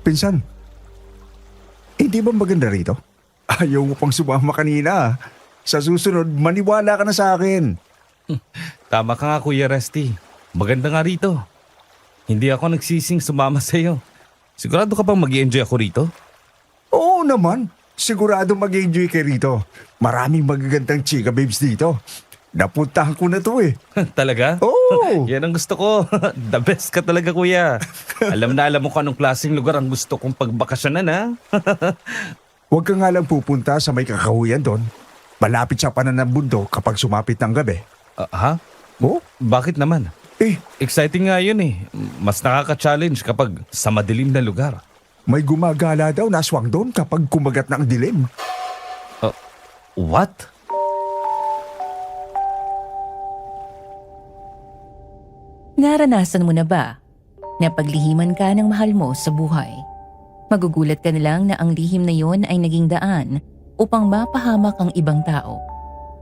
Pinsan, hindi ba maganda rito? Ayaw mo pang sumama kanina. Sa susunod, maniwala ka na sa akin. Tama ka nga Kuya Rusty. Maganda nga rito. Hindi ako nagsising sumama sa'yo. Sigurado ka bang mag-i-enjoy ako rito? Oo naman. Sigurado mag-enjoy ka rito. Maraming magagandang chika babes dito. Napuntahan ko na to eh. Talaga? Oo. Yan ang gusto ko. The best ka talaga kuya. Alam na alam mo kung anong klaseng lugar ang gusto kong pagbakasyonan ha. Huwag ka nga lang pupunta sa may kakahuyan doon. Malapit sa panan ng bundok kapag sumapit ng gabi. Ha? Oh? Bakit naman? Eh, Exciting nga yun eh. Mas nakaka-challenge kapag sa madilim na lugar. may gumagala daw na aswang doon kapag kumagat ng dilim. What? Naranasan mo na ba na paglihiman ka ng mahal mo sa buhay? Magugulat ka na lang na ang lihim na yon ay naging daan upang mapahamak ang ibang tao.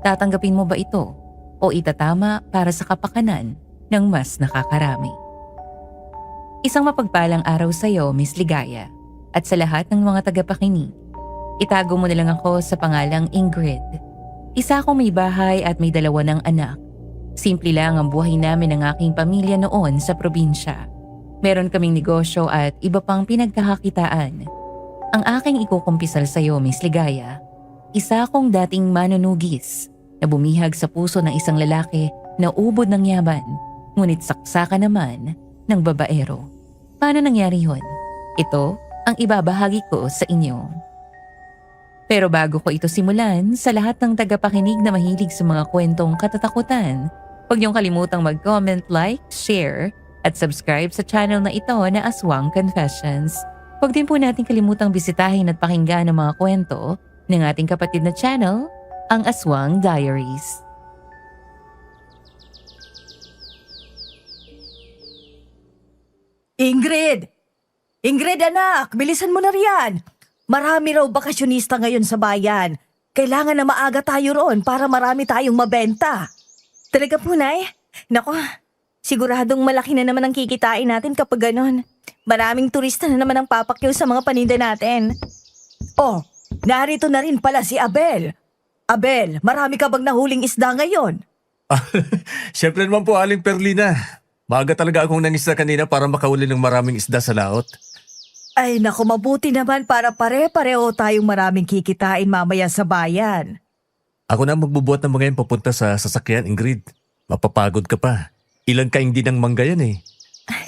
Tatanggapin mo ba ito o itatama para sa kapakanan ng mas nakakarami? Isang mapagpalang araw sa iyo, Miss Ligaya, at sa lahat ng mga tagapakinig. Itago mo na lang ako sa pangalang Ingrid. Isa akong may bahay at may 2 ng anak. Simple lang ang buhay namin ng aking pamilya noon sa probinsya. Meron kaming negosyo at iba pang pinagkakakitaan. Ang aking ikukumpisal sa iyo, Miss Ligaya, isa akong dating manunugis na bumihag sa puso ng isang lalaki na ubod ng yaman, ngunit saksakan naman ng babaero. Paano nangyari yun? Ito ang ibabahagi ko sa inyo. Pero bago ko ito simulan, sa lahat ng tagapakinig na mahilig sa mga kwentong katatakutan, huwag niyong kalimutang mag-comment, like, share, at subscribe sa channel na ito na Aswang Confessions. Huwag din po natin kalimutang bisitahin at pakinggan ang mga kwento ng ating kapatid na channel, ang Aswang Diaries. Ingrid! Ingrid anak, bilisan mo na riyan. Marami raw bakasyonista ngayon sa bayan. Kailangan na maaga tayo roon para marami tayong mabenta. Talaga po, Nay? Nako, siguradong malaki na naman ang kikitain natin kapag ganon. Maraming turista na naman ang papakyaw sa mga paninda natin. Oh, narito na rin pala si Abel. Abel, marami ka bang nahuling isda ngayon? Siyempre naman po, Aling Perlina. Maaga talaga akong nangisda kanina para makahuli ng maraming isda sa laot. Ay naku, mabuti naman para pare-pareho tayong maraming kikitain mamaya sa bayan. Ako na magbubuhat ng mga yan papunta sa sasakyan, Ingrid. Mapapagod ka pa. Ilan kaing din ng mangga yan eh.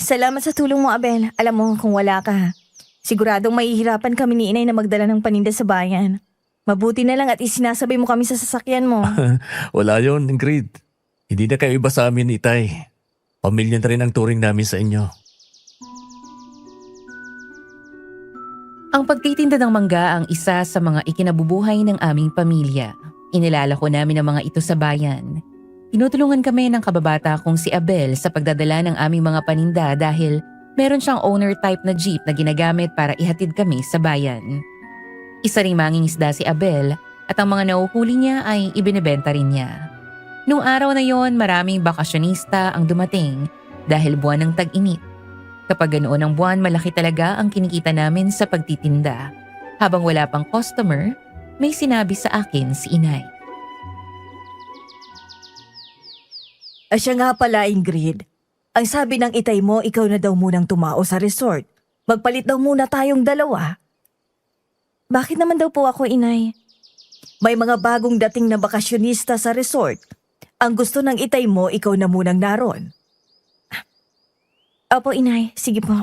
Salamat sa tulong mo, Abel. Alam mo, kung wala ka, siguradong mahihirapan kami ni Inay na magdala ng paninda sa bayan. Mabuti na lang at isinasabay mo kami sa sasakyan mo. Wala yon, Ingrid. Hindi na kayo iba sa amin, Itay. Pamilya na rin ang turing namin sa inyo. Ang pagtitinda ng mangga ang isa sa mga ikinabubuhay ng aming pamilya. Inilalako namin ang mga ito sa bayan. Tinutulungan kami ng kababata kong si Abel sa pagdadala ng aming mga paninda dahil meron siyang owner type na jeep na ginagamit para ihatid kami sa bayan. Isa ring mangingisda si Abel at ang mga nahuhuli niya ay ibinebenta rin niya. Noong araw na yon, maraming bakasyonista ang dumating dahil buwan ng tag-init. Kapag ganoon ang buwan, malaki talaga ang kinikita namin sa pagtitinda. Habang wala pang customer, may sinabi sa akin si Inay. Siya nga pala, Ingrid. Ang sabi ng itay mo, ikaw na daw munang tumao sa resort. Magpalit daw muna tayong 2. Bakit naman daw po ako, Inay? May mga bagong dating na bakasyonista sa resort. Ang gusto ng itay mo, ikaw na munang naroon. Opo, Inay. Sige po.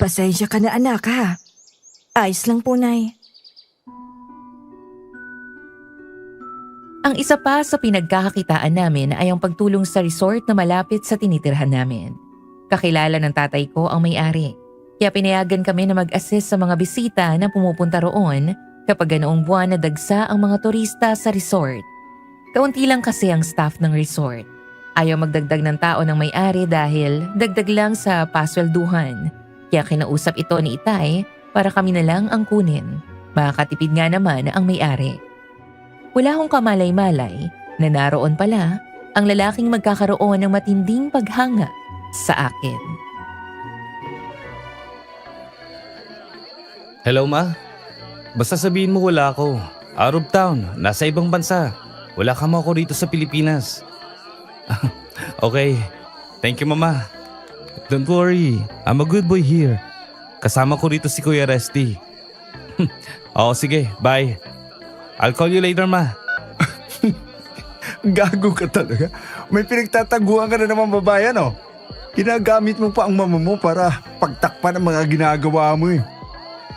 Pasensya ka na, anak, ha? Ayos lang po, Nay. Ang isa pa sa pinagkakakitaan namin ay ang pagtulong sa resort na malapit sa tinitirhan namin. Kakilala ng tatay ko ang may-ari. Kaya pinayagan kami na mag-assist sa mga bisita na pumupunta roon kapag ganoong buwan na dagsa ang mga turista sa resort. Kaunti lang kasi ang staff ng resort. Ayaw magdagdag ng tao ng may-ari dahil dagdag lang sa paswelduhan. Kaya kinausap ito ni Itay para kami na lang ang kunin. Makakatipid nga naman ang may-ari. Wala akong kamalay-malay na naroon pala ang lalaking magkakaroon ng matinding paghanga sa akin. Hello, Ma? Basta sabihin mo wala ako. Out of town, nasa ibang bansa. Wala ka mo ako rito sa Pilipinas. Okay. Thank you, Mama. Don't worry, I'm a good boy here. Kasama ko rito si Kuya Resty. Oo, sige, bye. I'll call you later, Ma. Gago ka talaga. May pinagtataguan ka na naman babae, no? Ginagamit mo pa ang mama mo para pagtakpan ang mga ginagawa mo eh.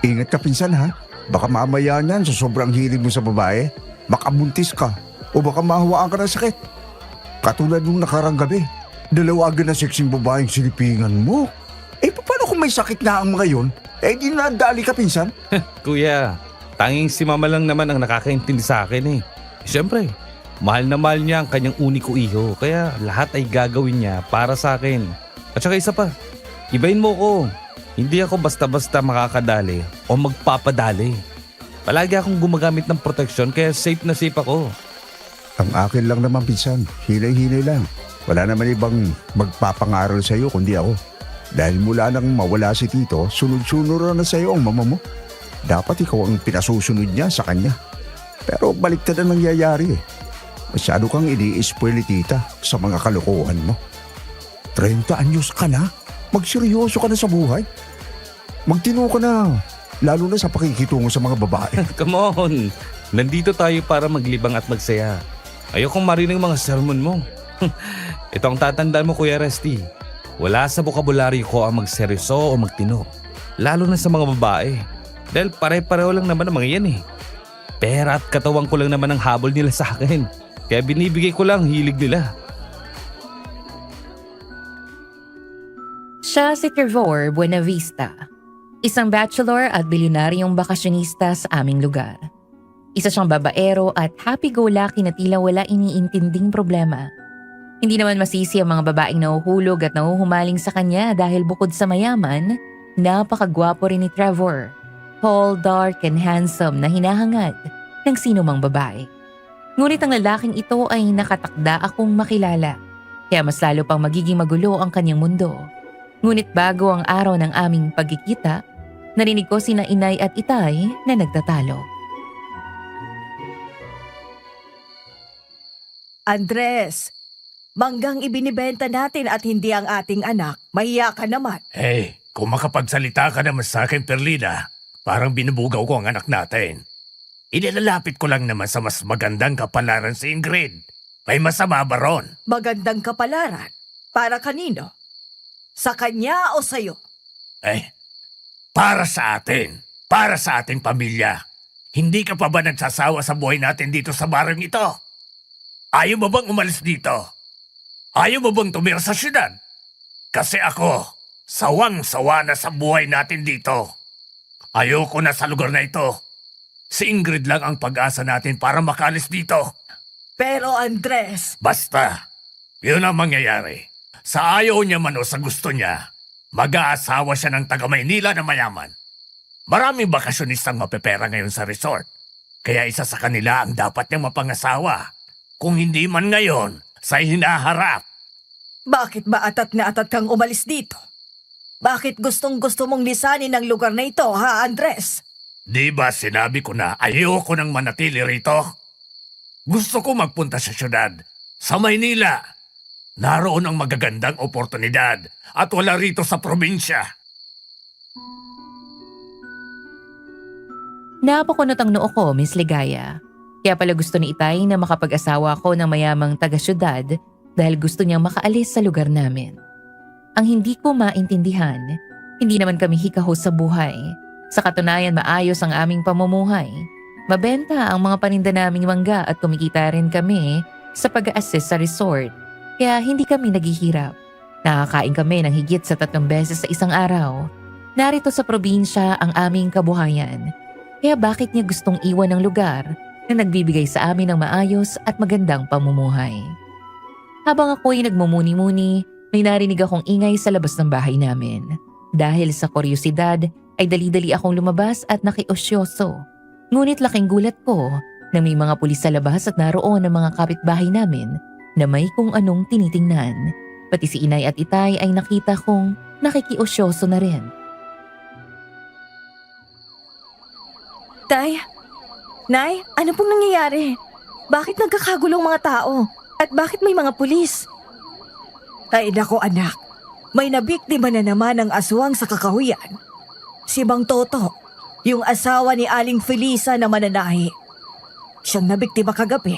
Ingat ka pinsan ha. Baka mamaya niyan sa sobrang hilig mo sa babae, makabuntis ka o baka mahawaan ka ng sakit. Katulad nung nakarang gabi, dalawagan na sexing babaeng silipingan mo. Eh paano kung may sakit na ang mga yun? Eh di nadali ka pinsan. Kuya, tanging si Mama lang naman ang nakakaintindi sa akin eh. Siyempre, mahal na mahal niya ang kanyang uniko iho, kaya lahat ay gagawin niya para sa akin. At saka isa pa, ibahin mo ko. Hindi ako basta-basta makakadali o magpapadali. Palagi akong gumagamit ng proteksyon kaya safe na safe ako. Ang akin lang naman pinsan, hinay-hinay lang. Wala naman ibang magpapangaral sa'yo kundi ako. Dahil mula nang mawala si Tito, sunod-sunod na sa'yo ang mama mo. Dapat ikaw ang pinasusunod niya sa kanya. Pero baliktad ang nangyayari eh. Masyado kang ini-spoil ni Tita sa mga kalokohan mo. 30 anyos ka na? Magseryoso ka na sa buhay? Magtino ka na, lalo na sa pakikitungo sa mga babae. Come on, nandito tayo para maglibang at magsaya. Ayokong marinig mga sermon mo. Ito ang tatandaan mo, Kuya Resty. Wala sa bokabularyo ko ang magseryoso o magtino. Lalo na sa mga babae. Dahil pare-pareho lang naman ang mga yan eh. Pera at katawan ko lang naman ang habol nila sa akin. Kaya binibigay ko lang hilig nila. Siya si Trevor Buenavista, isang bachelor at bilyonaryong bakasyonista sa aming lugar. Isa siyang babaero at happy-go-lucky na tila wala iniintinding problema. Hindi naman masisi ang mga babaeng nahuhulog at nahuhumaling sa kanya dahil bukod sa mayaman, napakagwapo rin ni Trevor. Tall, dark and handsome na hinahangad ng sino mang babae. Ngunit ang lalaking ito ay nakatakda akong makilala, kaya mas lalo pang magiging magulo ang kanyang mundo. Ngunit bago ang araw ng aming pagkikita, narinig ko sina Inay at Itay na nagtatalo. Andres, manggang ibinibenta natin at hindi ang ating anak. Mahiya ka naman. Hey, kung makapagsalita ka naman sa akin, Perlina, parang binubugaw ko ang anak natin. Inilalapit ko lang naman sa mas magandang kapalaran si Ingrid. May masama ba ron? Magandang kapalaran. Para kanino? Sa kanya o sa'yo? Eh, para sa atin. Para sa ating pamilya. Hindi ka pa ba nagsasawa sa buhay natin dito sa barang ito? Ayaw mo bang umalis dito? Ayaw mo bang tumira sa syudad? Kasi ako, sawang-sawa na sa buhay natin dito. Ayoko na sa lugar na ito. Si Ingrid lang ang pag-asa natin para makalis dito. Pero Andres, Basta, yun ang mangyayari. Sa ayaw niya man o sa gusto niya, mag-aasawa siya ng taga-Maynila na mayaman. Maraming bakasyonistang mapepera ngayon sa resort. Kaya isa sa kanila ang dapat niyang mapangasawa. Kung hindi man ngayon, sa hinaharap. bakit ba atat na atat kang umalis dito? Bakit gustong-gusto mong lisanin ang lugar na ito, ha Andres? Di ba sinabi ko na ayoko nang manatili rito? Gusto ko magpunta sa syudad, sa Maynila. Naroon ang magagandang oportunidad at wala rito sa probinsya. Napakunot ang noo ko, Miss Ligaya. Kaya pala gusto ni Itay na makapag-asawa ako ng mayamang taga-syudad dahil gusto niyang makaalis sa lugar namin. Ang hindi ko maintindihan, hindi naman kami hikaho sa buhay. Sa katunayan maayos ang aming pamumuhay. Mabenta ang mga paninda naming mangga at kumikita rin kami sa pag-a-assist sa resort. Kaya hindi kami naghihirap. Nakakain kami ng higit sa 3 beses sa isang araw. Narito sa probinsya ang aming kabuhayan. Kaya bakit niya gustong iwan ng lugar na nagbibigay sa amin ng maayos at magandang pamumuhay? Habang ako'y nagmumuni-muni, may narinig akong ingay sa labas ng bahay namin. Dahil sa kuryosidad ay dali-dali akong lumabas at nakiosyoso. Ngunit laking gulat ko na may mga pulis sa labas at naroon ang mga kapitbahay namin na may kung anong tinitingnan. Pati si Inay at Itay ay nakita kong nakikiosyoso na rin. Tay? Nay, ano pong nangyayari? Bakit nagkakagulong mga tao? At bakit may mga pulis? Ay nako anak, may nabiktima na naman ng aswang sa kakahuyan. Si Mang Toto, yung asawa ni Aling Felisa na mananahi. Siyang nabiktima kagabi.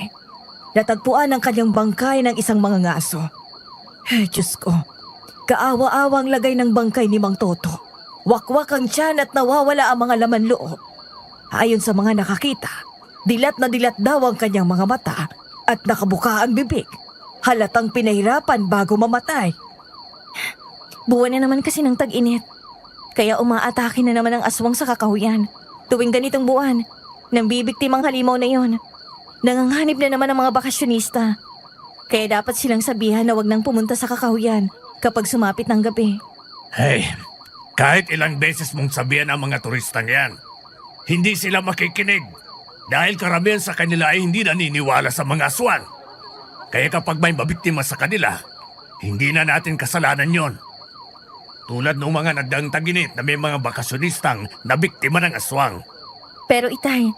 Natagpuan ang kanyang bangkay ng isang mga ngaso. Diyos ko, kaawa-awang lagay ng bangkay ni Mang Toto. Wakwak ang tiyan at nawawala ang mga laman loob. Ayon sa mga nakakita, dilat na dilat daw ang kanyang mga mata at nakabuka ang bibig. Halatang pinahirapan bago mamatay. Buwan na naman kasi ng tag-init. Kaya umaatake na naman ang aswang sa kakahuyan. Tuwing ganitong buwan, nang bibiktimang halimaw na yon. Nanganganib na naman ang mga bakasyonista. Kaya dapat silang sabihan na wag nang pumunta sa kakahuyan kapag sumapit ng gabi. Hey, kahit ilang beses mong sabihan ang mga turistang yan, hindi sila makikinig. Dahil karamihan sa kanila ay hindi naniniwala sa mga aswang. Kaya kapag may mabiktima sa kanila, hindi na natin kasalanan yon. Tulad ng mga nagdaang taginit na may mga bakasyonistang nabiktima ng aswang. Pero itay,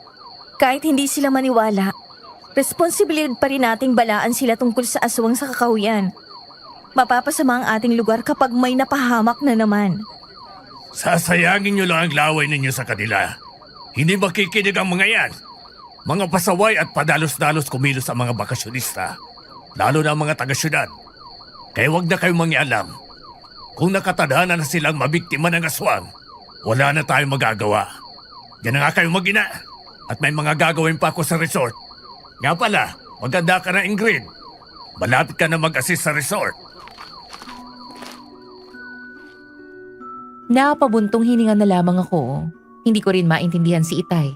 kahit hindi sila maniwala, responsibilidad pa rin nating balaan sila tungkol sa aswang sa kakahuyan. Mapapasama ang ating lugar kapag may napahamak na naman. Sasayangin nyo lang ang laway ninyo sa kanila. Hindi makikinig ang mga yan. Mga pasaway at padalos-dalos kumilos ang mga bakasyonista. Lalo na ang mga taga-syudad. Kaya huwag na kayong mangialam. Kung nakatadhana na silang mabiktima ng aswang, wala na tayong magagawa. Diyan na nga kayo mag-ina. At may mga gagawin pa ako sa resort. Nga pala, maganda ka na Ingrid. Malapit ka na mag-assist sa resort. Napabuntong hininga na lamang ako. Hindi ko rin maintindihan si Itay.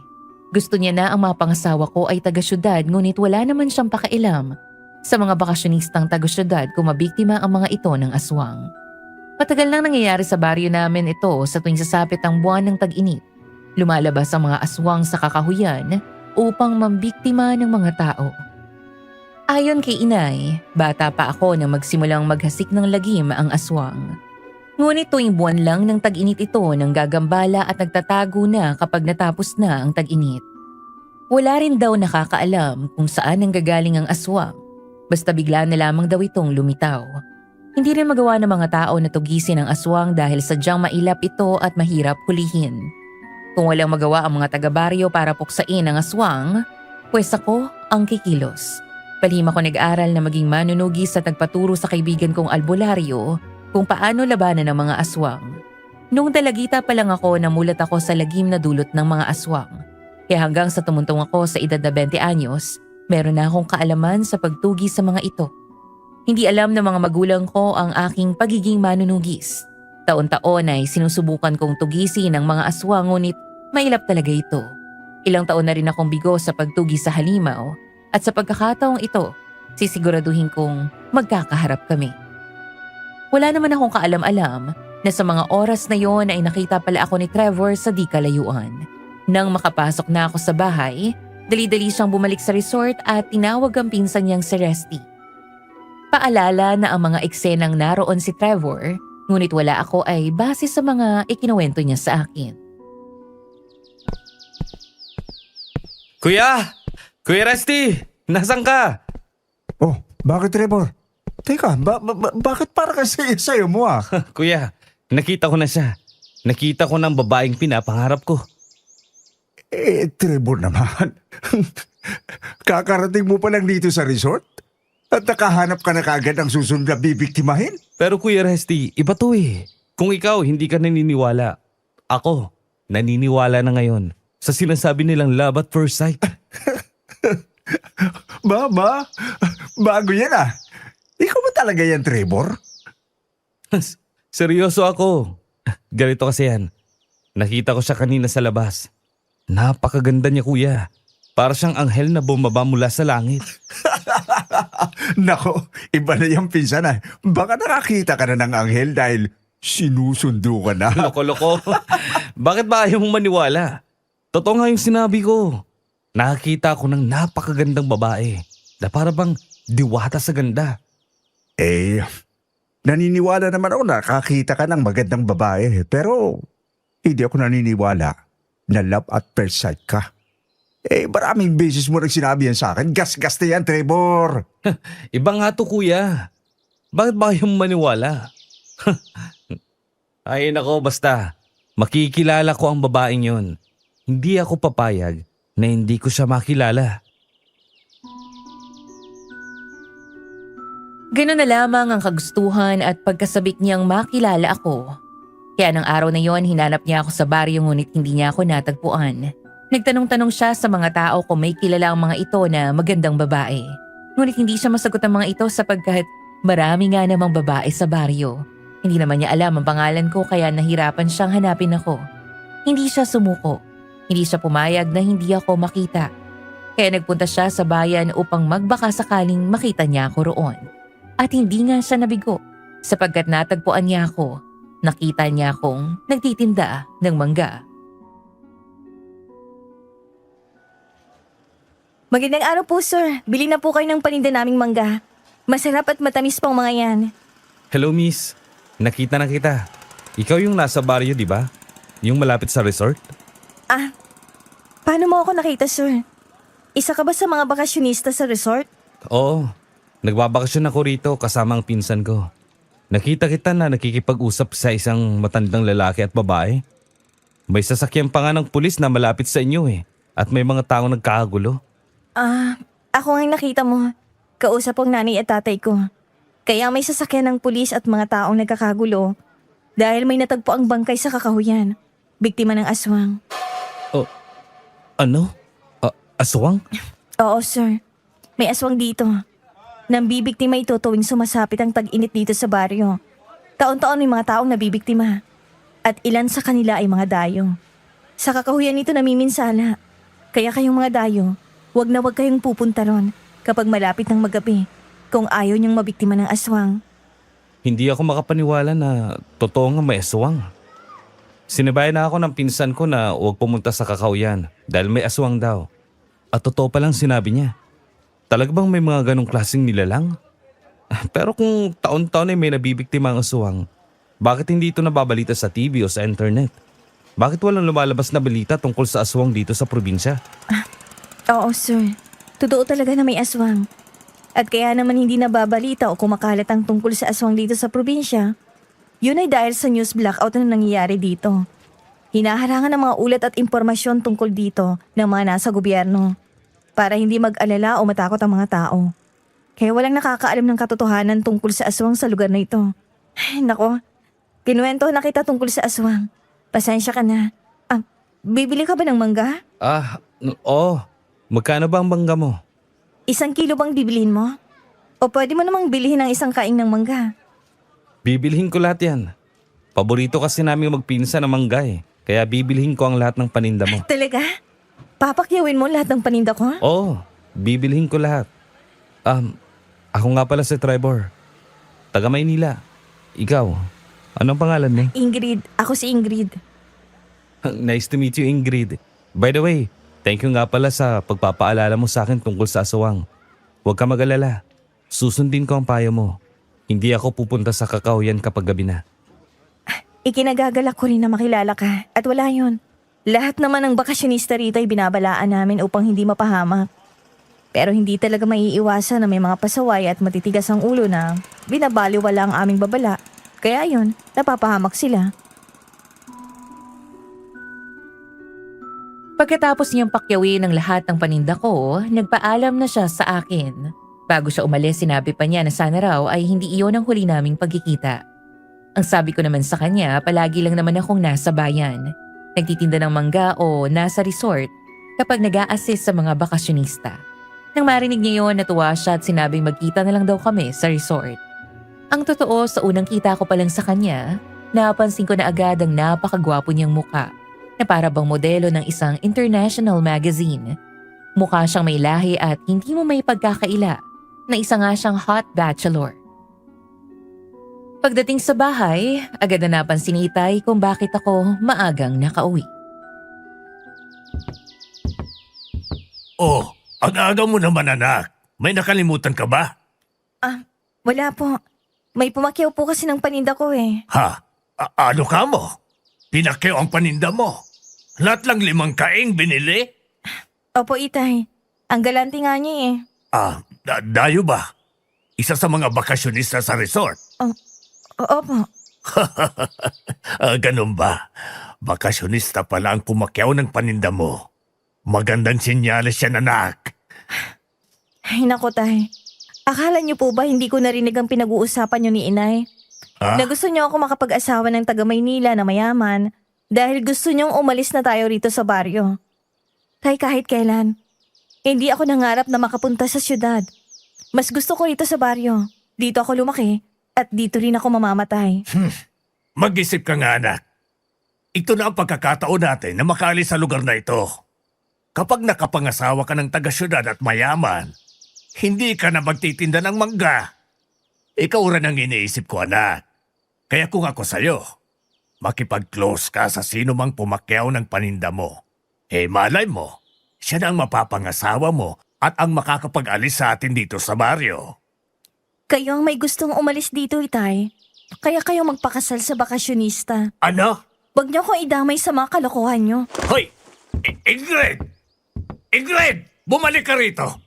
Gusto niya na ang mga pangasawa ko ay taga-syudad ngunit wala naman siyang pakailam sa mga bakasyonistang taga-syudad kung mabiktima ang mga ito ng aswang. Matagal nang nangyayari sa baryo namin ito sa tuwing sasapit ang buwan ng tag-init. Lumalabas ang mga aswang sa kakahuyan upang mambiktima ng mga tao. Ayon kay Inay, bata pa ako nang magsimulang maghasik ng lagim ang aswang. Ngunit tuwing buwan lang ng tag-init ito nang gagambala at nagtatago na kapag natapos na ang tag-init. Wala rin daw nakakaalam kung saan nanggagaling ang aswang, basta bigla na lamang daw itong lumitaw. Hindi rin magawa ng mga tao na tugisin ang aswang dahil sadyang mailap ito at mahirap hulihin. Kung walang magawa ang mga taga-baryo para puksain ang aswang, pwes ako ang kikilos. Palihim ako nag-aral na maging manunugis at nagpaturo sa kaibigan kong albularyo kung paano labanan ng mga aswang. Nung dalagita pa lang ako, namulat ako sa lagim na dulot ng mga aswang. Kaya hanggang sa tumuntong ako sa edad na 20 anyos, meron na akong kaalaman sa pagtugi sa mga ito. Hindi alam ng mga magulang ko ang aking pagiging manunugis. Taon-taon ay sinusubukan kong tugisin ang mga aswang ngunit mailap talaga ito. Ilang taon na rin akong bigo sa pagtugi sa halimaw at sa pagkakataong ito, sisiguraduhin kong magkakaharap kami. Wala naman akong kaalam-alam na sa mga oras na yon ay nakita pala ako ni Trevor sa di kalayuan. Nang makapasok na ako sa bahay, dali-dali siyang bumalik sa resort at tinawag ang pinsan niyang si Resty. Paalala na ang mga eksenang naroon si Trevor, ngunit wala ako ay base sa mga ikinuwento niya sa akin. Kuya! Kuya Rusty! Nasaan ka? Oh, bakit Trevor? Teka, bakit para kasi sa'yo mo ah? Kuya, nakita ko na siya. Nakita ko ng babaeng pinapangarap ko. Trevor naman. Kakarating mo pa lang dito sa resort? At nakahanap ka na kaagad ang susunod na bibiktimahin? Pero Kuya Rusty, iba to eh. Kung ikaw hindi ka naniniwala, ako, naniniwala na ngayon sa sinasabi nilang love at first sight. Baba, bago yan ah. Ikaw ba talaga yan, Trevor? Seryoso ako. Ganito kasi yan. Nakita ko siya kanina sa labas. Napakaganda niya kuya. Para siyang anghel na bumaba mula sa langit. Nako, iba na yung pinsan ah. Baka nakakita ka na ng anghel dahil sinusundo ka na. Loko-loko. Bakit ba ayaw mong maniwala? Totoo nga yung sinabi ko. Nakakita ko ng napakagandang babae na para bang diwata sa ganda. Naniniwala naman ako na nakakita ka ng magandang babae. Pero hindi ako naniniwala na love at first sight ka. Maraming beses mo rin sinabi yan sa akin. Gas-gas na yan, Trevor. Iba nga to kuya. Bakit ba kayong maniwala? Ay nako, basta. Makikilala ko ang babaeng yon. Hindi ako papayag na hindi ko siya makilala. Ganun na lamang ang kagustuhan at pagkasabik niyang makilala ako. Kaya ng araw na yon, hinanap niya ako sa baryo ngunit hindi niya ako natagpuan. Nagtanong-tanong siya sa mga tao kung may kilala ang mga ito na magandang babae. Ngunit hindi siya masagot ang mga ito sapagkat marami nga namang babae sa baryo. Hindi naman niya alam ang pangalan ko kaya nahirapan siyang hanapin ako. Hindi siya sumuko. Hindi siya pumayag na hindi ako makita. Kaya nagpunta siya sa bayan upang magbaka sakaling makita niya ako roon. At hindi nga siya nabigo sapagkat natagpuan niya ako. Nakita niya akong nagtitinda ng mangga. Magandang araw po, sir. Bili na po kayo ng paninda naming mangga. Masarap at matamis pong mga yan. Hello miss, nakita na kita. Ikaw yung nasa baryo di ba? Yung malapit sa resort? Paano mo ako nakita, sir? Isa ka ba sa mga bakasyonista sa resort? Oo, nagbabakasyon ako rito kasama ang pinsan ko. Nakita kita na nakikipag-usap sa isang matandang lalaki at babae. May sasakyan pa nga ng pulis na malapit sa inyo at may mga taong nagkakagulo. Ako nga yung nakita mo. Kausap ang nanay at tatay ko. Kaya may sasakyan ng pulis at mga taong nagkakagulo dahil may natagpo ang bangkay sa kakahuyan. Biktima ng aswang. Ano? Aswang? Oo, sir. May aswang dito. Nambibiktima ito tuwing sumasapit ang tag-init dito sa baryo. Taon-taon may mga taong nabibiktima. At ilan sa kanila ay mga dayo. Sa kakahuyan nito namiminsala. Kaya kayong mga dayo, wag na wag kayong pupunta ron kapag malapit ng magabi kung ayaw niyong mabiktima ng aswang. Hindi ako makapaniwala na totoo nga may aswang. Sinabayan na ako ng pinsan ko na huwag pumunta sa kakauyan dahil may aswang daw. At totoo palang sinabi niya. Talaga bang may mga ganong klaseng nilalang? Pero kung taon-taon ay may nabibiktima ang aswang, bakit hindi ito nababalita sa TV o sa internet? Bakit walang lumalabas na balita tungkol sa aswang dito sa probinsya? Oo, sir. Totoo talaga na may aswang. At kaya naman hindi nababalita o kumakalat ang tungkol sa aswang dito sa probinsya. Yun ay dahil sa news blackout na nangyayari dito. Hinaharangan ng mga ulat at impormasyon tungkol dito ng mga nasa gobyerno para hindi mag-alala o matakot ang mga tao. Kaya walang nakakaalam ng katotohanan tungkol sa aswang sa lugar na ito. Ay, nako, kinuwento na kita tungkol sa aswang. Pasensya ka na. Bibili ka ba ng mangga? Oo. Magkano ba ang bangga mo? 1 kilo bang bibilhin mo? O pwede mo namang bilhin ng 1 kaing ng mangga? Bibilhin ko lahat yan. Paborito kasi namin magpinsa ng mangga Kaya bibilhin ko ang lahat ng paninda mo. Talaga? Papakyawin mo lahat ng paninda ko? Oo, bibilhin ko lahat. Ako nga pala si Trevor. Taga Maynila. Ikaw, anong pangalan mo? Ingrid. Ako si Ingrid. Nice to meet you, Ingrid. By the way, thank you nga pala sa pagpapaalala mo sa akin tungkol sa aswang. Huwag ka mag-alala. Susundin ko ang payo mo. Hindi ako pupunta sa kakahuyan kapag gabi na. Ikinagagalak ko rin na makilala ka. At wala yun. Lahat naman ng bakasyonista rito ay binabalaan namin upang hindi mapahamak. Pero hindi talaga maiiwasan na may mga pasaway at matitigas ang ulo na binabaliwala ang aming babala. Kaya yun, napapahamak sila. Pagkatapos niyang pakyawin ang lahat ng paninda ko, nagpaalam na siya sa akin. Bago siya umalis, sinabi pa niya na sana raw ay hindi iyon ang huli naming pagkikita. Ang sabi ko naman sa kanya, palagi lang naman akong nasa bayan. Nagtitinda ng mangga o nasa resort kapag nag-a-assist sa mga bakasyonista. Nang marinig niya yun, natuwa siya at sinabing magkita na lang daw kami sa resort. Ang totoo, sa unang kita ko pa lang sa kanya, napansin ko na agad ang napakagwapo niyang muka na para bang modelo ng isang international magazine. Mukha siyang may lahi at hindi mo may pagkakaila na isa nga siyang hot bachelor. Pagdating sa bahay, agad na napansin ni Itay kung bakit ako maagang nakauwi. Oh, ang aga mo naman anak. May nakalimutan ka ba? Wala po. May pumakyaw po kasi ng paninda ko eh. Ha? Ano ka mo? Pinakyaw ang paninda mo. Lahat lang 5 kaing binili? Opo, itay. Ang galante nga niya eh. Dayo ba? Isa sa mga bakasyonista sa resort. Opo. Ganun ba? Bakasyonista pala ang pumakyaw ng paninda mo. Magandang sinyales yan, anak. Ay, naku, tay. Akala niyo po ba hindi ko narinig ang pinag-uusapan niyo ni inay? Ha? Na gusto niyo ako makapag-asawa ng taga Maynila na mayaman dahil gusto niyong umalis na tayo rito sa baryo. Tay, kahit kailan, hindi ako nangarap na makapunta sa syudad. Mas gusto ko rito sa baryo. Dito ako lumaki at dito rin ako mamamatay. Mag-isip ka nga, anak. Ito na ang pagkakataon natin na makaalis sa lugar na ito. Kapag nakapangasawa ka ng taga-syudad at mayaman, hindi ka na magtitinda ng mangga. Ikaw rin ang iniisip ko, anak. Kaya kung ako sa'yo, makipag-close ka sa sino mang pumakyaw ng paninda mo. Malay mo, siya na ang mapapangasawa mo at ang makakapag-alis sa atin dito sa baryo. Kayo ang may gustong umalis dito, itay. Kaya kayo magpakasal sa bakasyonista. Ano? Huwag niyo akong idamay sa mga kalokohan niyo. Hoy! Ingrid! Ingrid! Bumalik ka rito!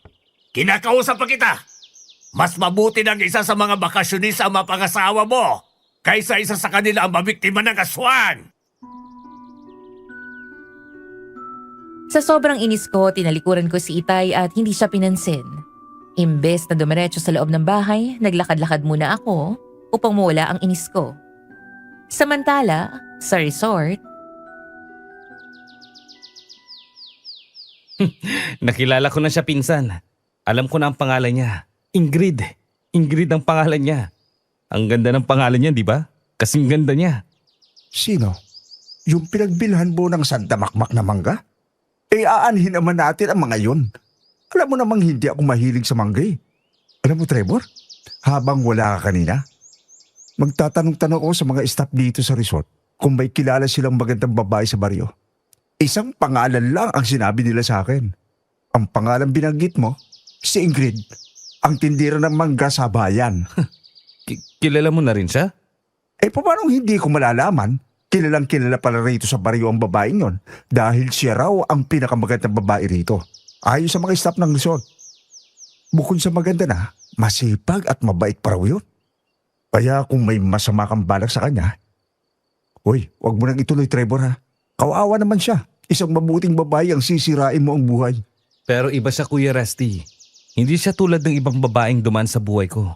Kinakausap pa kita! Mas mabuti ng isa sa mga bakasyonista ang mapangasawa mo kaysa isa sa kanila ang mabiktima ng aswang! Sa sobrang inis ko, tinalikuran ko si Itay at hindi siya pinansin. Imbes na dumiretso sa loob ng bahay, naglakad-lakad muna ako upang mawala ang inis ko. Samantala, sa resort, Nakilala ko na siya, pinsan. Alam ko na ang pangalan niya. Ingrid. Ingrid ang pangalan niya. Ang ganda ng pangalan niya, di ba? Kasing ganda niya. Sino? Yung pinagbilhan mo ng Santa Makmak na mangga? Aanhin naman natin ang mga yun. Alam mo namang hindi ako mahilig sa mangga eh. Alam mo, Trevor, habang wala ka kanina, magtatanong-tanong ako sa mga staff dito sa resort kung may kilala silang magandang babae sa baryo. Isang pangalan lang ang sinabi nila sa akin. Ang pangalan binanggit mo, si Ingrid, ang tindira ng mangga sa bayan. Kilala mo na rin siya? Paano hindi ko malalaman? Kilalang kilala pala rito sa baryo ang babaeng yon dahil siya raw ang pinakamagandang babae rito. Ayon sa mga staff ng resort. Bukod sa maganda na, masipag at mabait pa raw yun. Kaya kung may masama kang balak sa kanya, wag mo nang ituloy, Trevor, ha? Kawawa naman siya. Isang mabuting babae ang sisirain mo ang buhay. Pero iba siya, Kuya Rusty. Hindi siya tulad ng ibang babaeng duman sa buhay ko.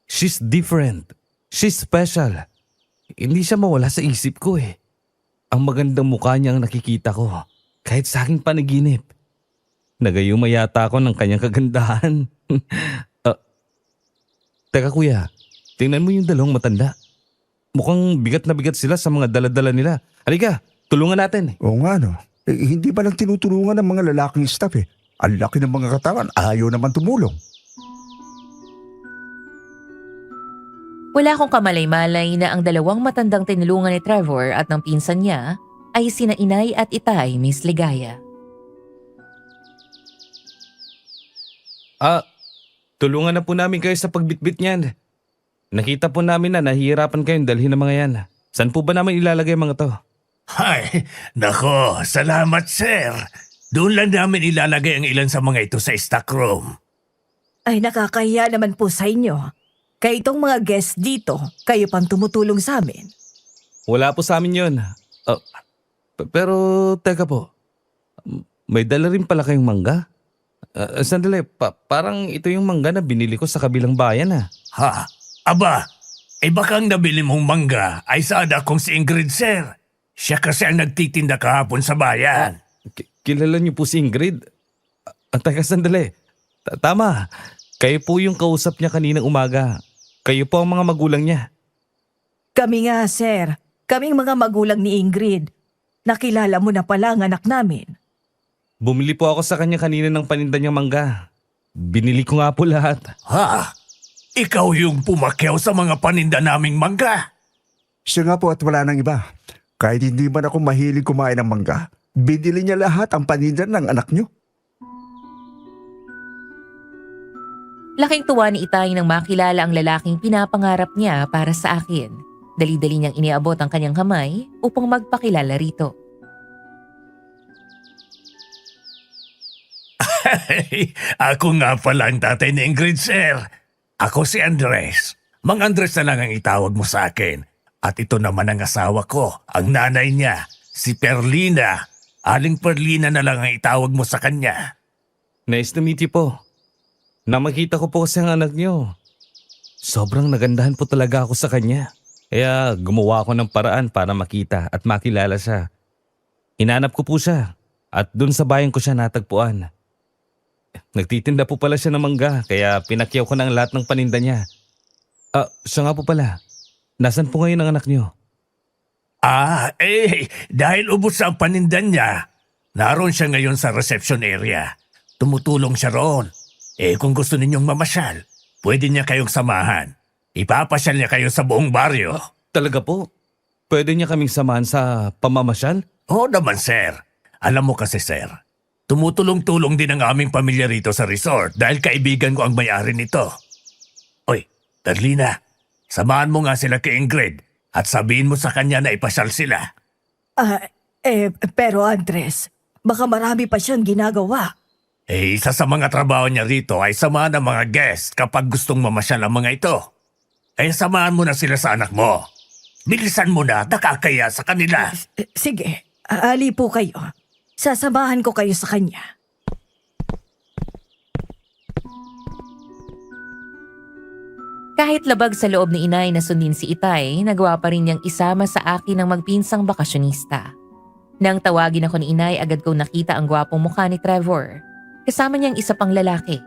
She's different. She's special. Hindi siya mawala sa isip ko eh. Ang magandang mukha niya ang nakikita ko. Kahit sa aking panaginip. Nagayuma yata ako ng kanyang kagandahan. Teka kuya, tingnan mo yung dalawang matanda. Mukhang bigat na bigat sila sa mga daladala nila. Halika, tulungan natin. Oo nga, no. Hindi ba lang tinutulungan ng mga lalaking staff eh. Ang laki ng mga katawan, ayaw naman tumulong. wala akong kamalay-malay na ang dalawang matandang tinulungan ni Trevor at ng pinsan niya ay sina Inay at Itay, Miss Ligaya. Tulungan na po namin kayo sa pagbitbit niyan. Nakita po namin na nahihirapan kayong dalhin ng mga yan. Saan po ba namin ilalagay mga to? Ay, nako, salamat sir. Doon lang namin ilalagay ang ilan sa mga ito sa stock room. Ay, nakakahiya naman po sa inyo. Kaya itong mga guests dito, kayo pang tumutulong sa amin. Wala po sa amin yun. Pero teka po, may dala rin pala kayong mangga? Sandali, parang ito yung mangga na binili ko sa kabilang bayan ah. Ha? Aba, baka ang nabili mong mangga ay sa anak kong si Ingrid sir. Siya kasi ang nagtitinda kahapon sa bayan. Kilala niyo po si Ingrid? Teka, sandali. Tama. Kayo po yung kausap niya kaninang umaga. Kayo po ang mga magulang niya. Kami nga, sir. Kaming mga magulang ni Ingrid. Nakilala mo na pala ang anak namin. Bumili po ako sa kanya kanina ng paninda niyang mangga. Binili ko nga po lahat. Ha? Ikaw yung pumakyaw sa mga paninda naming mangga? Siya nga po at wala nang iba. Kahit hindi man ako mahilig kumain ng mangga, binili niya lahat ang paninda ng anak niyo. Laking tuwa ni Itay nang makilala ang lalaking pinapangarap niya para sa akin. Dali-dali niyang iniabot ang kanyang kamay upang magpakilala rito. Ako nga pala ang tatay ni Ingrid, sir. Ako si Andres. Mang Andres na lang ang itawag mo sa akin. At ito naman ang asawa ko, ang nanay niya, si Perlina. Aling Perlina na lang ang itawag mo sa kanya. Nice to meet you po. Nang makita ko po kasi ang anak niyo, sobrang nagandahan po talaga ako sa kanya. Kaya gumawa ako ng paraan para makita at makilala siya. Hinanap ko po siya at dun sa bayan ko siya natagpuan. Nagtitinda po pala siya ng mangga kaya pinakyaw ko na ang lahat ng paninda niya. Siya nga po pala. Nasaan po ngayon ang anak niyo? Dahil ubos ang panindan niya, naroon siya ngayon sa reception area. Tumutulong siya roon. Kung gusto ninyong mamasyal, pwede niya kayong samahan. Ipapasyal niya kayo sa buong baryo. Talaga po? Pwede niya kaming samahan sa pamamasyal? Oo naman, sir. Alam mo kasi, sir, tumutulong-tulong din ang aming pamilya rito sa resort dahil kaibigan ko ang may-ari nito. Oy, Perlina, samahan mo nga sila kay Ingrid at sabihin mo sa kanya na ipasyal sila. Pero Andres, baka marami pa siyang ginagawa. Isa sa mga trabaho niya rito ay samahan ng mga guest kapag gustong mamasyal ang mga ito. Samahan mo na sila sa anak mo. Bilisan mo na, nakakaya sa kanila. Sige, ali po kayo. Sasamahan ko kayo sa kanya. Kahit labag sa loob ni inay na sundin si Itay, nagawa pa rin niyang isama sa akin ng magpinsang bakasyonista. Nang tawagin ako ni inay, agad kong nakita ang gwapong mukha ni Trevor. Kasama niyang isa pang lalaki.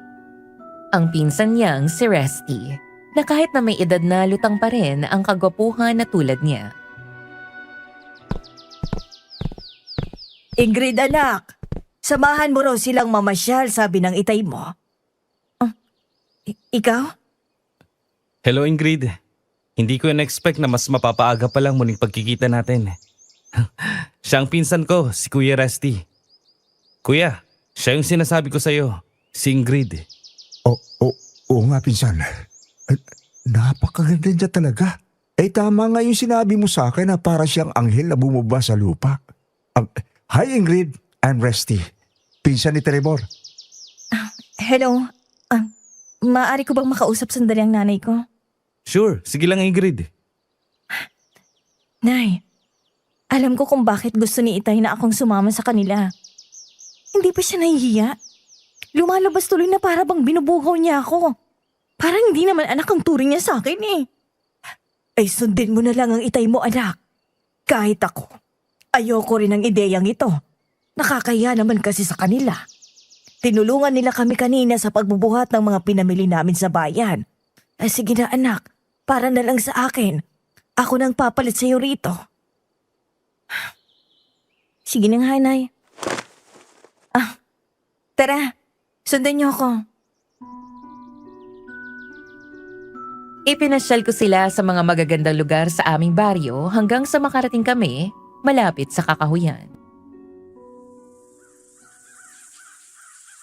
Ang pinsan niyang si Resty, na kahit na may edad na lutang pa rin ang kagwapuhan na tulad niya. Ingrid anak, samahan mo raw silang mamasyal, sabi ng itay mo. Ikaw? Hello Ingrid. Hindi ko na-expect na mas mapapaaga pa lang muling pagkikita natin. Siya ang pinsan ko, si Kuya Resty. Kuya, siya yung sinasabi ko sa'yo, si Ingrid. Oo nga, pinsan. Napakaganda niya talaga. Tama nga yung sinabi mo sa akin na para siyang anghel na bumaba sa lupa. Hi Ingrid, I'm Resty. Pinsan ni Trevor. Hello. Maaari ko bang makausap sandali ang nanay ko? Sure, sige lang Ingrid. Nay, alam ko kung bakit gusto ni Itay na akong sumama sa kanila. Hindi pa siya nahihiya. Lumalabas tuloy na para bang binubuhaw niya ako. Parang hindi naman anak ang turing niya sa akin eh. Sundin mo na lang ang Itay mo anak. Kahit ako, ayoko rin ang ideyang ito. Nakakaya naman kasi sa kanila. Tinulungan nila kami kanina sa pagbubuhat ng mga pinamili namin sa bayan. Sige na anak, para na lang sa akin. Ako nang papalit sa'yo rito. Sige na nga, Nay. Tara, sundan niyo ako. Ipinasyal ko sila sa mga magagandang lugar sa aming baryo hanggang sa makarating kami malapit sa Kakahuyan.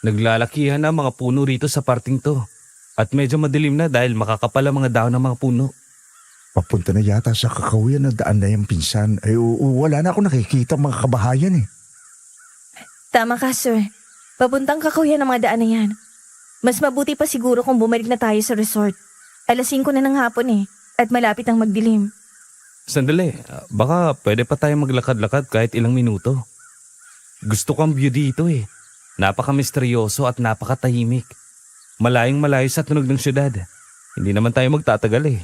Naglalakihan na mga puno rito sa parting to. At medyo madilim na dahil makakapal ang mga dahon ng mga puno. Papunta na yata sa Kakahuyan na daan na yung pinsan. Wala na ako nakikita mga kabahayan eh. Tama ka, sir. Papuntang Kakahuyan ang mga daan na yan. Mas mabuti pa siguro kung bumalik na tayo sa resort. 5:00 na ng hapon eh, at malapit ang magdilim. Sandali, baka pwede pa tayo maglakad-lakad kahit ilang minuto. Gusto ko ang view dito eh. Napaka-misteryoso at napakatahimik. Malayong-malayo sa tunog ng syudad. Hindi naman tayo magtatagal eh.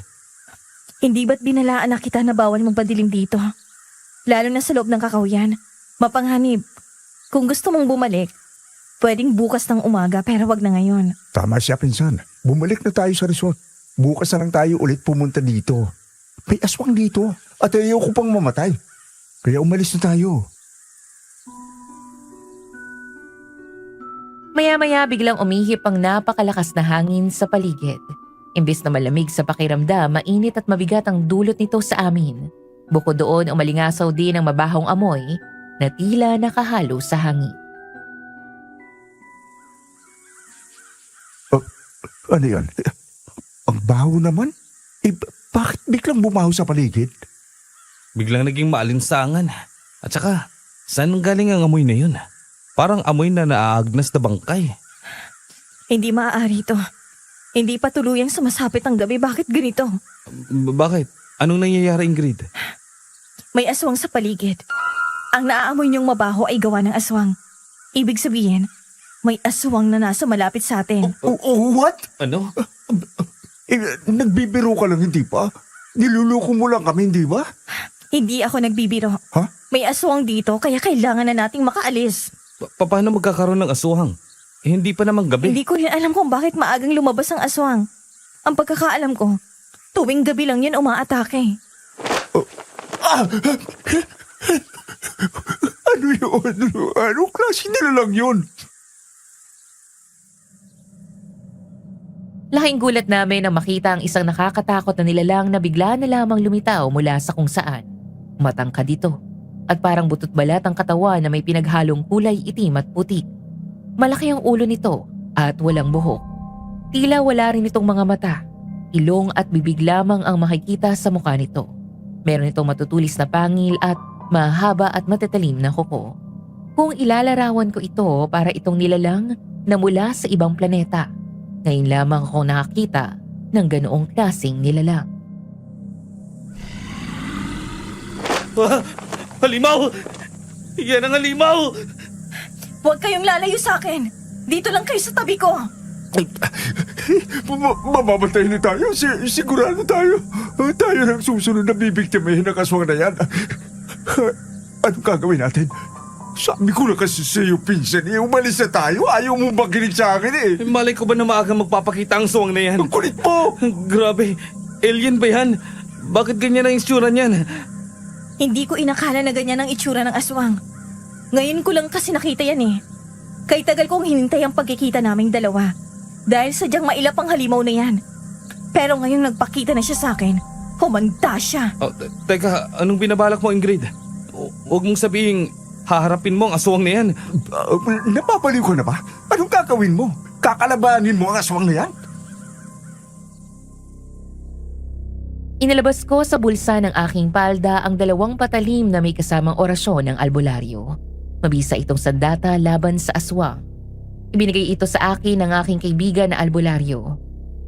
Hindi ba't binalaan na kita na bawal magpadilim dito? Lalo na sa loob ng Kakahuyan. Mapanghanib. Kung gusto mong bumalik, pwedeng bukas ng umaga pero wag na ngayon. Tama siya, pinsan. Bumalik na tayo sa resort. Bukas na lang tayo ulit pumunta dito. May aswang dito at ayoko pang mamatay. Kaya umalis na tayo. Maya-maya biglang umihip ang napakalakas na hangin sa paligid. Imbis na malamig sa pakiramdam, mainit at mabigat ang dulot nito sa amin. Bukod doon, umalingasaw din ang mabahong amoy na tila nakahalo sa hangin. Ano yan? Ang baho naman? Bakit biglang bumaho sa paligid? Biglang naging maalinsangan. At saka, saan galing ang amoy na yun? Parang amoy na naaagnas na bangkay. Hindi maaari to. Hindi pa tuluyang sumasapit ang gabi. Bakit ganito? Bakit? Anong nangyayari, Ingrid? May aswang sa paligid. Ang naaamoy niyong mabaho ay gawa ng aswang. Ibig sabihin, may aswang na nasa malapit sa atin. What? Ano? Nagbibiro ka lang, hindi pa? Niluloko mo lang kami, hindi ba? Hindi ako nagbibiro. Ha? May aswang dito kaya kailangan na nating makaalis. Paano magkakaroon ng aswang? Hindi pa naman gabi. Hindi ko rin alam kung bakit maagang lumabas ang aswang. Ang pagkakaalam ko, tuwing gabi lang yun umaatake. Ano yun? Anong klase nila lang yun? Laking gulat namin nang makita ang isang nakakatakot na nilalang na bigla na lamang lumitaw mula sa kung saan. Matangkad dito at parang butot balat ang katawan na may pinaghalong kulay itim at puti. Malaki ang ulo nito at walang buhok. Tila wala rin itong mga mata. Ilong at bibig lamang ang makikita sa mukha nito. Meron itong matutulis na pangil at mahaba at matatalim na kuko. Kung ilalarawan ko ito para itong nilalang na mula sa ibang planeta, ngayon lamang ako nakakita ng ganoong klaseng nilalang. Halimaw! Yan ang halimaw! Huwag kayong lalayo sa akin. Dito lang kayo sa tabi ko. Mamamatay na tayo. Sigurado tayo. Tayo ng susunod na bibiktimahin ng aswang na yan. Anong gagawin natin? Sabi ko na kasi sa iyo, pinsan, umalis na tayo. Ayaw mo makinig sa akin eh. Malay ko ba na maagang magpapakita ang aswang na yan? Ang kulit mo! Grabe, alien ba yan? Bakit ganyan ang itsura niyan? Hindi ko inakala na ganyan ang itsura ng aswang. Ngayon ko lang kasi nakita yan eh. Kay tagal kong hinintay ang pagkikita naming dalawa. Dahil sadyang mailap ang halimaw na yan. Pero ngayong nagpakita na siya sa akin, humanda siya. Teka, anong binabalak mo, Ingrid? Huwag mong sabihin, haharapin mo ang aswang na yan. Napapaliw ko na ba? Anong gagawin mo? Kakalabanin mo ang aswang na yan? Inilabas ko sa bulsa ng aking palda ang 2 patalim na may kasamang orasyon ng albularyo. Mabisa itong sandata laban sa aswang. Ibinigay ito sa akin ng aking kaibigan na albularyo.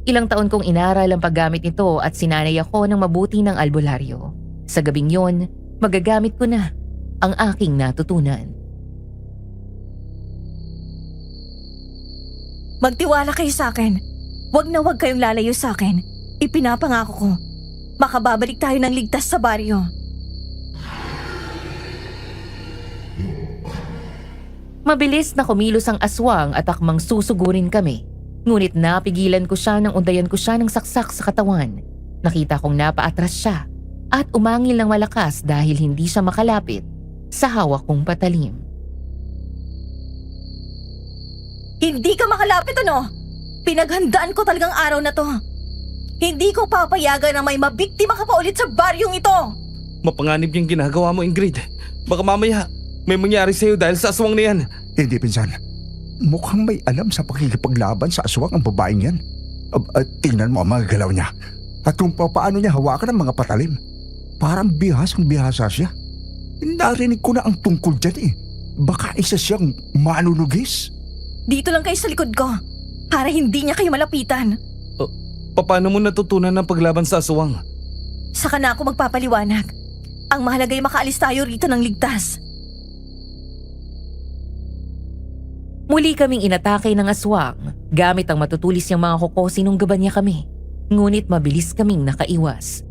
Ilang taon kong inaral ang paggamit nito at sinanay ako ng mabuti ng albularyo. Sa gabing yon, magagamit ko na ang aking natutunan. Magtiwala kayo sa akin. Huwag na huwag kayong lalayo sa akin. Ipinapangako ko. Makababalik tayo ng ligtas sa baryo. Mabilis na kumilos ang aswang at akmang susugurin kami. Ngunit napigilan ko siya nang undayan ko siya ng saksak sa katawan. Nakita kong napaatras siya at umangil ng malakas dahil hindi siya makalapit sa hawak kong patalim. Hindi ka makalapit ano? Pinaghandaan ko talagang araw na to. Hindi ko papayagan na may mabiktima ka pa ulit sa baryong ito. Mapanganib yung ginagawa mo, Ingrid. Baka mamaya, may mangyari sa'yo dahil sa aswang na yan. Hindi, pinsan. Mukhang may alam sa pakikipaglaban sa aswang ang babaeng yan. Tingnan mo ang mga galaw niya. At kung paano niya hawakan ang mga patalim. Parang bihasang bihasa siya. Narinig ko na ang tungkol dyan eh. Baka isa siyang manunugis. Dito lang kayo sa likod ko. Para hindi niya kayo malapitan. Paano mo natutunan ng paglaban sa aswang? Saka na ako magpapaliwanag. Ang mahalaga ay makaalis tayo rito ng ligtas. Muli kaming inatake ng aswang gamit ang matutulis niyang mga kuko sinunggaban niya kami. Ngunit mabilis kaming nakaiwas.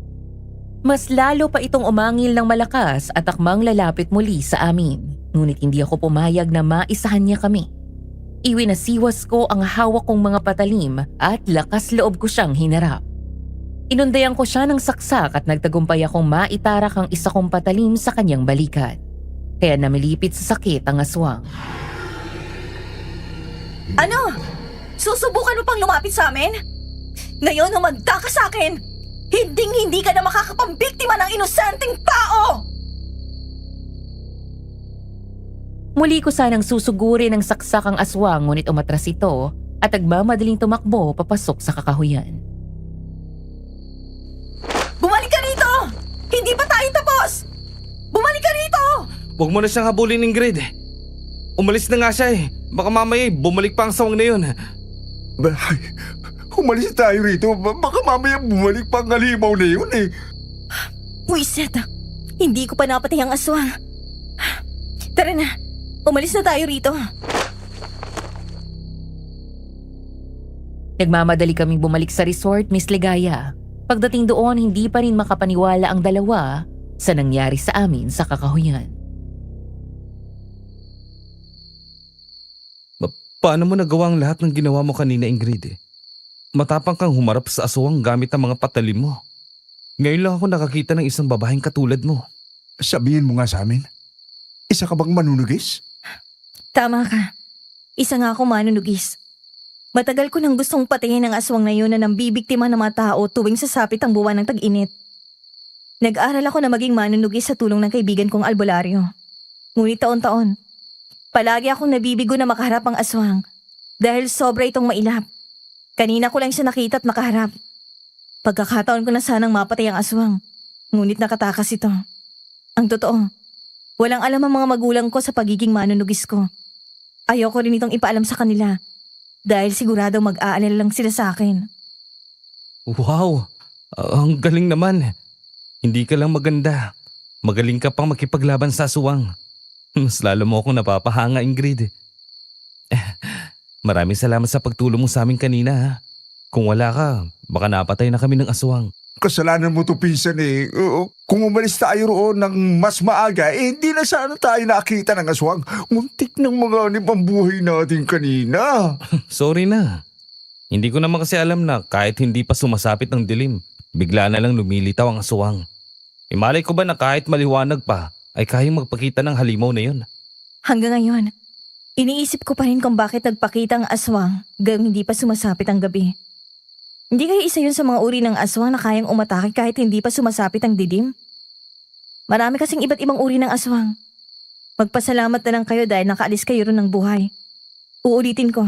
Mas lalo pa itong umangil ng malakas at akmang lalapit muli sa amin. Ngunit hindi ako pumayag na maisahan niya kami. Iwinasiwas ko ang hawak kong mga patalim at lakas loob ko siyang hinarap. Inundayan ko siya ng saksak at nagtagumpay akong maitarak ang isa kong patalim sa kanyang balikat. Kaya namilipit sa sakit ang aswang. Ano? Susubukan mo pang lumapit sa amin? Ngayon humanda ka sa akin! Hinding-hindi ka na makakapambiktima ng inosenteng tao! Muli ko sanang susugurin ng saksak ang aswang ngunit umatras ito at nagmamadaling tumakbo papasok sa kakahuyan. Bumalik ka rito! Hindi pa tayo tapos! Bumalik ka rito! Huwag mo na siyang habulin, Ingrid. Umalis na nga siya eh. Baka mamaya bumalik pa ang sawang na yun. Ay, umalis tayo rito. Baka mamaya bumalik pa ang halimaw na yun eh. Wiset, hindi ko pa napatay ang aswang. Tara na, umalis na tayo rito. Nagmamadali kaming bumalik sa resort, Miss Ligaya. Pagdating doon, hindi pa rin makapaniwala ang dalawa sa nangyari sa amin sa kakahuyan. Paano mo nagawa ang lahat ng ginawa mo kanina, Ingrid? Matapang kang humarap sa aswang gamit ang mga patalim mo. Ngayon lang ako nakakita ng isang babaeng katulad mo. Sabihin mo nga sa amin, isa ka bang manunugis? Tama ka. Isa nga ako manunugis. Matagal ko nang gustong patayin ang aswang na yun na nambibiktima ng mga tao tuwing sasapit ang buwan ng tag-init. Nag-aral ako na maging manunugis sa tulong ng kaibigan kong albularyo. Ngunit taon-taon, palagi akong nabibigo na makaharap ang aswang dahil sobra itong mailap. Kanina ko lang siya nakita at makaharap. Pagkakataon ko na sanang mapatay ang aswang, ngunit nakatakas ito. Ang totoo, walang alam ang mga magulang ko sa pagiging manunugis ko. Ayoko rin itong ipaalam sa kanila dahil sigurado mag-aalala lang sila sa akin. Wow! Ang galing naman. Hindi ka lang maganda. Magaling ka pang makipaglaban sa aswang. Mas lalo mo akong napapahanga, Ingrid. Maraming salamat sa pagtulong mo sa amin kanina. Ha? Kung wala ka, baka napatay na kami ng aswang. Kasalanan mo to, pinsan eh. Kung umalis tayo roon ng mas maaga, hindi na sana tayo nakita ng aswang. Muntik ng mga anib ang buhay natin kanina. Sorry na. Hindi ko naman kasi alam na kahit hindi pa sumasapit ang dilim, bigla na lang lumilitaw ang aswang. Imalay ko ba na kahit maliwanag pa, ay kayang magpakita ng halimaw na yun? Hanggang ngayon, iniisip ko pa rin kung bakit nagpakita ang aswang hanggang hindi pa sumasapit ang gabi. Hindi kaya isa yun sa mga uri ng aswang na kayang umatake kahit hindi pa sumasapit ang dilim? Marami kasing iba't ibang uri ng aswang. Magpasalamat na lang kayo dahil nakaalis kayo ron ng buhay. Uulitin ko,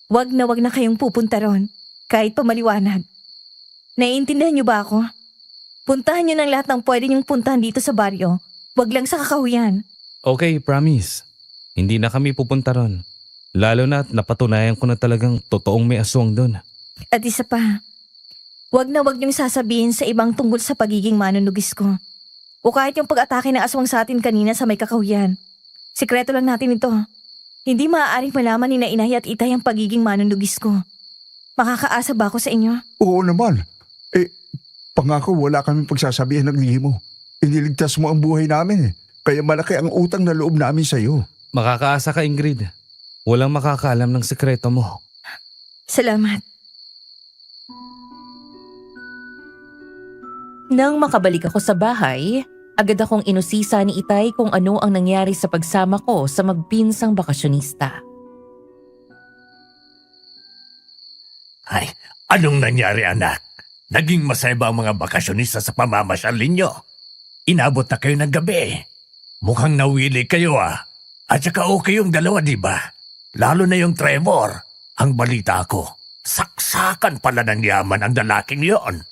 wag na kayong pupunta ron kahit pa maliwanag. Naiintindihan niyo ba ako? Puntahan niyo ng lahat ng pwede niyong puntahan dito sa baryo. Wag lang sa kakahuyan. Okay, promise. Hindi na kami pupunta ron. Lalo na napatunayan ko na talagang totoong may aswang doon. At isa pa, wag niyong sasabihin sa ibang tungkol sa pagiging manunugis ko. O kahit yung pag-atake ng aswang sa atin kanina sa may kakahuyan. Sikreto lang natin ito. Hindi maaaring malaman ni na Inay at Itay ang pagiging manunugis ko. Makakaasa ba ako sa inyo? Oo naman. Pangako wala kaming pagsasabihan ng lihim mo. Iniligtas mo ang buhay namin eh. Kaya malaki ang utang na loob namin sa'yo. Makakaasa ka, Ingrid. Walang makakaalam ng sekreto mo. Salamat. Nang makabalik ako sa bahay, agad akong inusisa ni Itay kung ano ang nangyari sa pagsama ko sa magpinsang bakasyonista. Ay, anong nangyari anak? Naging masaya ba ang mga bakasyonista sa pamamasyal ninyo? Inabot na kayo ng gabi. Mukhang nawili kayo ah. At saka okay yung dalawa, di ba? Lalo na yung Trevor. Ang balita ko, saksakan pala ng yaman ang lalaking yon.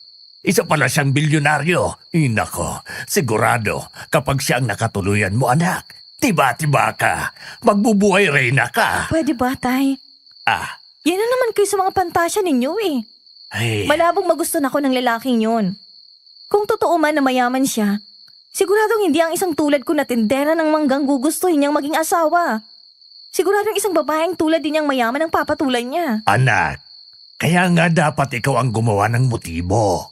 Isa pala siyang bilyonaryo. Inako, sigurado kapag siya ang nakatuluyan mo anak, tiba-tiba ka. Magbubuhay reyna ka. Pwede ba, Tay? Ah, Yan na naman kayo sa mga pantasya ninyo eh. ay, Malabong magusto na ako ng lalaking yon. Kung totoo man na mayaman siya, siguradong hindi ang isang tulad ko na tindera ng manggang gugustuhin niyang maging asawa. Siguradong isang babaeng tulad din niyang mayaman ang papatulan niya. anak, kaya nga dapat ikaw ang gumawa ng motibo.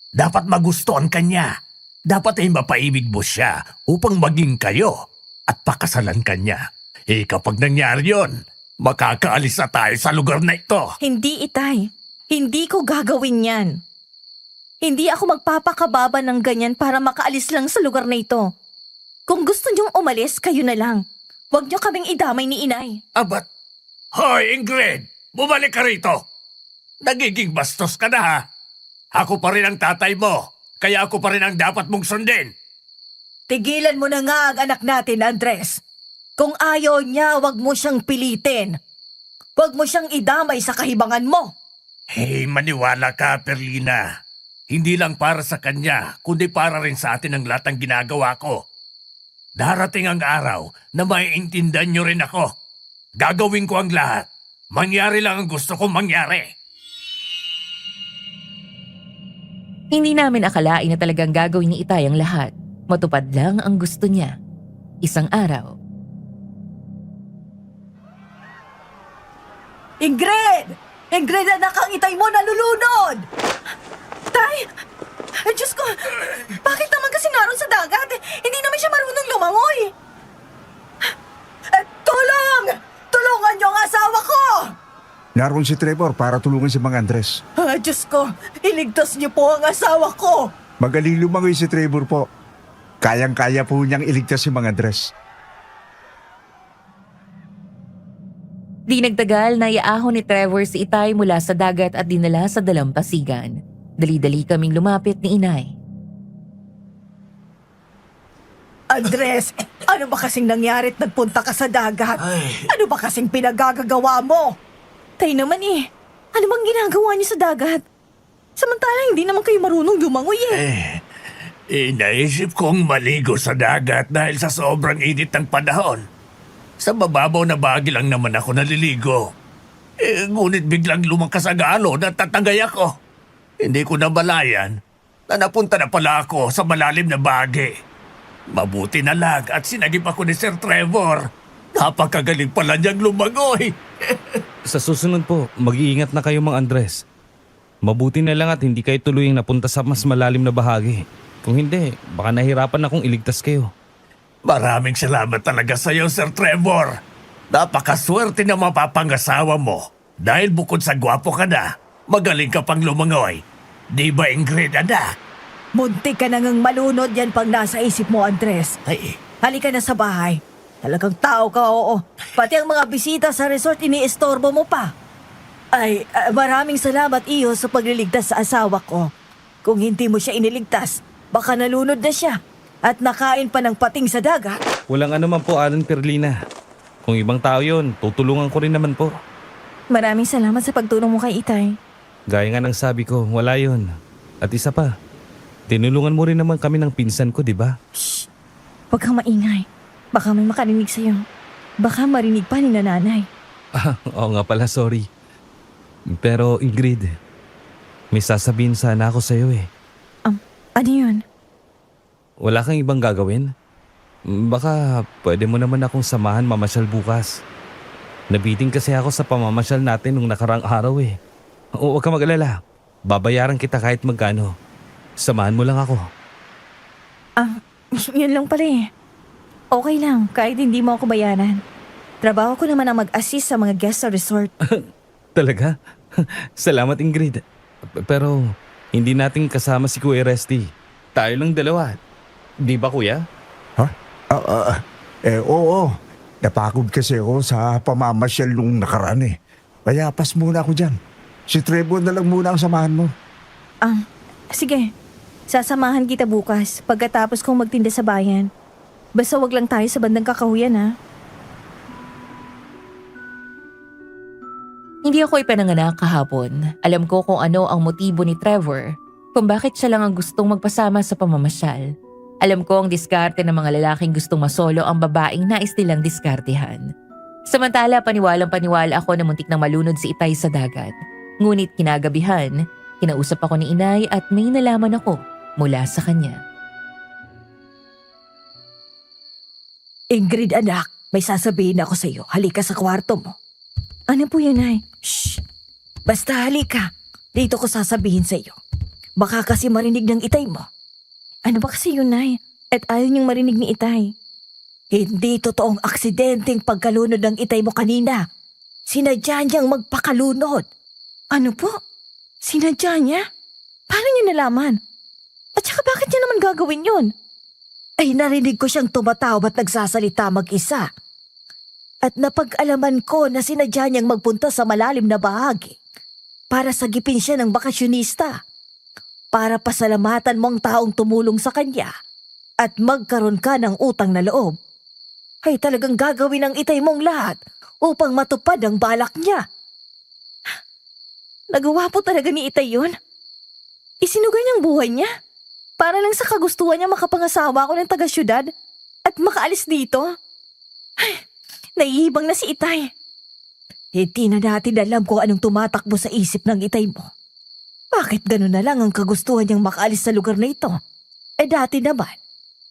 Dapat magustuhan ka niya. Dapat ay mapaibig mo siya upang maging kayo at pakasalan ka niya. Kapag nangyari yon, makakaalis na tayo sa lugar na ito. Hindi, Itay. Hindi ko gagawin yan. Hindi ako magpapakababa ng ganyan para makaalis lang sa lugar na ito. Kung gusto niyong umalis, kayo na lang. Huwag niyo kaming idamay ni Inay. Abat, hoy Ingrid, bumalik ka rito. Nagiging bastos ka na ha. Ako pa rin ang tatay mo, kaya ako pa rin ang dapat mong sundin. Tigilan mo na nga ang anak natin, Andres. Kung ayaw niya, huwag mo siyang pilitin. Huwag mo siyang idamay sa kahibangan mo. Hey, maniwala ka, Perlina. Hindi lang para sa kanya, kundi para rin sa atin ang lahat ng ginagawa ko. Darating ang araw na maiintindihan nyo rin ako. Gagawin ko ang lahat. Mangyari lang ang gusto kong mangyari. Hindi namin akalain na talagang gagawin ni Itay ang lahat. Matupad lang ang gusto niya. Isang araw, Ingrid! Ingrid, anak, ang itay mo nalulunod! Tay! Ay, Diyos ko! Bakit naman kasi naroon sa dagat? Hindi naman siya marunong lumangoy! Tulong! Tulungan niyo ang asawa ko! Naroon si Trevor para tulungan si Mang Andres. Diyos ko! Iligtas niyo po ang asawa ko! Magaling lumangoy si Trevor po. Kayang-kaya po niyang iligtas si Mang Andres. di nagtagal na iaahon ni Trevor si Itay mula sa dagat at dinala sa dalampasigan. Dali-dali kaming lumapit ni Inay. Andres, ano ba kasing nangyari't nagpunta ka sa dagat? Ano ba kasing pinagagagawa mo? Tayo naman ano bang ginagawa niyo sa dagat? Samantala hindi naman kayo marunong lumangoy Naisip kong maligo sa dagat dahil sa sobrang init ng panahon. Sa mababaw na bahagi lang naman ako naliligo. Ngunit biglang lumangkas ang alon at tatangay ako. Hindi ko nabalayan na napunta na pala ako sa malalim na bahagi. Mabuti na lang at sinagip ako ni Sir Trevor. Napakagaling pala niyang lumangoy. Sa susunod po, mag-iingat na kayo Mang Andres. Mabuti na lang at hindi kayo tuluyang napunta sa mas malalim na bahagi. Kung hindi, baka nahirapan akong iligtas kayo. Maraming salamat talaga sa iyo, Sir Trevor. Napakaswerte na mapapangasawa mo. Dahil bukod sa gwapo ka na, magaling ka pang lumangoy. Di ba, Ingrid, anak? Muntik ka nang malunod yan pag nasa isip mo, Andres. Ay, Halika na sa bahay. Talagang tao ka, oo. Pati ang mga bisita sa resort iniistorbo mo pa. Ay, maraming salamat iyo sa pagliligtas sa asawa ko. Kung hindi mo siya iniligtas, baka nalunod na siya at nakain pa ng pating sa dagat. Walang ano man po, Alan Perlina. Kung ibang tao yun, tutulungan ko rin naman po. Maraming salamat sa pagtulong mo kay Itay. Gaya nga ng sabi ko, wala yun. At isa pa, tinulungan mo rin naman kami ng pinsan ko, di ba? Shh! Huwag kang maingay. Baka may makarinig sa'yo. Baka marinig pa ni nanay. Oo nga pala, sorry. Pero Ingrid, may sasabihin sana ako sa'yo eh. Ano yun? Wala kang ibang gagawin? Baka pwede mo naman akong samahan mamasyal bukas. Nabiting kasi ako sa pamamasyal natin nung nakarang araw eh. Huwag ka mag-alala. Babayaran kita kahit magkano. Samahan mo lang ako. Yun lang pala Okay lang, kahit hindi mo ako bayaran. Trabaho ko naman ang mag-assist sa mga guest sa resort. Talaga? Salamat Ingrid. Pero hindi natin kasama si Kuya Resty. Tayo lang dalawa. Di ba kuya? Ha? Oo. Napagod kasi ako sa pamamasyal nung nakaraan eh. Kaya pas muna ako dyan. Si Trevor na lang muna ang samahan mo. Sige, sasamahan kita bukas pagkatapos kong magtinda sa bayan. Basta wag lang tayo sa bandang Kakahuyan ha. Hindi ako ipinanganak kahapon. Alam ko kung ano ang motibo ni Trevor, kung bakit siya lang ang gustong magpasama sa pamamasyal. Alam ko ang diskarte ng mga lalaking gustong masolo ang babaeng nais nilang diskartehan. Samantala, paniwalang-paniwala ako na muntik nang malunod si Itay sa dagat. Ngunit kinagabihan, kinausap ako ni Inay at may nalaman ako mula sa kanya. Ingrid anak, may sasabihin ako sa iyo. Halika sa kwarto mo. Ano po yun, Nay? Shh! Basta halika. Dito ko sasabihin sa iyo. Baka kasi marinig ng Itay mo. Ano ba kasi yun, Nay? At ayaw niyong marinig ni Itay. Hindi totoong aksidenteng pagkalunod ng Itay mo kanina. Sinadya niyang magpakalunod. Ano po? Sinadya niya? Paano niya nalaman? At saka bakit niya naman gagawin yun? Ay narinig ko siyang tumatawa at nagsasalita mag-isa. At napag-alaman ko na sinadya niyang magpunta sa malalim na bahagi para sagipin siya ng bakasyonista. Para pasalamatan mo ang taong tumulong sa kanya at magkaroon ka ng utang na loob. Ay talagang gagawin ang Itay mong lahat upang matupad ang balak niya. Nagawa po talaga ni Itay yun? Isinugay niyang buhay niya? Para lang sa kagustuhan niya makapangasawa ako ng taga-syudad? At makaalis dito? Ay, naiibang na si Itay. Hindi na natin alam kung anong tumatakbo sa isip ng Itay mo. Bakit gano'n na lang ang kagustuhan niyang makaalis sa lugar na ito? Dati naman,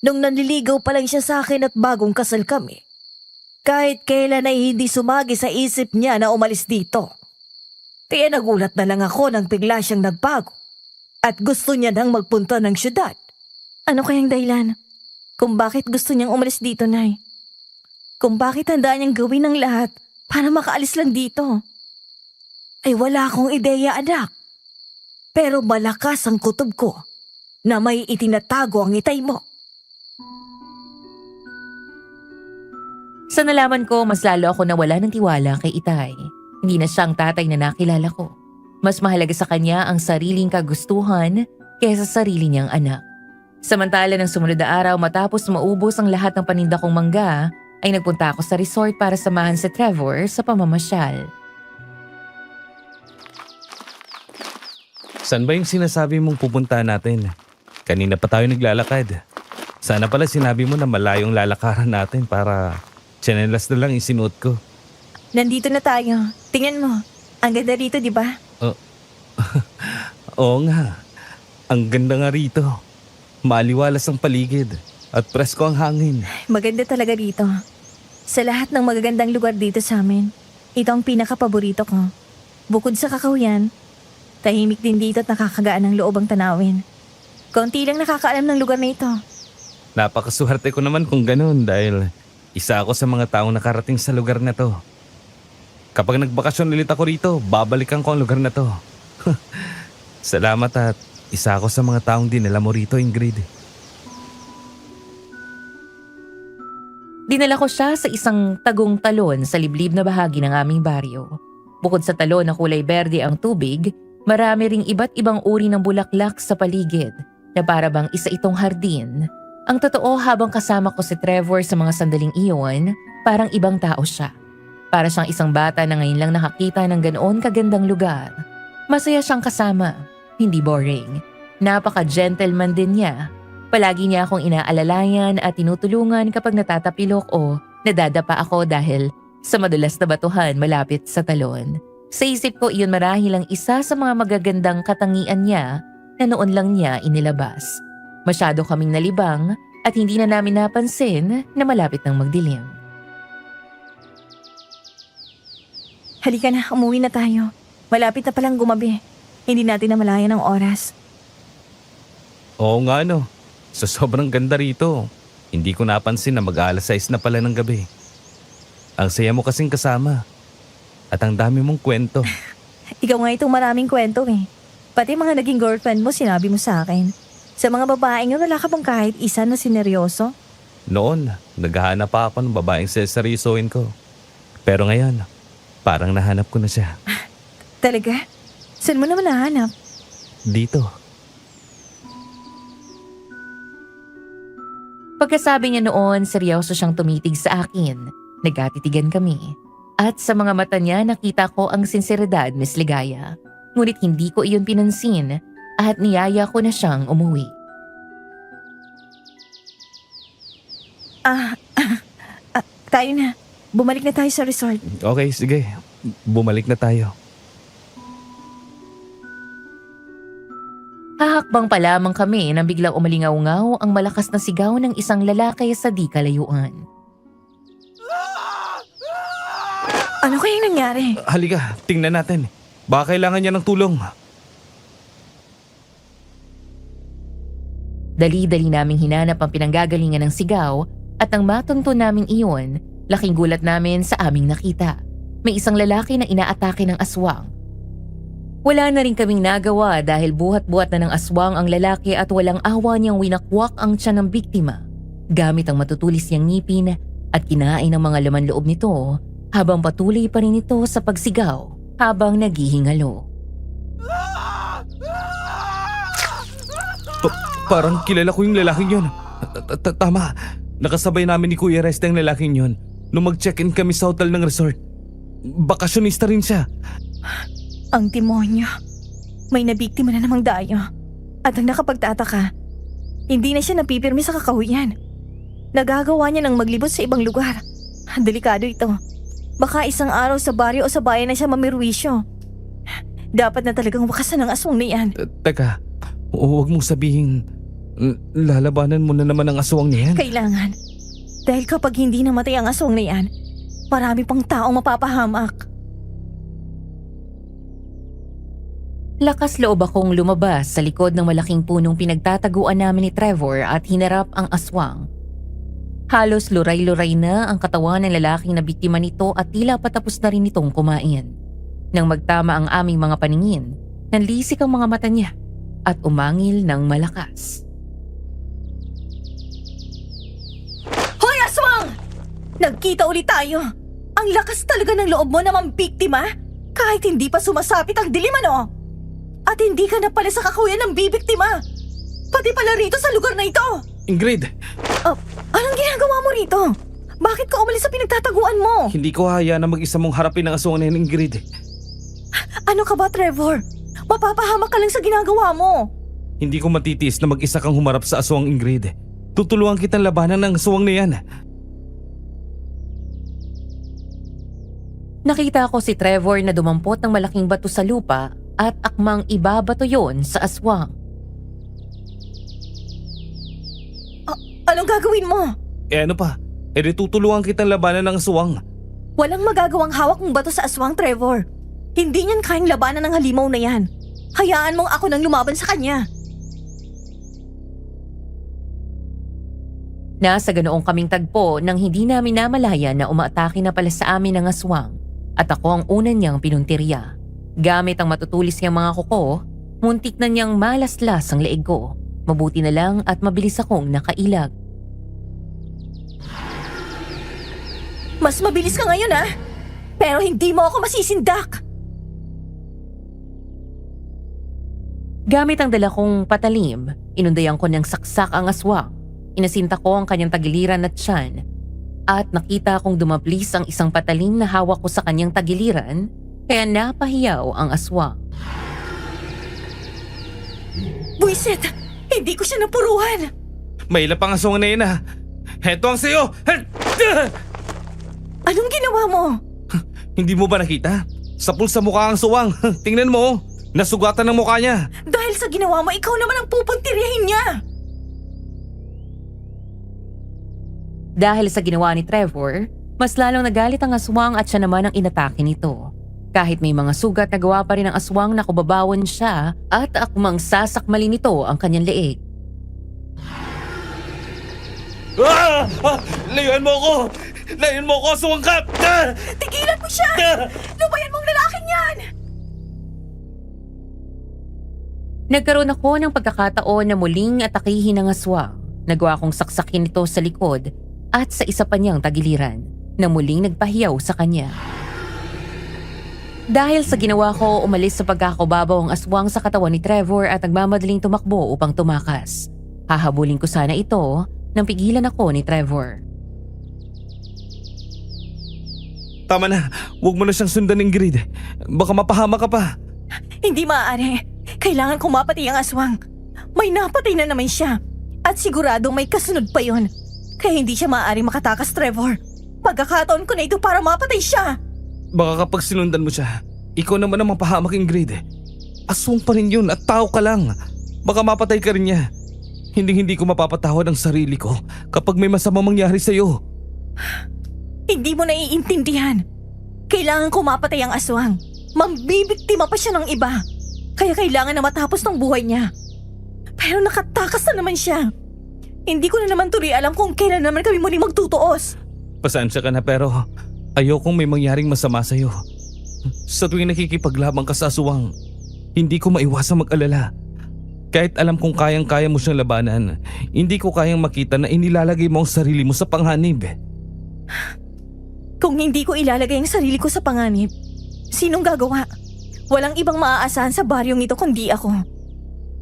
nung nanliligaw pa lang siya sa akin at bagong kasal kami, kahit kailan ay hindi sumagi sa isip niya na umalis dito. Kaya nagulat na lang ako nang bigla siyang nagbago at gusto niya nang magpunta ng syudad. Ano kayang dahilan? Kung bakit gusto niyang umalis dito, Nay? Kung bakit handa niyang gawin ang lahat para makaalis lang dito? Ay wala akong ideya, anak. Pero malakas ang kutob ko na may itinatago ang Itay mo. Sa nalaman ko, mas lalo ako nawala ng tiwala kay Itay. Hindi na siya ang tatay na nakilala ko. Mas mahalaga sa kanya ang sariling kagustuhan kaysa sarili niyang anak. Samantala ng sumunod na araw matapos maubos ang lahat ng paninda kong mangga, ay nagpunta ako sa resort para samahan si Trevor sa pamamasyal. Saan ba yung sinasabi mong pupunta natin? Kanina pa tayo naglalakad. Sana pala sinabi mo na malayong lalakaran natin para tsinelas na lang isinuot ko. Nandito na tayo. Tingnan mo. Ang ganda rito, di ba? Oo nga. Ang ganda nga rito. Maaliwalas ang paligid at presko ang hangin. Maganda talaga rito. Sa lahat ng magagandang lugar dito sa amin, ito ang pinaka-paborito ko. Bukod sa kakahuyan, tahimik din dito at nakakagaan ng loob ang tanawin. Konti lang nakakaalam ng lugar na ito. Napakaswerte ko naman kung ganun dahil isa ako sa mga taong nakarating sa lugar na to. Kapag nagbakasyon ulit ako rito, babalikan ko ang lugar na to. Salamat at isa ako sa mga taong dinala mo rito, Ingrid. Dinala ko siya sa isang tagong talon sa liblib na bahagi ng aming baryo. Bukod sa talon na kulay berde ang tubig, marami ring iba't ibang uri ng bulaklak sa paligid na para bang isa itong hardin. Ang totoo, habang kasama ko si Trevor sa mga sandaling iyon, parang ibang tao siya. Para siyang isang bata na ngayon lang nakakita ng ganoon kagandang lugar. Masaya siyang kasama, hindi boring. Napaka-gentleman din niya. Palagi niya akong inaalalayan at tinutulungan kapag natatapilok o nadadapa ako dahil sa madulas na batuhan malapit sa talon. Sa isip ko, iyon marahil ang isa sa mga magagandang katangian niya na noon lang niya inilabas. Masyado kaming nalibang at hindi na namin napansin na malapit ng magdilim. Halika na, umuwi na tayo. Malapit na palang gumabi. Hindi natin namalayan ang oras. Oo nga no, sa sobrang ganda rito. Hindi ko napansin na mag-aalas 6 na pala ng gabi. Ang saya mo kasing kasama. At ang dami mong kwento. Ikaw nga itong maraming kwento eh. Pati mga naging girlfriend mo sinabi mo sa akin. Sa mga babaeng yun, wala ka bang kahit isa na sineryoso? Noon, naghahanap pa ako ng babaeng seseryosohin ko. Pero ngayon, parang nahanap ko na siya. Talaga? Saan mo naman nahanap? Dito. Pagkasabi niya noon, seryoso siyang tumitig sa akin. Nagkatitigan kami. At sa mga mata niya nakita ko ang sinseridad, Miss Ligaya. Ngunit hindi ko iyon pinansin at niyaya ko na siyang umuwi. Tayo na. Bumalik na tayo sa resort. Okay, sige. Bumalik na tayo. Hahakbang pa lamang kami nang biglang umalingaw-ngaw ang malakas na sigaw ng isang lalaki sa di kalayuan. Ano kayang nangyari? Halika, tingnan natin. Baka kailangan niya ng tulong. Dali-dali naming hinanap ang pinanggagalingan ng sigaw at nang matunto namin iyon, laking gulat namin sa aming nakita. May isang lalaki na inaatake ng aswang. Wala na rin kaming nagawa dahil buhat-buhat na ng aswang ang lalaki at walang awa niyang winakwak ang tiyan ng biktima gamit ang matutulis niyang ngipin at kinain ng mga laman loob nito habang patuloy pa rin ito sa pagsigaw habang naghihingalo. Parang kilala ko yung lalaking yun. Tama, nakasabay namin ni Kuya Reste ang lalaking yun nung mag-check-in kami sa hotel ng resort. Bakasyonista rin siya. Ang demonyo. May nabiktima na namang dayo. At ang nakapagtataka, hindi na siya napipirmi sa kakahuyan. Nagagawa niya ng maglibot sa ibang lugar. Delikado ito. Baka isang araw sa baryo o sa bayan na siya mamirwisyo. Dapat na talagang wakasan ang aswang na yan. Teka, huwag mong sabihin lalabanan mo na naman ang aswang niyan. Kailangan. Dahil kapag hindi namatay ang aswang na yan, marami pang taong mapapahamak. Lakas loob akong lumabas sa likod ng malaking punong pinagtataguan namin ni Trevor at hinarap ang aswang. Halos luray-luray na ang katawan ng lalaking na biktima nito at tila patapos na rin itong kumain. Nang magtama ang aming mga paningin, nanlisik ang mga mata niya at umangil ng malakas. Hoy, aswang! Nagkita ulit tayo. Ang lakas talaga ng loob mo na mambiktima kahit hindi pa sumasapit ang dilim, ano? At hindi ka na pala sa kakuyan ng bibiktima. Pati pala rito sa lugar na ito. Ingrid, Anong ginagawa mo rito? Bakit ka umalis sa pinagtataguan mo? hindi ko hayaan na mag-isa mong harapin ang aswang na yan, Ingrid. Ano ka ba, Trevor? Mapapahamak ka lang sa ginagawa mo. Hindi ko matitiis na mag-isa kang humarap sa aswang, Ingrid. Tutulungan kitang labanan ng aswang na yan. Nakita ko si Trevor na dumampot ng malaking bato sa lupa at akmang ibabato yon sa aswang. Anong gagawin mo? Ano pa? Tutulungan kitang labanan ng aswang. Walang magagawang hawak mong bato sa aswang, Trevor. Hindi niyan kayang labanan ng halimaw na yan. Hayaan mong ako nang lumaban sa kanya. Nasa ganoong kaming tagpo nang hindi namin namalaya na umaatake na pala sa amin ang aswang at ako ang una niyang pinuntirya. Gamit ang matutulis niyang mga kuko, muntik na niyang malaslas ang leeg ko. Mabuti na lang at mabilis akong nakailag. Mas mabilis ka ngayon, ha? Pero hindi mo ako masisindak. Gamit ang dala kong patalim, inundayan ko ng saksak ang aswang. Inasinta ko ang kanyang tagiliran at tiyan. At nakita kong dumaplis ang isang patalim na hawak ko sa kanyang tagiliran, kaya napahiyaw ang aswang. Buisit! Hindi ko siya napuruhan! May ilap ang aswang na yan, ha? Heto ang sayo! Anong ginawa mo? Hindi mo ba nakita? Sapul sa mukha ang aswang. Tingnan mo, nasugatan ng mukha niya. Dahil sa ginawa mo, ikaw naman ang pupuntiryahin niya! Dahil sa ginawa ni Trevor, mas lalong nagalit ang aswang at siya naman ang inatake nito. Kahit may mga sugat, nagawa pa rin ang aswang na kubabawan siya at akmang sasakmalin nito ang kanyang leeg. Layuan mo ako! Layuan mo ako, aswang ka! Tigilan mo siya! Lubayan mong lalaking yan! Nagkaroon ako ng pagkakataon na muling atakihin ang aswang. Nagawa kong saksakin ito sa likod at sa isa pa niyang tagiliran na muling nagpahiyaw sa kanya. Dahil sa ginawa ko, umalis sa pagkakababaw ang aswang sa katawan ni Trevor at nagmamadaling tumakbo upang tumakas. Hahabulin ko sana ito nang pigilan ako ni Trevor. Tama na, huwag mo na siyang sundan, Ingrid. Baka mapahama ka pa. Hindi maaari. Kailangan kong mapatay ang aswang. May napatay na naman siya. At siguradong may kasunod pa yon. Kaya hindi siya maaari makatakas, Trevor. Pagkakataon ko na ito para mapatay siya. Baka kapag sinundan mo siya, ikaw naman ang mapahamak, Ingrid. Aswang pa rin yun at tao ka lang. Baka mapatay ka rin niya. Hindi ko mapapatawad ang sarili ko kapag may masama mangyari sa'yo. Hindi mo naiintindihan. Kailangan ko mapatay ang aswang. Mambibiktima pa siya ng iba. Kaya kailangan na matapos ng buhay niya. Pero nakatakas na naman siya. Hindi ko na naman tuloy alam kung kailan naman kami muling magtutuos. Pasensya ka na pero ayokong may mangyaring masama sa'yo. Sa tuwing nakikipaglaban ka sa aswang, hindi ko maiwasang mag-alala. Kahit alam kong kayang-kaya mo siyang labanan, hindi ko kayang makita na inilalagay mo ang sarili mo sa panganib. Kung hindi ko ilalagay ang sarili ko sa panganib, sinong gagawa? Walang ibang maaasahan sa baryong ito kundi ako.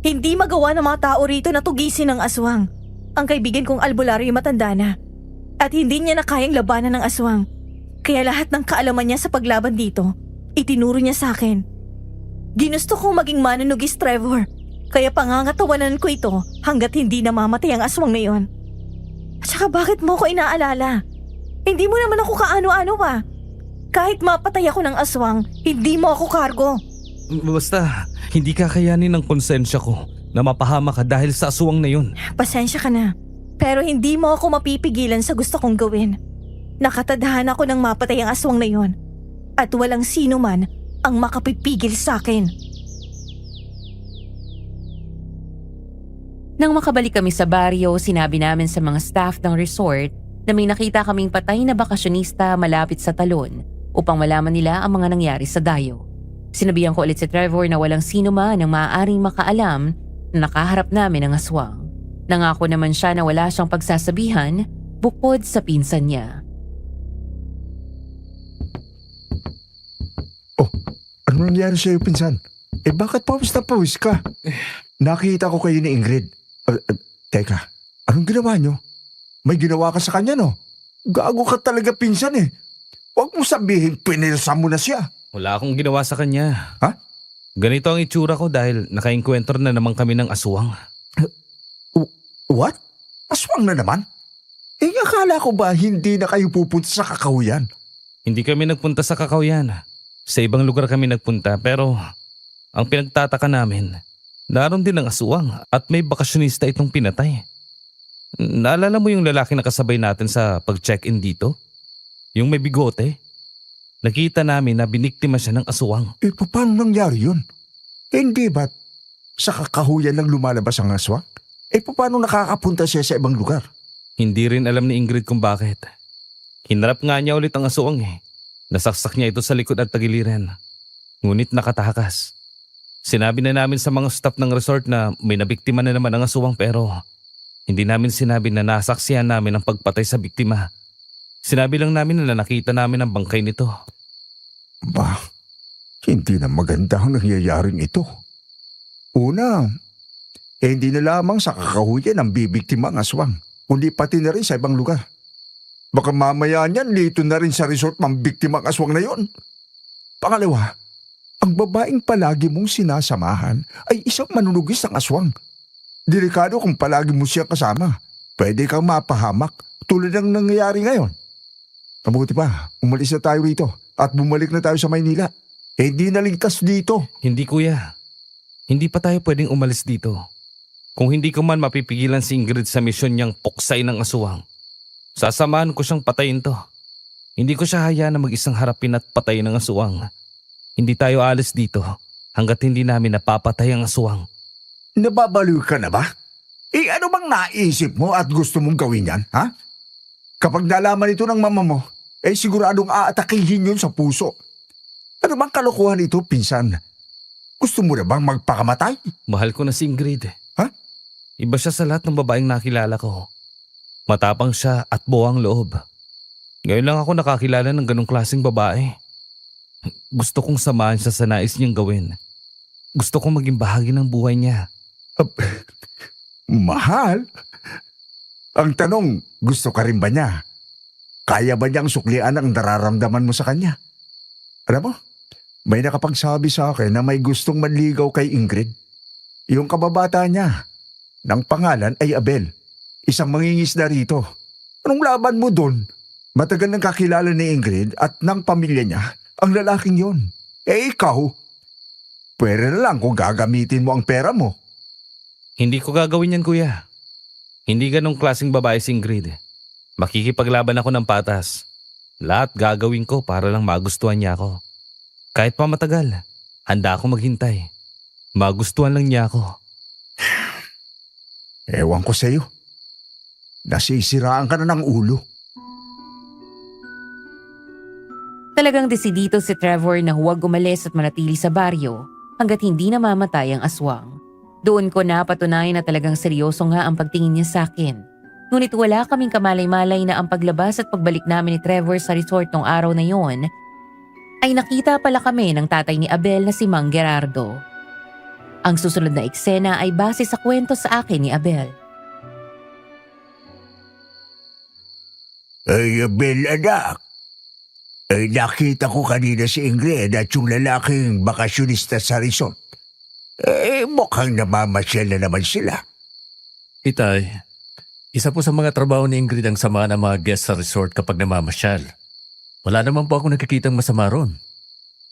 Hindi magawa ng mga tao rito na tugisin ng aswang. Ang kaibigan kong albularyo matanda na. At hindi niya na kayang labanan ng aswang. Kaya lahat ng kaalaman niya sa paglaban dito, itinuro niya sa akin. Ginusto kong maging manunugis, Trevor. Kaya pangangatawanan ko ito hanggat hindi namamatay ang aswang na yon. Tsaka bakit mo ako inaalala? Hindi mo naman ako kaano-ano pa. Kahit mapatay ako ng aswang, hindi mo ako kargo. Basta, hindi kakayanin ng konsensya ko na mapahama ka dahil sa aswang na yun. Pasensya ka na. Pero hindi mo ako mapipigilan sa gusto kong gawin. Nakatadhana ako ng mapatay ang aswang na yon. At walang sino man ang makapipigil sa akin. Nang makabalik kami sa baryo, sinabi namin sa mga staff ng resort na may nakita kaming patay na bakasyonista malapit sa talon upang malaman nila ang mga nangyari sa dayo. Sinabihan ko ulit si Trevor na walang sino man ang maaaring makaalam na nakaharap namin ang aswang. Nangako naman siya na wala siyang pagsasabihan bukod sa pinsan niya. Oh, ano nangyari sa'yo, pinsan? Bakit pawis na pawis ka? Nakita ko kayo ni Ingrid. Teka, anong ginawa nyo? May ginawa ka sa kanya, no? Gago ka talaga, pinsan eh. Huwag mo sabihin, pinilsa mo na siya. Wala akong ginawa sa kanya. Ha? Ganito ang itsura ko dahil naka-encounter na naman kami ng aswang. What? Aswang na naman? Akala ko ba hindi na kayo pupunta sa kakahuyan? Hindi kami nagpunta sa Kakawyan. Sa ibang lugar kami nagpunta pero ang pinagtataka namin, naroon din ang aswang at may bakasyonista itong pinatay. Naalala mo yung lalaki na kasabay natin sa pag-check-in dito? Yung may bigote? Nakita namin na biniktima siya ng aswang. Paano nangyari yun? Hindi ba't sa kakahuyan lang lumalabas ang aswang? Paano nakakapunta siya sa ibang lugar? Hindi rin alam ni Ingrid kung bakit. Hinarap nga niya ulit ang aswang eh. Nasaksak niya ito sa likod at tagiliran. Ngunit nakatakas. Sinabi na namin sa mga staff ng resort na may nabiktima na naman ang aswang pero hindi namin sinabi na nasaksihan namin ang pagpatay sa biktima. Sinabi lang namin na nakita namin ang bangkay nito. Ba, hindi na maganda ang nangyayaring ito. Una, hindi na lamang sa kakahuyan ang bibiktima ang aswang, kundi pati na rin sa ibang lugar. Baka mamaya niyan, dito na rin sa resort mambiktima ang aswang na yon. Pangalawa, ang babaeng palagi mong sinasamahan ay isang manunugis ng aswang. Delikado kung palagi mo siya kasama. Pwede kang mapahamak tulad ng nangyayari ngayon. Mabuti pa, umalis na tayo rito at bumalik na tayo sa Maynila. Hindi na ligtas dito. Hindi kuya. Hindi pa tayo pwedeng umalis dito. Kung hindi ko man mapipigilan si Ingrid sa misyon niyang puksay ng aswang, sasamahan ko siyang patayin to. Hindi ko siya hayaan na mag-isang harapin at patayin ng aswang. Hindi tayo alis dito hanggat hindi namin napapatay ang aswang. Nababaliw ka na ba? Ano bang naisip mo at gusto mong gawin yan, ha? Kapag nalaman ito ng mama mo, siguradong aatakihin yun sa puso. Ano bang kalokohan ito, pinsan? Gusto mo na bang magpakamatay? Mahal ko na si Ingrid. Ha? Iba siya sa lahat ng babaeng nakilala ko. Matapang siya at buwang loob. Ngayon lang ako nakakilala ng ganong klaseng babae. Gusto kong samahan siya sa nais niyang gawin. Gusto kong maging bahagi ng buhay niya. Mahal? Ang tanong, gusto ka rin ba niya? Kaya ba niyang suklian ang nararamdaman mo sa kanya? Alam mo, may nakapagsabi sa akin na may gustong manligaw kay Ingrid. Yung kababata niya, ng pangalan ay Abel. Isang mangingisda rito. Anong laban mo doon? Matagal nang kakilala ni Ingrid at ng pamilya niya ang lalaking yon. Ikaw, pwede na lang kung gagamitin mo ang pera mo. Hindi ko gagawin yan, kuya. Hindi ganong klaseng babae si Ingrid. Makikipaglaban ako ng patas. Lahat gagawin ko para lang magustuhan niya ako. Kahit pa matagal, handa ako maghintay. Magustuhan lang niya ako. Ewan ko sa'yo. Nasisiraan ka na ng ulo. Talagang desidito si Trevor na huwag umalis at manatili sa baryo hanggat hindi namamatay ang aswang. Doon ko napatunayan na talagang seryoso nga ang pagtingin niya sa akin. Ngunit wala kaming kamalay-malay na ang paglabas at pagbalik namin ni Trevor sa resort nung araw na yon ay nakita pala kami ng tatay ni Abel na si Mang Gerardo. Ang susunod na eksena ay base sa kwento sa akin ni Abel. Abel, anak. Nakita ko kanina si Ingrid at yung lalaking bakasyonista sa resort. Mukhang namamasyal na naman sila. Itay, Isa po sa mga trabaho ni Ingrid ang sama ng mga guest sa resort kapag namamasyal. Wala naman po ako nakikitang masama ron.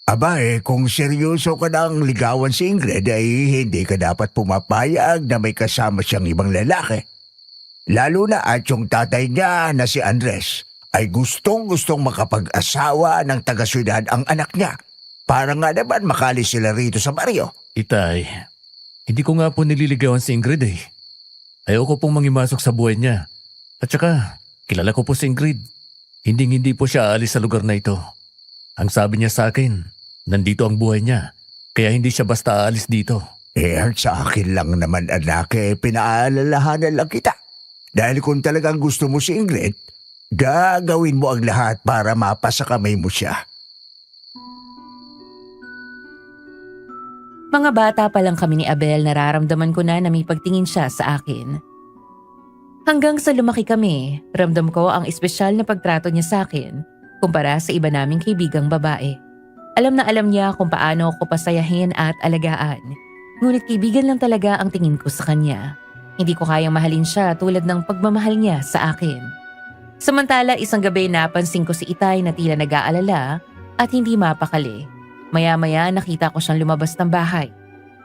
Aba kung seryoso ka nang ligawan si Ingrid ay hindi ka dapat pumapayag na may kasama siyang ibang lalaki. Lalo na at yung tatay niya na si Andres ay gustong-gustong makapag-asawa ng taga-syudad ang anak niya. Para nga naman makalis sila rito sa baryo. Itay, hindi ko nga po nililigawan si Ingrid eh. Ayoko pong mangimasok sa buhay niya. At saka, kilala ko po si Ingrid. Hindi po siya aalis sa lugar na ito. Ang sabi niya sa akin, nandito ang buhay niya. Kaya hindi siya basta aalis dito. Sa akin lang naman anak pinaalalahanan lang kita. Dahil kung talagang gusto mo si Ingrid, gagawin mo ang lahat para mapasa kamay mo siya. Mga bata pa lang kami ni Abel, nararamdaman ko na may pagtingin siya sa akin. Hanggang sa lumaki kami, ramdam ko ang espesyal na pagtrato niya sa akin kumpara sa iba naming kaibigang babae. Alam na alam niya kung paano ako pasayahin at alagaan. Ngunit kaibigan lang talaga ang tingin ko sa kanya. Hindi ko kayang mahalin siya tulad ng pagmamahal niya sa akin. Samantala, isang gabi napansin ko si Itay na tila nag-aalala at hindi mapakali. Maya-maya nakita ko siyang lumabas ng bahay.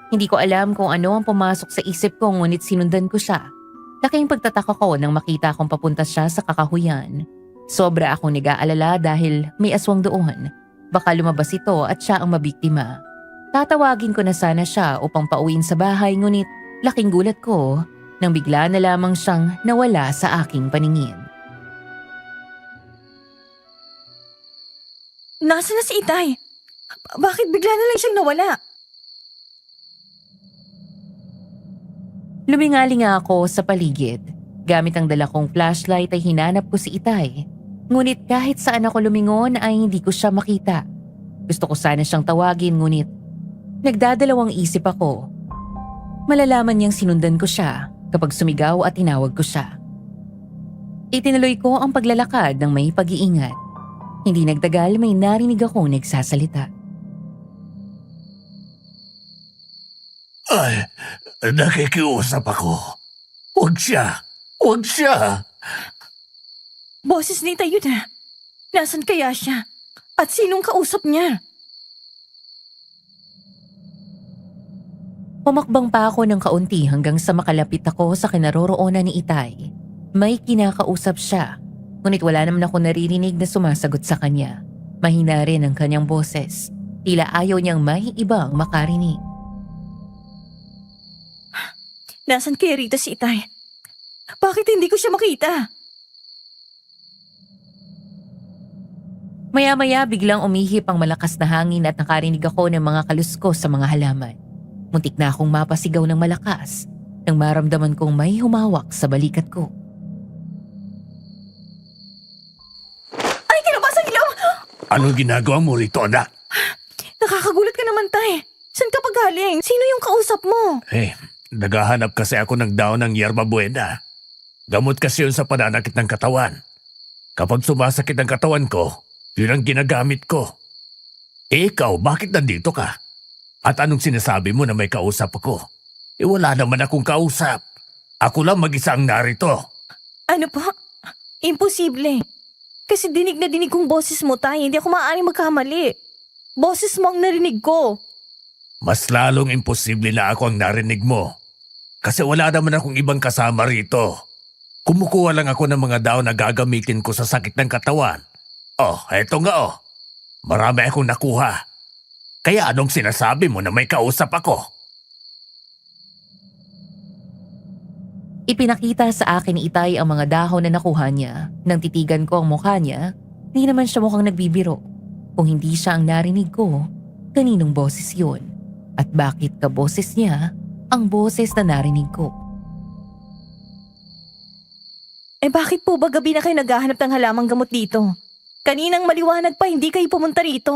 Hindi ko alam kung ano ang pumasok sa isip ko ngunit sinundan ko siya. Laking pagtataka ko nang makita kong papunta siya sa kakahuyan. Sobra akong nag-aalala dahil may aswang doon. Baka lumabas ito at siya ang mabiktima. Tatawagin ko na sana siya upang pauwiin sa bahay ngunit laking gulat ko nang bigla na lamang siyang nawala sa aking paningin. Nasaan na si Itay? Bakit bigla na lang siyang nawala? Lumingalinga ako sa paligid. Gamit ang dala kong flashlight ay hinanap ko si Itay. Ngunit kahit saan ako lumingon ay hindi ko siya makita. Gusto ko sana siyang tawagin ngunit nagdadalawang isip ako. Malalaman niyang sinundan ko siya kapag sumigaw at tinawag ko siya. Itinuloy ko ang paglalakad ng may pag-iingat. Hindi nagtagal may narinig akong nagsasalita. Ay, nakikiusap ako. Huwag siya. Huwag siya. Boses ni Itay yun ah. Nasaan kaya siya? At sinong kausap niya? Pumakbang pa ako ng kaunti hanggang sa makalapit ako sa kinaroroonan ni Itay. May kinakausap siya, ngunit wala naman ako naririnig na sumasagot sa kanya. Mahina rin ang kanyang boses. Tila ayaw niyang may ibang makarinig. Nasaan kaya rito si Itay? Bakit hindi ko siya makita? Maya-maya biglang umihip ang malakas na hangin at nakarinig ako ng mga kaluskos sa mga halaman. Muntik na akong mapasigaw ng malakas nang maramdaman kong may humawak sa balikat ko. Ay, kinabas ang ilaw! Anong ginagawa mo rito, anak? Nakakagulat ka naman, Tay. Saan ka pa galing? Sino yung kausap mo? Naghahanap kasi ako ng daon ng yerba buena. Gamot kasi yun sa pananakit ng katawan. Kapag sumasakit ang katawan ko, yun ang ginagamit ko. Ikaw, bakit nandito ka? At anong sinasabi mo na may kausap ako? Wala naman akong kausap. Ako lang mag-isa ang narito. Ano po? Imposible. Kasi dinig na dinig kong boses mo, Tay. Hindi ako maaaring magkamali. Boses mo ang narinig ko. Mas lalong imposible na ako ang narinig mo. Kasi wala naman akong ibang kasama rito. Kumukuha lang ako ng mga daon na gagamitin ko sa sakit ng katawan. Eto nga Marami akong nakuha. Kaya anong sinasabi mo na may kausap ako? Ipinakita sa akin ni Itay ang mga dahon na nakuha niya. Nang titigan ko ang mukha niya, hindi naman siya mukhang nagbibiro. Kung hindi siya ang narinig ko, kaninong boses yun? At bakit kaboses niya ang boses na narinig ko? Bakit po ba gabi na kayo naghahanap ng halamang gamot dito? Kaninang maliwanag pa hindi kayo pumunta rito.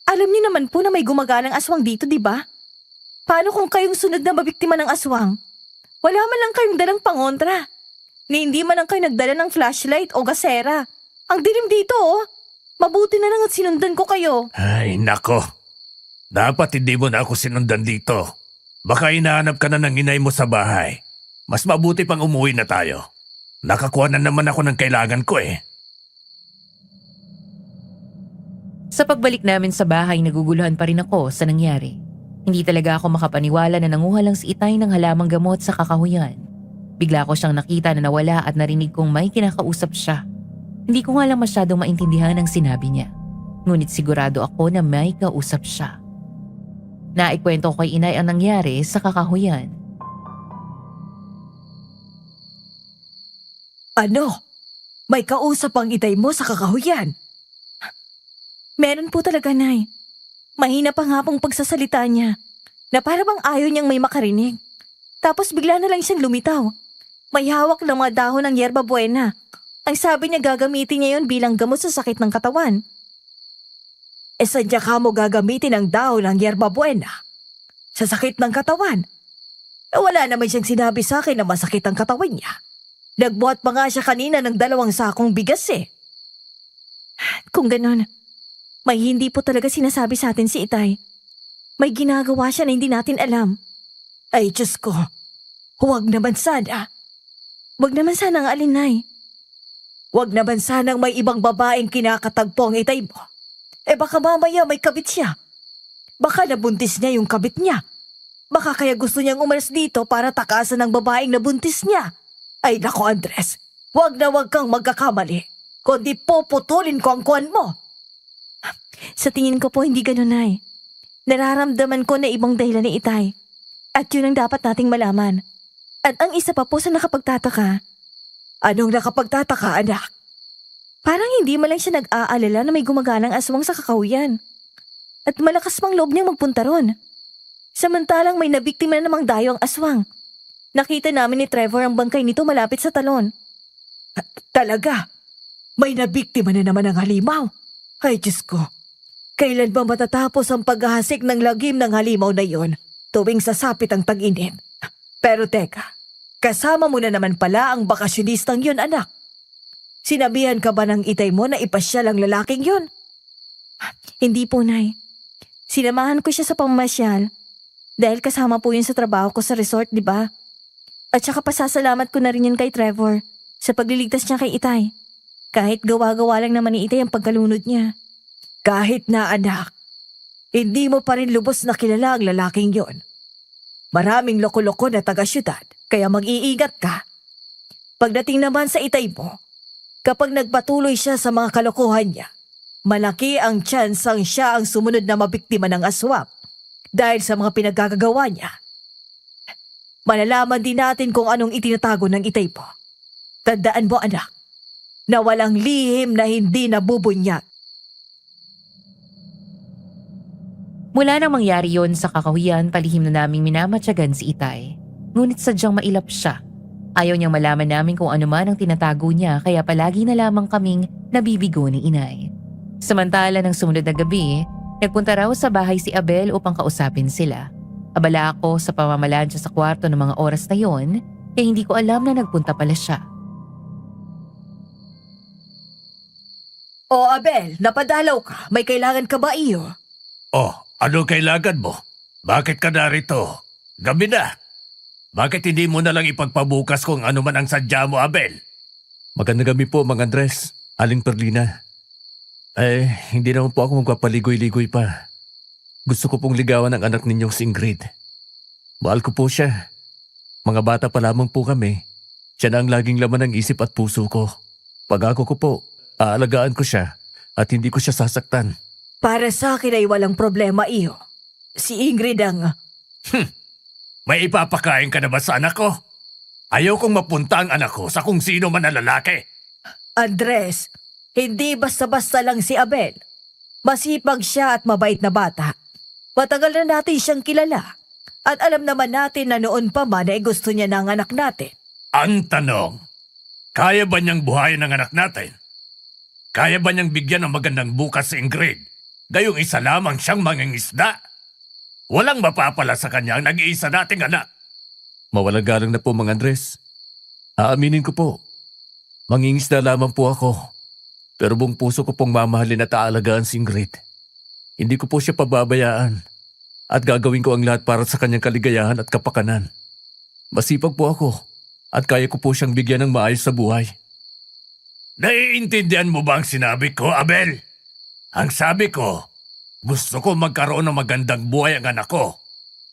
Alam niyo naman po na may gumagalang aswang dito, di ba? Paano kung kayong sunod na mabiktima ng aswang? Wala man lang kayong dalang pangontra. Ni hindi man lang kayo nagdala ng flashlight o gasera. Ang dilim dito, Mabuti na lang at sinundan ko kayo. Ay, nako. Dapat hindi mo na ako sinundan dito. Baka hinahanap ka na ng inay mo sa bahay. Mas mabuti pang umuwi na tayo. Nakakuha na naman ako ng kailangan ko eh. Sa pagbalik namin sa bahay, naguguluhan pa rin ako sa nangyari. Hindi talaga ako makapaniwala na nanguha lang si Itay ng halamang gamot sa kakahuyan. Bigla ko siyang nakita na nawala at narinig kong may kinakausap siya. Hindi ko nga lang masyadong maintindihan ang sinabi niya. Ngunit sigurado ako na may kausap siya. Naikwento ko kay Inay ang nangyari sa kakahuyan. Ano? May kausap ang Itay mo sa kakahuyan? Meron po talaga, Nay. Mahina pa nga pong pagsasalita niya na para bang ayaw niyang may makarinig. Tapos bigla na lang siyang lumitaw. May hawak ng mga dahon ng yerba buena. Ang sabi niya gagamitin niya yon bilang gamot sa sakit ng katawan. Sadya ka mo gagamitin ang dahon ng yerba buena sa sakit ng katawan? Wala naman siyang sinabi sa akin na masakit ang katawan niya. Nagbuhat pa nga siya kanina ng 2 sakong bigas eh. Kung ganon, may hindi po talaga sinasabi sa atin si Itay. May ginagawa siya na hindi natin alam. Ay, Diyos ko. Huwag naman sana. Huwag naman sana ang alinay. Huwag naman sanang may ibang babaeng kinakatagpo ang Itay mo. Baka mamaya may kabit siya. Baka nabuntis niya yung kabit niya. Baka kaya gusto niyang umalis dito para takasan ng babaeng nabuntis niya. Ay nako, Andres. Huwag na huwag kang magkakamali. Kundi puputulin ko ang kuwan mo. Sa tingin ko po hindi ganun, Nay. Nararamdaman ko na ibang dahilan ni Itay. At yun ang dapat nating malaman. At ang isa pa po sa nakapagtataka. Anong nakapagtataka, anak? Parang hindi man lang siya nag-aalala na may gumaganang aswang sa kakahuyan. At malakas pang loob niyang magpunta ron. Samantalang may nabiktima na namang dayo ang aswang. Nakita namin ni Trevor ang bangkay nito malapit sa talon. Talaga? May nabiktima na naman ang halimaw? Ay, Diyos ko. Kailan ba matatapos ang paghahasik ng lagim ng halimaw na yon tuwing sasapit ang tag-init? Pero teka, kasama mo na naman pala ang bakasyonistang yun, anak. Sinabihan ka ba ng Itay mo na ipasyal ang lalaking yun? Hindi po, Nay. Sinamahan ko siya sa pamamasyal dahil kasama po yun sa trabaho ko sa resort, di ba? At saka pasasalamat ko na rin yun kay Trevor sa pagliligtas niya kay Itay. Kahit gawa-gawa lang naman ni Itay ang pagkalunod niya. Kahit na, anak, hindi mo pa rin lubos na kilala ang lalaking yon. Maraming loko-loko na taga-syudad, kaya mag-iingat ka. Pagdating naman sa Itay mo, kapag nagpatuloy siya sa mga kalokohan niya, malaki ang tsansang siya ang sumunod na mabiktima ng aswang dahil sa mga pinagkakagawa niya. Malalaman din natin kung anong itinatago ng Itay mo. Tandaan mo, anak, na walang lihim na hindi nabubunyag. Mula nang mangyari yon sa kakahuyan, palihim na naming minamatyagan si Itay. Ngunit sadyang mailap siya. Ayaw niyang malaman namin kung ano man ang tinatago niya, kaya palagi na lamang kaming nabibigo ni Inay. Samantala ng sumunod na gabi, nagpunta raw sa bahay si Abel upang kausapin sila. Abala ako sa pamamalansya sa kwarto ng mga oras na yon, kaya hindi ko alam na nagpunta pala siya. O Abel, napadalaw ka. May kailangan ka ba iyo? Oh, ano kailangan mo? Bakit ka narito? Gabi na. Bakit hindi mo na lang ipagpabukas kung ano man ang sadya mo, Abel? Magandang gabi po, Mang Andres. Aling Perlina. Hindi naman po ako magpapaligoy-ligoy pa. Gusto ko pong ligawan ang anak ninyong si Ingrid. Mahal ko po siya. Mga bata pa lamang po kami. Siya na ang laging laman ng isip at puso ko. Pag ako ko po, aalagaan ko siya at hindi ko siya sasaktan. Para sa akin ay walang problema iyo. Si Ingrid ang... May ipapakain ka na ba sa anak ko? Ayaw kong mapunta ang anak ko sa kung sino man na lalaki. Andres, hindi basta-basta lang si Abel. Masipag siya at mabait na bata. Matagal na natin siyang kilala. At alam naman natin na noon pa man ay gusto niya ng anak natin. Ang tanong, kaya ba niyang buhayin ang anak natin? Kaya ba niyang bigyan ng magandang bukas si Ingrid? Gayong isa lamang siyang mangingisda? Walang mapapala sa kanya ang nag-iisa nating anak. Mawalang galang na po, Mang Andres. Aaminin ko po. Mangingisda lamang po ako. Pero buong puso ko pong mamahalin at aalagaan si Ingrid. Hindi ko po siya pababayaan. At gagawin ko ang lahat para sa kanyang kaligayahan at kapakanan. Masipag po ako. at kaya ko po siyang bigyan ng maayos sa buhay. Naiintindihan mo ba ang sinabi ko, Abel? Ang sabi ko, gusto ko magkaroon ng magandang buhay ang anak ko.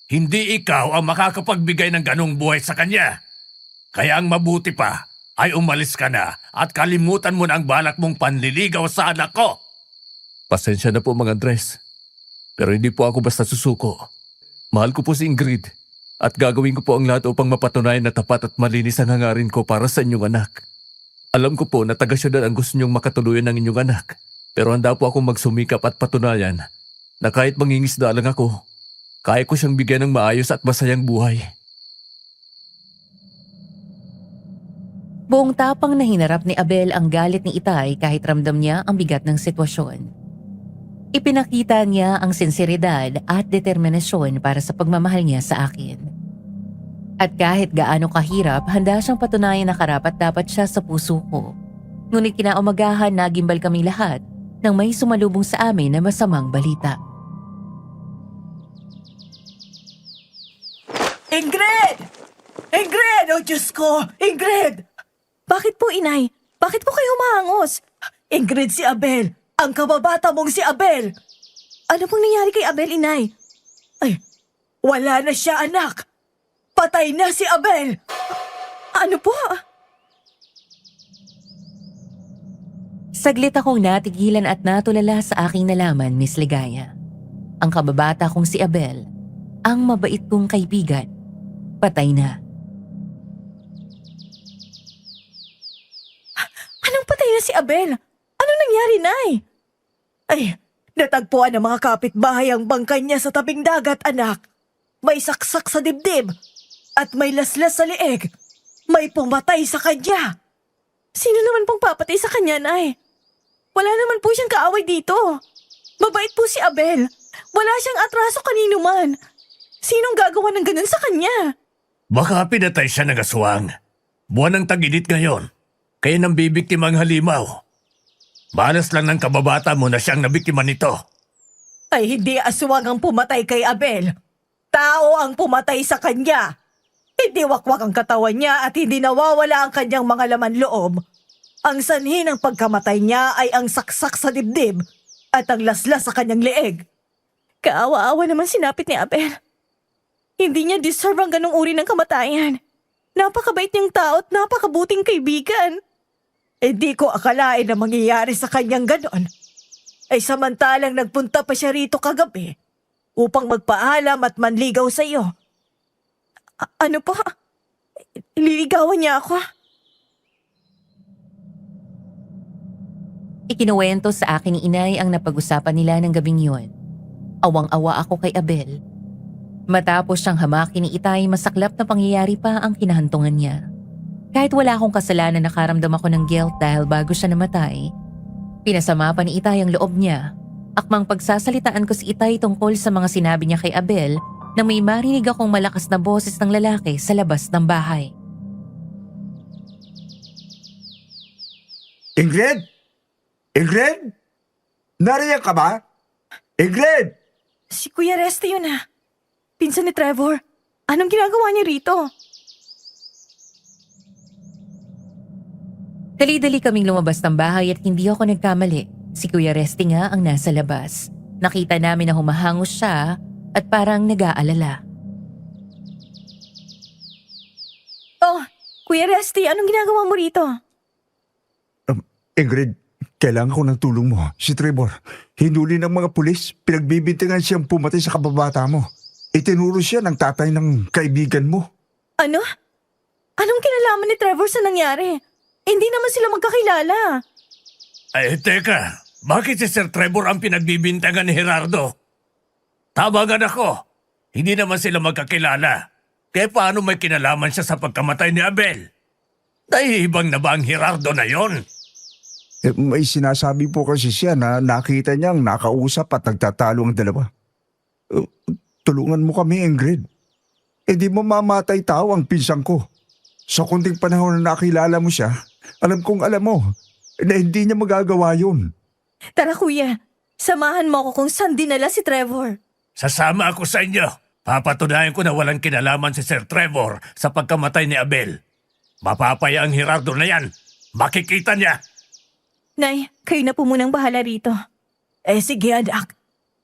Hindi ikaw ang makakapagbigay ng ganong buhay sa kanya. Kaya ang mabuti pa ay umalis ka na at kalimutan mo na ang balak mong panliligaw sa anak ko. Pasensya na po, Mang Andres. Pero hindi po ako basta susuko. Mahal ko po si Ingrid at gagawin ko po ang lahat upang mapatunayan na tapat at malinis ang hangarin ko para sa inyong anak. Alam ko po na taga-syudad ang gusto niyong makatuluyan ng inyong anak. Pero handa po akong magsumikap at patunayan na kahit mangingisda lang ako, kaya ko siyang bigyan ng maayos at masayang buhay. Buong tapang na hinarap ni Abel ang galit ni Itay kahit ramdam niya ang bigat ng sitwasyon. Ipinakita niya ang sinseridad at determinasyon para sa pagmamahal niya sa akin. At kahit gaano kahirap, handa siyang patunayan na karapat-dapat siya sa puso ko. Ngunit kinaumagahan nagimbal kaming lahat nang may sumalubong sa amin na masamang balita. Ingrid! Ingrid! Oh, Diyos ko! Ingrid! Bakit po, inay? Bakit po kayo humahangos? Ingrid, si Abel! Ang kababata mong si Abel! Ano pong nangyari kay Abel, inay? Ay, wala na siya, anak! Patay na si Abel! Ano po? Saglit akong natigilan at natulala sa aking nalaman, Miss Ligaya. Ang kababata kong si Abel, ang mabait kong kaibigan, patay na. Anong patay na si Abel? Anong nangyari, nay? Ay, natagpuan ng mga kapitbahay ang bangkay niya sa tabing dagat, anak. May saksak sa dibdib at may laslas sa leeg. May pumatay sa kanya. Sino naman pong papatay sa kanya, nay? Wala naman po siyang kaaway dito. Mabait po si Abel. Wala siyang atraso kanino man. Sinong gagawa ng ganun sa kanya? Baka pinatay siya ng aswang. Buwan ng tag-init ngayon. Kaya nang bibiktima ang halimaw. Malas lang ng kababata mo na siyang nabiktima nito. Ay, hindi aswang ang pumatay kay Abel. Tao ang pumatay sa kanya. Hindi wakwak ang katawan niya at hindi nawawala ang kanyang mga laman loob. Ang sanhi ng pagkamatay niya ay ang saksak sa dibdib at ang laslas sa kanyang leeg. Kaawa-awa naman sinapit ni Abel. Hindi niya deserve ang ganong uri ng kamatayan. Napakabait niyang tao at napakabuting kaibigan. Hindi ko akalain na mangyayari sa kanyang ganon. Ay samantalang nagpunta pa siya rito kagabi upang magpaalam at manligaw sa iyo. Ano po? Liligawan niya ako? Ikinuwento sa akin ni inay ang napag-usapan nila ng gabing yun. Awang-awa ako kay Abel. Matapos siyang hamakin ni Itay, masaklap na pangyayari pa ang kinahantungan niya. Kahit wala akong kasalanan, nakaramdam ako ng guilt dahil bago siya namatay. Pinasama pa ni Itay ang loob niya. Akmang pagsasalitaan ko si Itay tungkol sa mga sinabi niya kay Abel nang may marinig akong malakas na boses ng lalaki sa labas ng bahay. Ingrid? Ingrid? Nariyan ka ba? Ingrid! Si Kuya Reste yun ah. Pinsan ni Trevor. Anong ginagawa niya rito? Dali-dali kaming lumabas ng bahay at hindi ako nagkamali. Si Kuya Reste nga ang nasa labas. Nakita namin na humahangos siya at parang nag-aalala. Oh, Kuya Reste, anong ginagawa mo rito? Ingrid, kailangan ko ng tulong mo. Si Trevor, hinuli ng mga pulis. Pinagbibintangan siyang pumatay sa kababata mo. Itinuro siya ng tatay ng kaibigan mo. Ano? Anong kinalaman ni Trevor sa nangyari? Hindi naman sila magkakilala. Ay, teka. Bakit si Sir Trevor ang pinagbibintangan ni Gerardo? Tama nga ako. Hindi naman sila magkakilala. Kaya paano may kinalaman siya sa pagkamatay ni Abel? Naiibang na ba ang Gerardo na yon? May sinasabi po kasi siya na nakita niyang nakausap at nagtatalo ang dalawa. Tulungan mo kami, Ingrid. Di mo mamatay tao ang pinsang ko. Sa kunting panahon na nakilala mo siya, alam kong alam mo na hindi niya magagawa yun. Tara kuya, samahan mo ako kung saan dinala si Trevor. Sasama ako sa inyo. Papatunayan ko na walang kinalaman si Sir Trevor sa pagkamatay ni Abel. Mapapaya ang Gerardo na yan. Makikita niya. Nay, kayo na po munang bahala rito. Sige anak,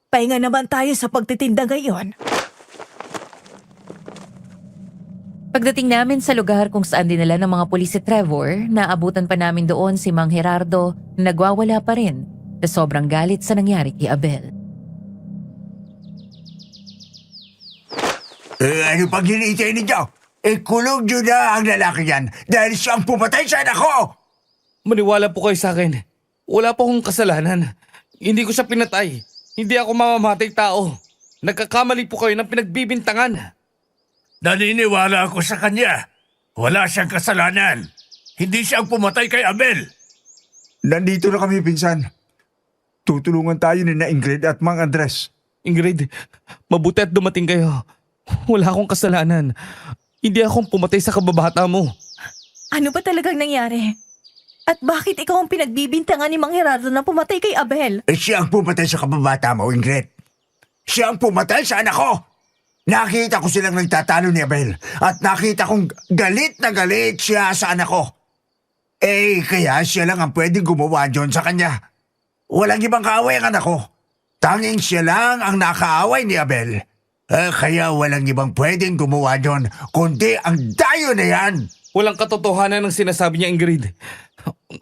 pahinga naman tayo sa pagtitinda ngayon. Pagdating namin sa lugar kung saan dinala ng mga pulis si Trevor, naabutan pa namin doon si Mang Gerardo na nagwawala pa rin sa sobrang galit sa nangyari kay Abel. Ano pang hinihintay ninyo? Kulong nyo na ang lalaki yan dahil siyang pumatay sa anak ko! Maniwala po kayo sa akin. Wala po akong kasalanan. Hindi ko siya pinatay. Hindi ako mamamatay tao. Nagkakamali po kayo ng pinagbibintangan. Naniniwala ako sa kanya. Wala siyang kasalanan. Hindi siya ang pumatay kay Abel. Nandito na kami, pinsan. Tutulungan tayo ni na Ingrid at Mang Andres. Ingrid, mabuti at dumating kayo. Wala akong kasalanan. Hindi akong pumatay sa kababata mo. Ano ba talagang nangyari? At bakit ikaw ang pinagbibintangan ni Mang Gerardo na pumatay kay Abel? Siya ang pumatay sa kababata mo, Ingrid. Siya ang pumatay sa anak ko. Nakita ko silang nagtatalo ni Abel at nakita kong galit na galit siya sa anak ko. Kaya siya lang ang pwedeng gumawa dyan sa kanya. Walang ibang kaaway ang anak ko. Tanging siya lang ang nakaaway ni Abel. Kaya walang ibang pwedeng gumawa dyan, kundi ang dayo na yan. Walang katotohanan ng sinasabi niya, Ingrid.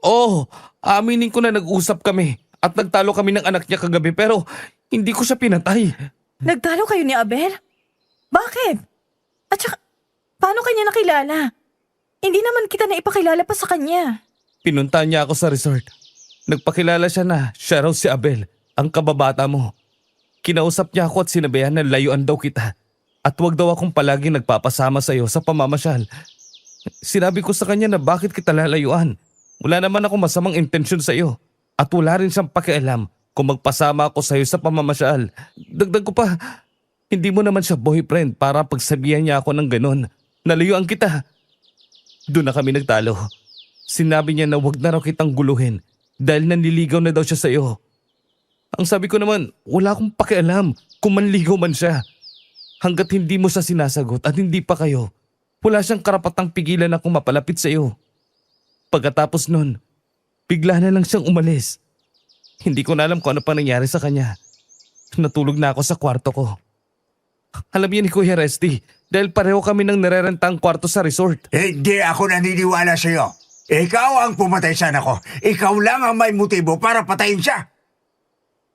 Oo, aminin ko na nag-usap kami at nagtalo kami ng anak niya kagabi pero hindi ko siya pinatay. Nagtalo kayo ni Abel? Bakit? At saka, paano kanya nakilala? Hindi naman kita na ipakilala pa sa kanya. Pinunta niya ako sa resort. Nagpakilala siya na siya raw si Abel, ang kababata mo. Kinausap niya ako at sinabihan na layuan daw kita at wag daw akong palagi nagpapasama sa iyo sa pamamasyal. Sinabi ko sa kanya na bakit kita lalayuan. Wala naman ako masamang intensyon sa iyo at wala rin siyang pakialam kung magpasama ako sa iyo sa pamamasyal. Dagdag ko pa, hindi mo naman siya boyfriend para pagsabihan niya ako ng ganon. Nalayuan kita. Doon na kami nagtalo. Sinabi niya na wag na raw kitang guluhin dahil nanliligaw na daw siya sa iyo. Ang sabi ko naman, wala akong pakialam kung manligaw man siya. Hanggat hindi mo siya sinasagot at hindi pa kayo, wala siyang karapatang pigilan akong mapalapit sa iyo. Pagkatapos nun, bigla na lang siyang umalis. Hindi ko na alam kung ano pa nangyari sa kanya. Natulog na ako sa kwarto ko. Alam niya ni Kuya Resty, dahil pareho kami nang nirerentang kwarto sa resort. Hindi ako naniniwala sa iyo. Ikaw ang pumatay sa anak ko. Ikaw lang ang may motibo para patayin siya.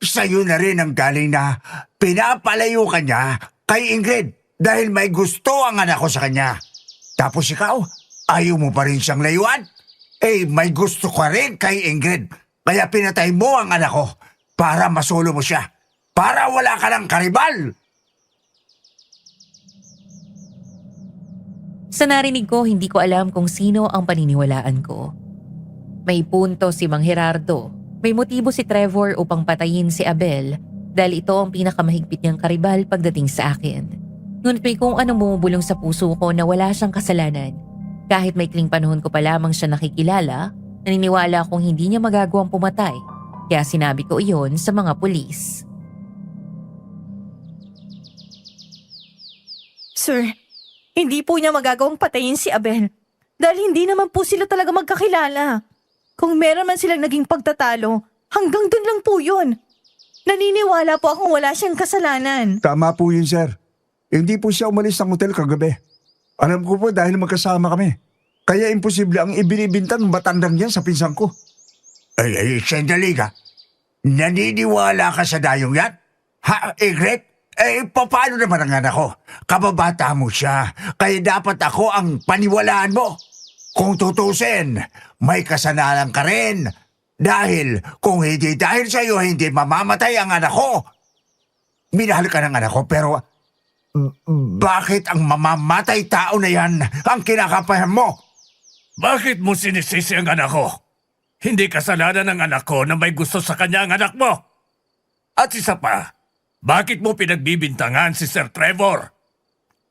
Sa'yo na rin ang galing na pinapalayo ka niya kay Ingrid dahil may gusto ang anak ko sa kanya. Tapos ikaw, ayaw mo pa rin siyang layuan? May gusto ka rin kay Ingrid. Kaya pinatay mo ang anak ko para masolo mo siya. Para wala ka ng karibal. Sa narinig ko, hindi ko alam kung sino ang paniniwalaan ko. May punto si Mang Gerardo. May motibo si Trevor upang patayin si Abel dahil ito ang pinakamahigpit niyang karibal pagdating sa akin. Ngunit may kung anong bumubulong sa puso ko na wala siyang kasalanan. Kahit may kling panahon ko pa lamang siya nakikilala, naniniwala akong hindi niya magagawang pumatay. Kaya sinabi ko iyon sa mga pulis. Sir, hindi po niya magagawang patayin si Abel dahil hindi naman po sila talaga magkakilala. Kung meron man silang naging pagtatalo, hanggang dun lang po yun. Naniniwala po akong wala siyang kasalanan. Tama po yun, sir. Hindi po siya umalis ng hotel kagabi. Alam ko po dahil magkasama kami. Kaya imposible ang ibinibintang matandang yan sa pinsang ko. Sandali ka. Naniniwala ka sa dayong yan? Ha, Ingrid? Paano naman ang anak ko? Kababata mo siya, kaya dapat ako ang paniwalaan mo. Kung tutusin, may kasalanan ka rin. Dahil kung hindi dahil sa iyo, hindi mamamatay ang anak ko. Minahal ka ng anak ko, pero bakit ang mamamatay tao na yan ang kinakapahan mo? Bakit mo sinisisi ang anak ko? Hindi kasalanan ng anak ko na may gusto sa kanya ang anak mo. At isa pa, bakit mo pinagbibintangan si Sir Trevor?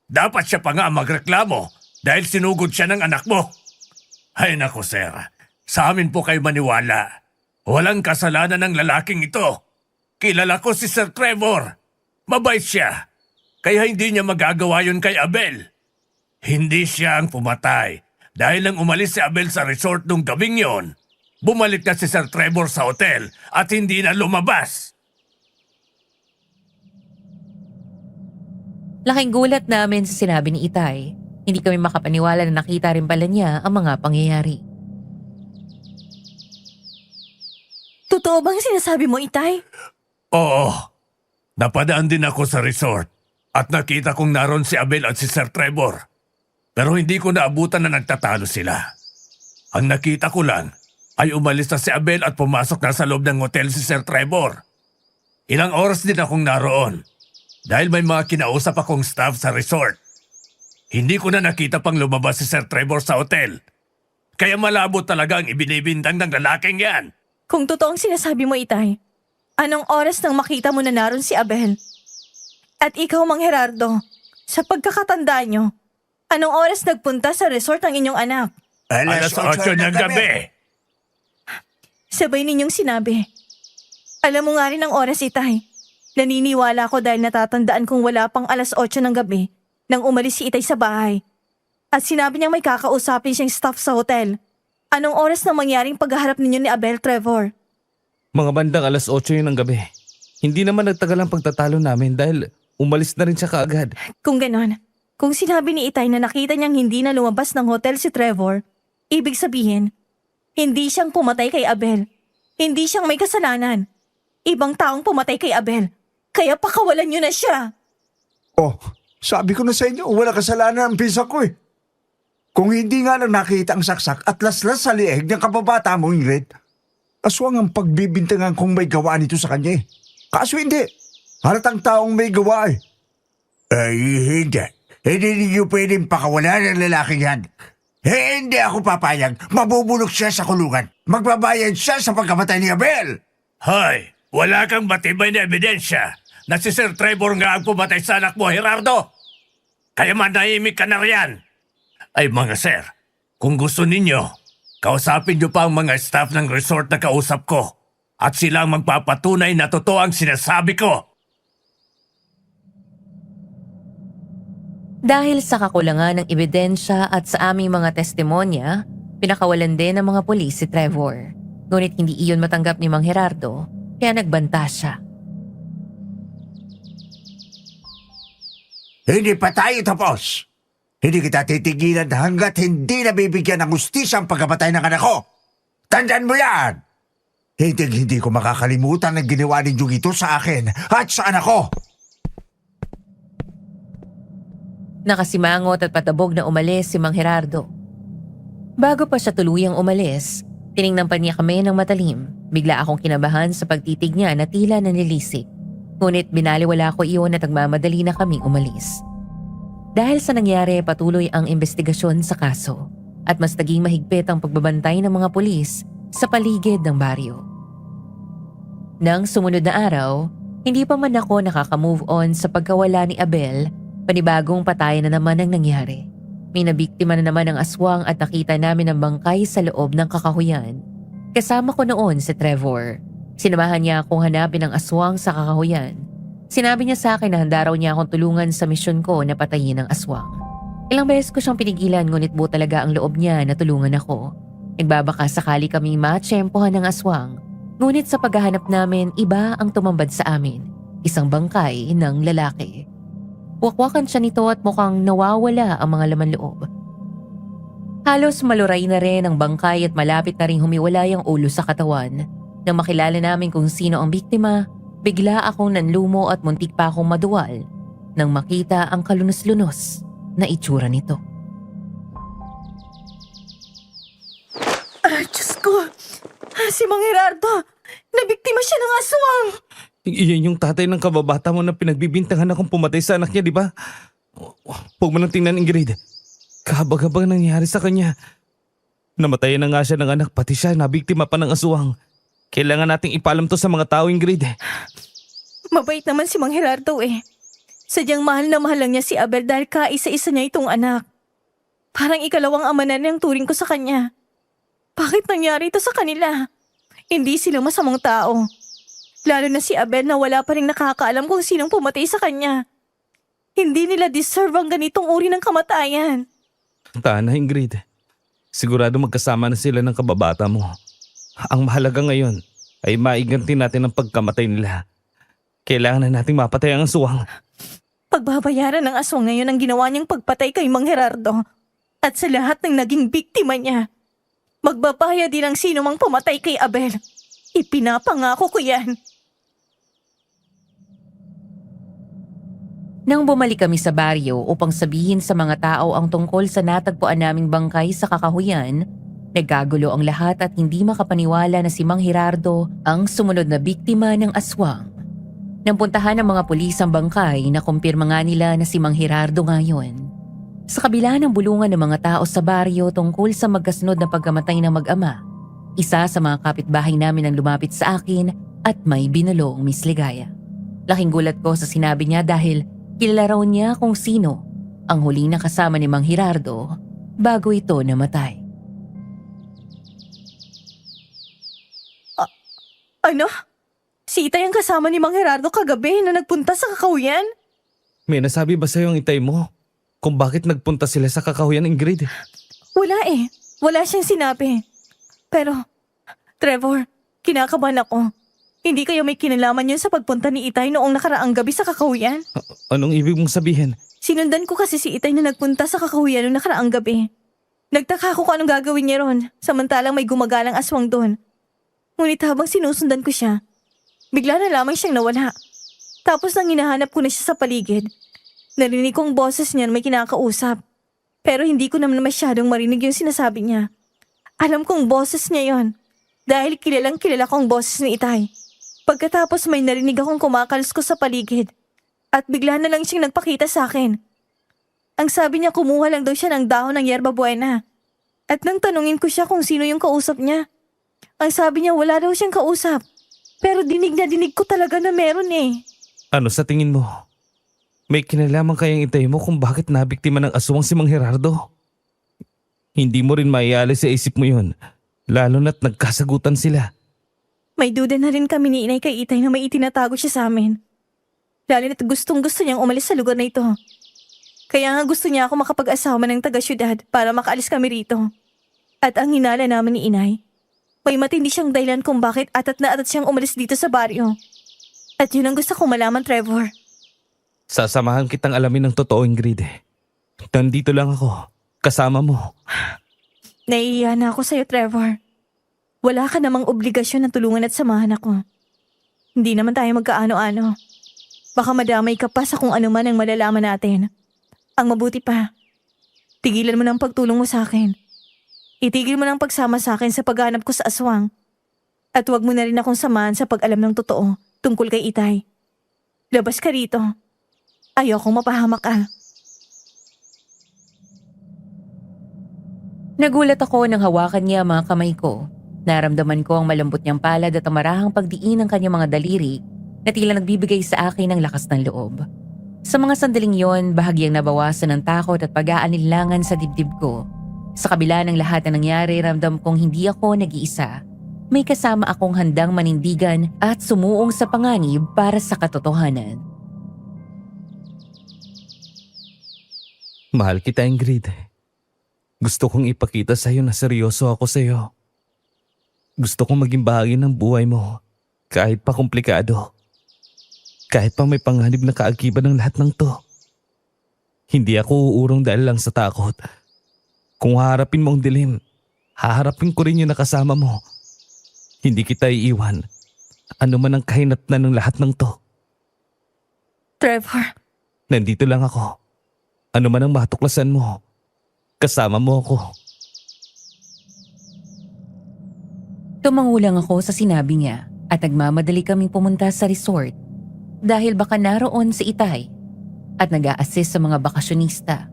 Dapat siya pa nga ang magreklamo dahil sinugod siya ng anak mo. Ay nako, sir. Sa amin po kayo maniwala. Walang kasalanan ng lalaking ito. Kilala ko si Sir Trevor. Mabait siya. Kaya hindi niya magagawa yun kay Abel. Hindi siya ang pumatay Dahil nang umalis si Abel sa resort nung gabing yon, bumalik na si Sir Trevor sa hotel at hindi na lumabas. Laking gulat namin sa sinabi ni Itay. Hindi kami makapaniwala na nakita rin pala niya ang mga pangyayari. Totoo bang sinasabi mo, Itay? Oo. Napadaan din ako sa resort at nakita kong naroon si Abel at si Sir Trevor. Pero hindi ko naabutan na nagtatalo sila. Ang nakita ko lang ay umalis na si Abel at pumasok na sa loob ng hotel si Sir Trevor. Ilang oras din akong naroon dahil may mga kinausap akong staff sa resort. Hindi ko na nakita pang lumabas si Sir Trevor sa hotel. Kaya malabo talaga ang ibinibintang ng lalaking yan. Kung totoong sinasabi mo, Itay, anong oras nang makita mo na naroon si Abel? At ikaw, Mang Gerardo, sa pagkakatanda nyo, anong oras nagpunta sa resort ang inyong anak? Alas 8 ng gabi. Sabay ninyong sinabi. Alam mo nga rin ang oras, Itay. Naniniwala ko dahil natatandaan kong wala pang alas 8 ng gabi nang umalis si Itay sa bahay. At sinabi niyang may kakausapin siyang staff sa hotel. Anong oras na mangyaring paghaharap ninyo ni Abel, Trevor? Mga bandang alas 8 yun ng gabi. Hindi naman nagtagal ang pagtatalo namin dahil umalis na rin siya kaagad. Kung ganon, kung sinabi ni Itay na nakita niyang hindi na lumabas ng hotel si Trevor, ibig sabihin, hindi siyang pumatay kay Abel. Hindi siyang may kasalanan. Ibang taong pumatay kay Abel. Kaya pakawalan niyo na siya. Oh, sabi ko na sa inyo, wala kasalanan ang pinsan ko eh. Kung hindi nga lang nakita ang saksak at laslas sa lieg ng kababata mo, Ingrid, aswang ang pagbibintangan kung may gawa nito sa kanya eh. Kaso hindi. Halatang taong may gawa eh. Ay, hindi. Hindi niyo pwedeng pakawalan ng lalaking yan. Hindi ako papayag. Mabubulok siya sa kulungan. Magbabayad siya sa pagkamatay ni Abel. Hoy, wala kang matibay na ebidensya na si Sir Trevor nga ang pumatay sa anak mo, Gerardo. Kaya manahimik ka na riyan. Ay mga sir, kung gusto ninyo, kausapin niyo pa ang mga staff ng resort na kausap ko at sila ang magpapatunay na totoo ang sinasabi ko. Dahil sa kakulangan ng ebidensya at sa aming mga testimonya, pinakawalan din ng mga pulis si Trevor. Ngunit hindi iyon matanggap ni Mang Gerardo, kaya nagbanta siya. Hindi pa tayo tapos. Hindi kita titigilan hanggat hindi nabibigyan ng hustisya ang pagkamatay ng anak ko. Tandaan mo yan! Hindi ko makakalimutan ang ginawa ninyong ito sa akin at sa anak ko. Nakasimangot at patabog na umalis si Mang Gerardo. Bago pa siya tuluyang umalis, tiningnan pa niya kami ng matalim. Bigla akong kinabahan sa pagtitig niya na tila nanilisik. Ngunit binaliwala ko iyon at nagmamadali na kaming umalis. Dahil sa nangyari, patuloy ang investigasyon sa kaso at mas naging mahigpit ang pagbabantay ng mga pulis sa paligid ng baryo. Nang sumunod na araw, hindi pa man ako nakaka-move on sa pagkawala ni Abel. Panibagong patay na naman ang nangyari. May nabiktima na naman ang aswang at nakita namin ang bangkay sa loob ng kakahuyan. Kasama ko noon si Trevor. Sinamahan niya akong hanapin ang aswang sa kakahuyan. Sinabi niya sa akin na handa raw niya akong tulungan sa misyon ko na patayin ang aswang. Ilang beses ko siyang pinigilan ngunit buo talaga ang loob niya na tulungan ako. Nagbabaka sakali kaming matsyempohan ng aswang. Ngunit sa paghahanap namin, iba ang tumambad sa amin. Isang bangkay ng lalaki. Wakwakan siya nito at mukhang nawawala ang mga laman loob. Halos maluray na rin ang bangkay at malapit na rin humiwalay ang ulo sa katawan. Nang makilala namin kung sino ang biktima, bigla akong nanlumo at muntik pa akong maduwal nang makita ang kalunos-lunos na itsura nito. Diyos ko! Si Mang Gerardo! Nabiktima siya ng aswang! Iyan yung tatay ng kababata mo na pinagbibintangan akong pumatay sa anak niya, di ba? Huwag mo nang tingnan, Ingrid. Kahabag-habag nangyari sa kanya. Namatayan na nga siya ng anak, pati siya nabiktima pa ng aswang. Kailangan nating ipalam to sa mga tao, Ingrid. Mabait naman si Mang Gerardo eh. Sadyang mahal na mahal lang niya si Abel dahil kaisa-isa niya itong anak. Parang ikalawang ama na niyang turing ko sa kanya. Bakit nangyari ito sa kanila? Hindi sila masamang tao. Lalo na si Abel na wala pa rin nakakaalam kung sinong pumatay sa kanya. Hindi nila deserve ang ganitong uri ng kamatayan. Tana, Ingrid. Sigurado magkasama na sila ng kababata mo. Ang mahalaga ngayon ay maiganti natin ang pagkamatay nila. Kailangan na nating mapatay ang aswang. Pagbabayaran ng aswang ngayon ang ginawa niyang pagpatay kay Mang Gerardo at sa lahat ng naging biktima niya. Magbabayad din ang sino mang pumatay kay Abel. Ipinapangako ko yan. Nang bumalik kami sa baryo upang sabihin sa mga tao ang tungkol sa natagpuan naming bangkay sa Kakahuyan, nagkagulo ang lahat at hindi makapaniwala na si Mang Gerardo ang sumunod na biktima ng aswang. Nang puntahan ng mga pulis ang bangkay, nakumpirma nga nila na si Mang Gerardo nga yun. Sa kabila ng bulungan ng mga tao sa baryo tungkol sa magkasunod na pagkamatay ng mag-ama, isa sa mga kapitbahay namin ang lumapit sa akin at may binulong Miss Ligaya. Laking gulat ko sa sinabi niya dahil kilala raw niya kung sino ang huling nakasama ni Mang Gerardo bago ito namatay. Ano? Si Itay ang kasama ni Mang Gerardo kagabi na nagpunta sa Kakahuyan? May nasabi ba sa'yo ang itay mo? Kung bakit nagpunta sila sa Kakahuyan, Ingrid? Wala eh. Wala siyang sinabi. Pero, Trevor, kinakabahan ako. Hindi kayo may kinalaman yun sa pagpunta ni Itay noong nakaraang gabi sa Kakahuyan? Anong ibig mong sabihin? Sinundan ko kasi si Itay na nagpunta sa Kakahuyan noong nakaraang gabi. Nagtaka ako kung anong gagawin niya ron, samantalang may gumagalang aswang doon. Ngunit habang sinusundan ko siya, bigla na lamang siyang nawala. Tapos nang hinahanap ko na siya sa paligid, narinig kong boses niya na may kinakausap. Pero hindi ko naman masyadong marinig yung sinasabi niya. Alam kong boses niya yon dahil kilalang kilala kong boses ni Itay. Pagkatapos may narinig akong kumakaluskos sa paligid at bigla na lang siyang nagpakita sa akin. Ang sabi niya kumuha lang daw siya ng dahon ng yerba buena. At nang tanungin ko siya kung sino yung kausap niya, ang sabi niya wala daw siyang kausap. Pero dinig na dinig ko talaga na meron eh. Ano sa tingin mo? May kinalaman kayang itay mo kung bakit nabiktima ng aswang si Mang Gerardo? Hindi mo rin maialis sa isip mo yun, lalo na't nagkasagutan sila. May duda na rin kami ni Inay kay Itay na may itinatago siya sa amin. Lalo na't gustong gusto niyang umalis sa lugar na ito. Kaya nga gusto niya ako makapag-asawa ng taga-syudad para makaalis kami rito. At ang hinala namin ni Inay, may matindi siyang dahilan kung bakit atat na atat siyang umalis dito sa baryo. At yun ang gusto kong malaman, Trevor. Sasamahan kitang alamin ng totoo, Ingrid. Nandito lang ako, kasama mo. Naiiya na ako sa'yo, Trevor. Wala ka namang obligasyon na tulungan at samahan ako. Hindi naman tayo magkaano-ano. Baka madamay ka pa sa kung ano man ang malalaman natin. Ang mabuti pa, tigilan mo ng pagtulong mo sa akin. Itigil mo ng pagsama sa akin sa paghanap ko sa aswang. At huwag mo na rin akong samahan sa pag-alam ng totoo tungkol kay Itay. Labas ka rito. Ayokong mapahamak ka. Nagulat ako nang hawakan niya ang mga kamay ko. Naramdaman ko ang malambot niyang palad at ang marahang pagdiin ng kanyang mga daliri na tila nagbibigay sa akin ng lakas ng loob. Sa mga sandaling yon, bahagyang nabawasan ng takot at pag-aalinlangan sa dibdib ko. Sa kabila ng lahat na nangyari, ramdam kong hindi ako nag-iisa. May kasama akong handang manindigan at sumuong sa panganib para sa katotohanan. Mahal kita, Ingrid. Gusto kong ipakita sa'yo na seryoso ako sa'yo. Gusto kong maging bahagi ng buhay mo, kahit pa komplikado. Kahit pa may panganib na kaakibat ng lahat ng to. Hindi ako uurong dahil lang sa takot. Kung haharapin mo ang dilim, haharapin ko rin yung nakasama mo. Hindi kita iiwan. Ano man ang kahinatnan ng lahat ng to. Trevor, Nandito lang ako. Ano man ang matuklasan mo, kasama mo ako. Tumangulang ako sa sinabi niya at nagmamadali kaming pumunta sa resort dahil baka naroon si Itay at nag-a-assist sa mga bakasyonista.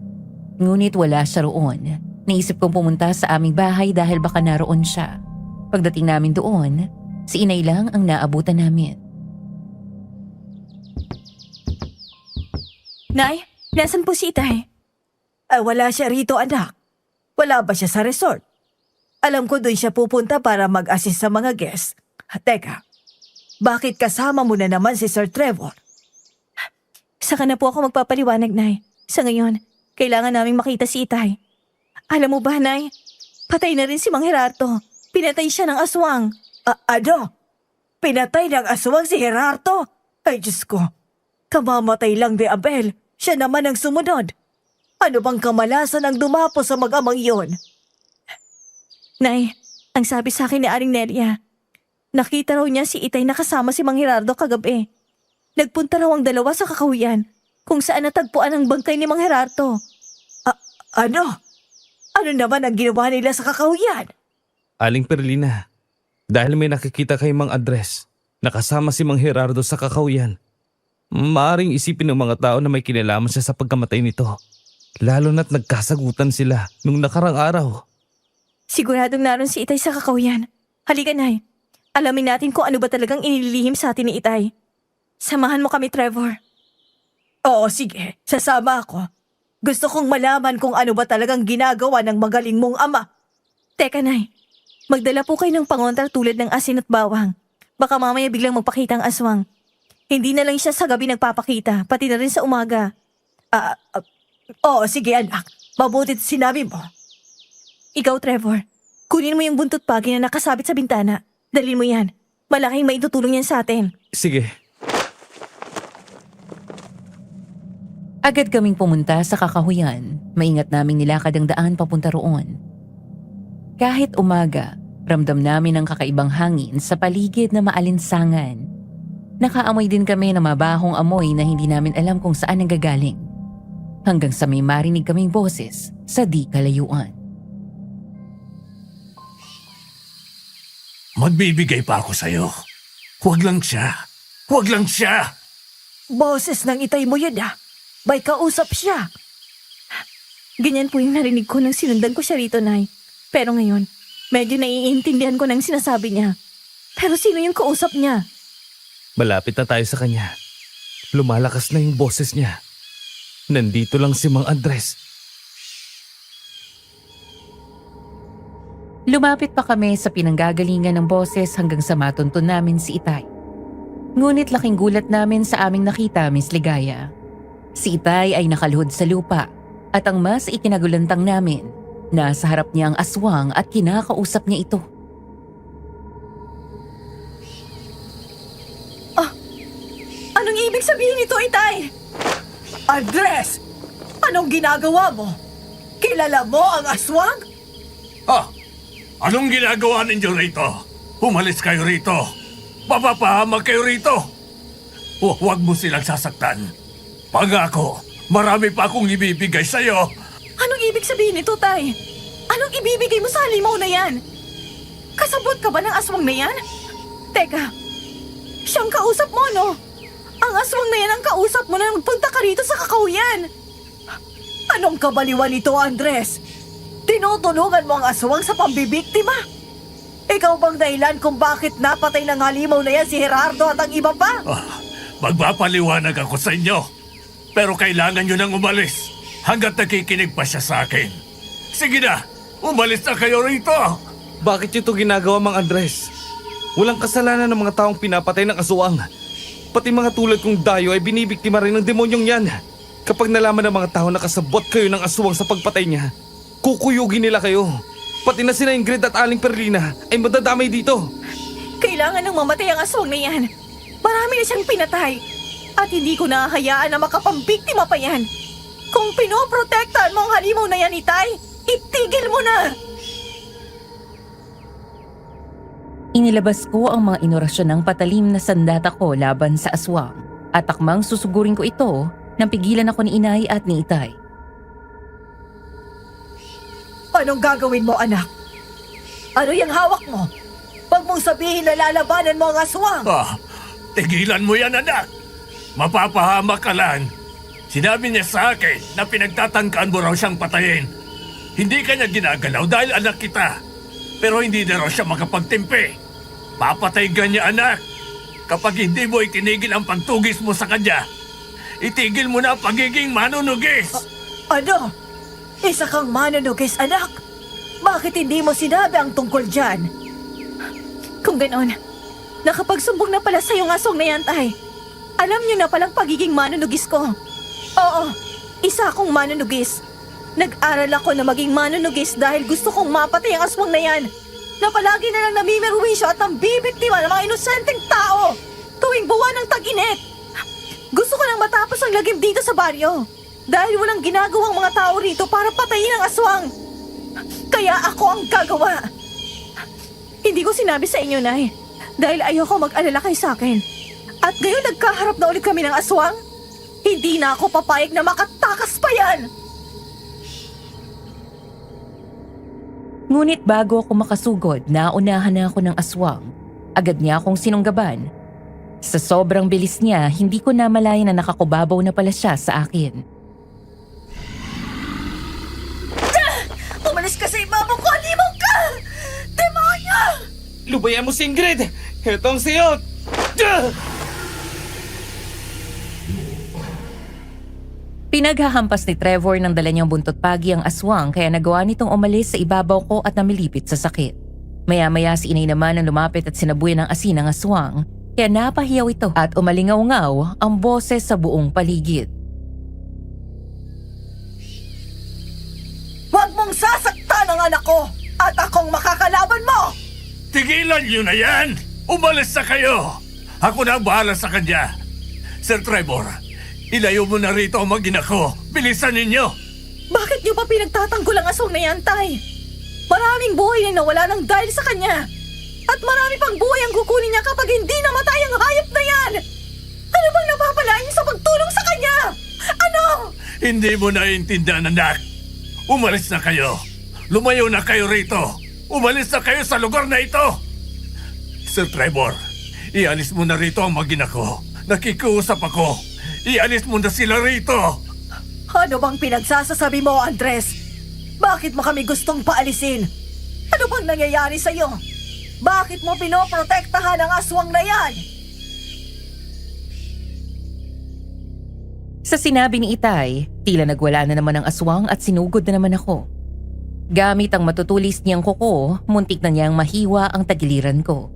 Ngunit wala siya roon. Naisip kong pumunta sa aming bahay dahil baka naroon siya. Pagdating namin doon, si Inay lang ang naabutan namin. Nay, nasan po si Itay? Wala siya rito, anak. Wala ba siya sa resort? Alam ko doon siya pupunta para mag-assist sa mga guests. Teka, bakit kasama mo na naman si Sir Trevor? Saka na po ako magpapaliwanag, Nay. Sa ngayon, kailangan naming makita si Itay. Alam mo ba, Nay? Patay na rin si Mang Gerardo. Pinatay siya ng aswang. Ano? Pinatay ng aswang si Gerardo? Ay, Diyos ko. Kamamatay lang ni Abel. Siya naman ang sumunod. Ano bang kamalasan ang dumapo sa mag-amang iyon? Nay, ang sabi sa akin ni Aring Nelia, nakita raw niya si Itay nakasama si Mang Gerardo kagabi. Nagpunta raw ang dalawa sa kakahuyan kung saan natagpuan ang bangkay ni Mang Gerardo. Ano? Ano naman ang ginawa nila sa kakahuyan? Aling Perlina, dahil may nakikita kay Mang Andres, nakasama si Mang Gerardo sa kakawyan. Maaring isipin ng mga tao na may kinalaman siya sa pagkamatay nito. Lalo na't nagkasagutan sila nung nakarang araw. Siguradong naroon si Itay sa kakahuyan. Halika, Nay. Alamin natin kung ano ba talagang inililihim sa atin ni Itay. Samahan mo kami, Trevor. Oo, sige. Sasama ako. Gusto kong malaman kung ano ba talagang ginagawa ng magaling mong ama. Teka, Nay. Magdala po kayo ng pangontra tulad ng asin at bawang. Baka mamaya biglang magpakita ang aswang. Hindi na lang siya sa gabi nagpapakita, pati na rin sa umaga. Oo, sige anak. Mabutit sinabi mo. Ikaw, Trevor, kunin mo yung buntot pagi na nakasabit sa bintana. Dalhin mo yan. Malaking maitutulong yan sa atin. Sige. Agad kaming pumunta sa kakahuyan. Maingat naming nilakad ang daan papunta roon. Kahit umaga, ramdam namin ang kakaibang hangin sa paligid na maalinsangan. Nakaamoy din kami ng mabahong amoy na hindi namin alam kung saan nanggagaling. Hanggang sa may marinig kaming boses sa di kalayuan. Magbibigay pa ako sa'yo. Huwag lang siya. Huwag lang siya. Boses ng Itay mo yun May kausap siya. Ganyan po yung narinig ko nang sinundan ko siya rito, Nay. Pero ngayon, medyo naiintindihan ko ng sinasabi niya. Pero sino yung kausap niya? Malapit na tayo sa kanya. Lumalakas na yung boses niya. Nandito lang si Mang Andres. Lumapit pa kami sa pinanggagalingan ng boses hanggang sa matuntun namin si Itay. Ngunit laking gulat namin sa aming nakita, Miss Ligaya. Si Itay ay nakaluhod sa lupa at ang mas ikinagulantang namin, nasa harap niya ang aswang at kinakausap niya ito. Anong ibig sabihin nito, Itay? Andres! Anong ginagawa mo? Kilala mo ang aswang? Anong ginagawa ninyo rito? Umalis kayo rito. Mapapahamak kayo rito. Huwag mo silang sasaktan. Pangako, marami pa akong ibibigay sa'yo. Anong ibig sabihin nito, Tay? Anong ibibigay mo sa halimaw na yan? Kasabot ka ba ng aswang na yan? Teka, siyang kausap mo, no? Ang aswang na yan ang kausap mo na magpunta ka rito sa kakahuyan. Anong kabaliwan ito, Andres? Tinutulungan mo ang aswang sa pambibiktima? Ikaw bang dahilan kung bakit napatay ng halimaw na yan si Gerardo at ang iba pa? Magpapaliwanag ako sa inyo. Pero kailangan nyo nang umalis hanggat nakikinig pa siya sa akin. Sige na, umalis na kayo rito. Bakit ito ginagawa, Mang Andres? Walang kasalanan ng mga taong pinapatay ng aswang. Pati mga tulad kong dayo ay binibiktima rin ng demonyong yan. Kapag nalaman ng mga tao na kasabot kayo ng aswang sa pagpatay niya, kukuyugin nila kayo. Pati na sina Ingrid at Aling Perlina ay madadamay dito. Kailangan nang mamatay ang aswang na yan. Marami na siyang pinatay. At hindi ko nahahayaan na makapambiktima pa yan. Kung pinoprotektahan mo ang halimaw na yan, Itay, itigil mo na! Inilabas ko ang mga inorasyon ng patalim na sandata ko laban sa aswang at akmang susugurin ko ito nang pigilan ako ni Inay at ni Itay. Anong gagawin mo, anak? Ano yung hawak mo? Huwag mong sabihin na lalabanan mo ang aswang! Tigilan mo yan, anak. Mapapahamak ka lang. Sinabi niya sa akin na pinagtatangkaan mo raw siyang patayin. Hindi ka niya ginagalaw dahil anak kita. Pero hindi na raw siya makapagtimpi. Papatay ka niya, anak. Kapag hindi mo itinigil ang pagtugis mo sa kanya, itigil mo na ang pagiging manunugis. Ano? Isa kang manunugis, anak? Bakit hindi mo sinabi ang tungkol dyan? Kung ganon, nakapagsumbong na pala sa'yo ang aswang na yan, Tay. Alam niyo na palang pagiging manunugis ko. Oo, isa akong manunugis. Nag-aral ako na maging manunugis dahil gusto kong mapatay ang aswang na yan na palagi na lang namimerwisyo at nambibiktima ng mga inosenteng tao tuwing buwan ng tag-init. Gusto ko nang matapos ang lagim dito sa baryo dahil walang ginagawang mga tao rito para patayin ang aswang. Kaya ako ang gagawa. Hindi ko sinabi sa inyo, Nay, dahil ayoko mag-alala kayo sa akin. At ngayon nagkaharap na ulit kami ng aswang, hindi na ako papayag na makatakas pa yan. Ngunit bago ako makasugod, naunahan na ako ng aswang. Agad niya akong sinunggaban. Sa sobrang bilis niya, hindi ko namalayan na nakakubabaw na pala siya sa akin. Umalis ka sa ibabaw ko, limong ka! Demonyo! Lubayan mo si Ingrid! Ito ang siyot! Pinaghahampas ni Trevor ng dala niyang buntot pagi ang aswang kaya nagawa nitong umalis sa ibabaw ko at namilipit sa sakit. Maya-maya si inay naman ang lumapit at sinabuyan ng asin ang aswang kaya napahiyaw ito at umalingaw-ngaw ang boses sa buong paligid. Huwag mong sasaktan ang anak ko at akong makakalaban mo! Tigilan niyo na yan! Umalis na kayo! Ako na ang bahala sa kanya. Sir Trevor, ilayo mo na rito ang mag-ina ko. Bilisan ninyo! Bakit niyo pa pinagtatanggol ang aswang na yan, Tay? Maraming buhay na nawala ng dahil sa kanya. At marami pang buhay ang kukunin niya kapag hindi namatay ang hayop na yan! Ano bang napapalaan niyo sa pagtulong sa kanya? Ano? Hindi mo naiintindihan, anak. Umalis na kayo. Lumayo na kayo rito. Umalis na kayo sa lugar na ito. Sir Trevor, ialis mo na rito ang mag-ina ko. Nakikiusap ako. Ialis mo na sila rito. Ano bang pinagsasasabi mo, Andres? Bakit mo kami gustong paalisin? Ano bang nangyayari sa'yo? Bakit mo pinoprotektahan ang aswang na yan? Sa sinabi ni Itay, tila nagwala na naman ang aswang at sinugod na naman ako. Gamit ang matutulis niyang kuko, muntik na niyang mahiwa ang tagiliran ko.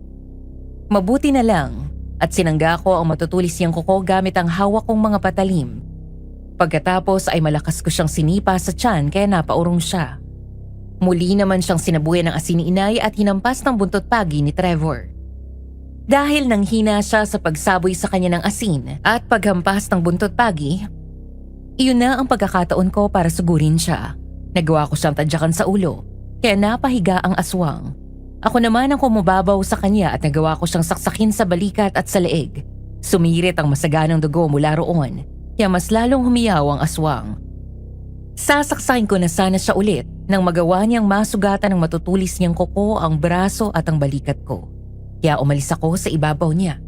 Mabuti na lang at sinangga ko ang matutulis niyang kuko gamit ang hawak kong mga patalim. Pagkatapos ay malakas ko siyang sinipa sa tiyan kaya napaurong siya. Muli naman siyang sinabuyan ng asin ni inay at hinampas ng buntot pagi ni Trevor. Dahil nanghina siya sa pagsaboy sa kanya ng asin at paghampas ng buntot pagi, iyon na ang pagkakataon ko para sugurin siya. Nagawa ko siyang tadyakan sa ulo, kaya napahiga ang aswang. Ako naman ang kumubabaw sa kanya at nagawa ko siyang saksakin sa balikat at sa leeg. Sumirit ang masaganang dugo mula roon, kaya mas lalong humiyaw ang aswang. Sasaksakin ko na sana siya ulit nang magawa niyang masugatan ng matutulis niyang kuko ang braso at ang balikat ko. Kaya umalis ako sa ibabaw niya.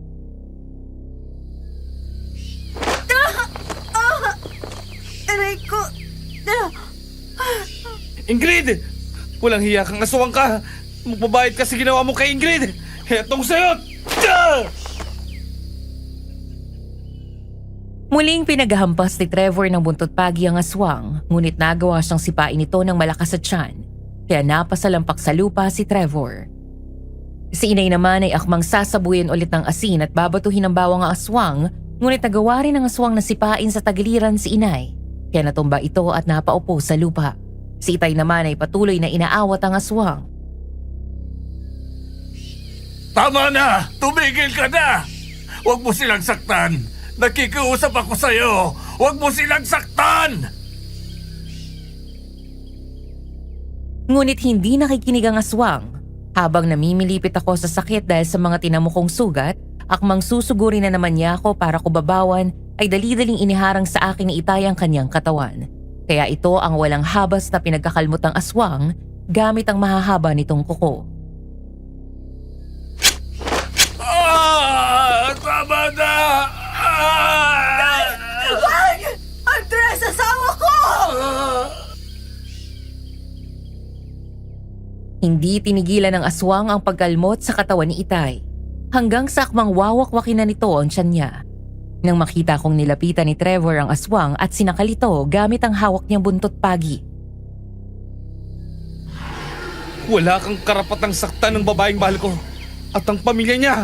Aray ko! Ingrid! Walang hiya kang aswang ka! Magbabayad ka sa ginawa mo kay Ingrid! Etong siyot! Muling pinaghahampas ni Trevor ng buntot pagi ang aswang, ngunit nagawa siyang sipain ito ng malakas sa tiyan, kaya napasalampak sa lupa si Trevor. Si inay naman ay akmang sasabuyin ulit ng asin at babatuhin ang bawang ang aswang, ngunit nagawa rin ng aswang na sipain sa tagiliran si inay, kaya natumba ito at napaupo sa lupa. Si Itay naman ay patuloy na inaawat ang aswang. Tama na! Tumigil ka na! Huwag mo silang saktan! Nakikiusap ako sa'yo! Huwag mo silang saktan! Ngunit hindi nakikinig ang aswang. Habang namimilipit ako sa sakit dahil sa mga tinamukong sugat, akmang susugurin na naman niya ako para kubabawan ay dali-daling iniharang sa akin ni Itay ang kanyang katawan. Kaya ito ang walang habas na pinagkakalmot ng aswang gamit ang mahahaba nitong kuko. Tama na! Wag! Andres, asawa ko! Hindi tinigilan ng aswang ang pagkalmot sa katawan ni Itay. Hanggang sa akmang wawak-wakin na nito ang tiyan niya. Nang makita kong nilapitan ni Trevor ang aswang at sinakal ito gamit ang hawak niyang buntot pagi. Wala kang karapatang saktan ng babaeng mahal ko at ang pamilya niya.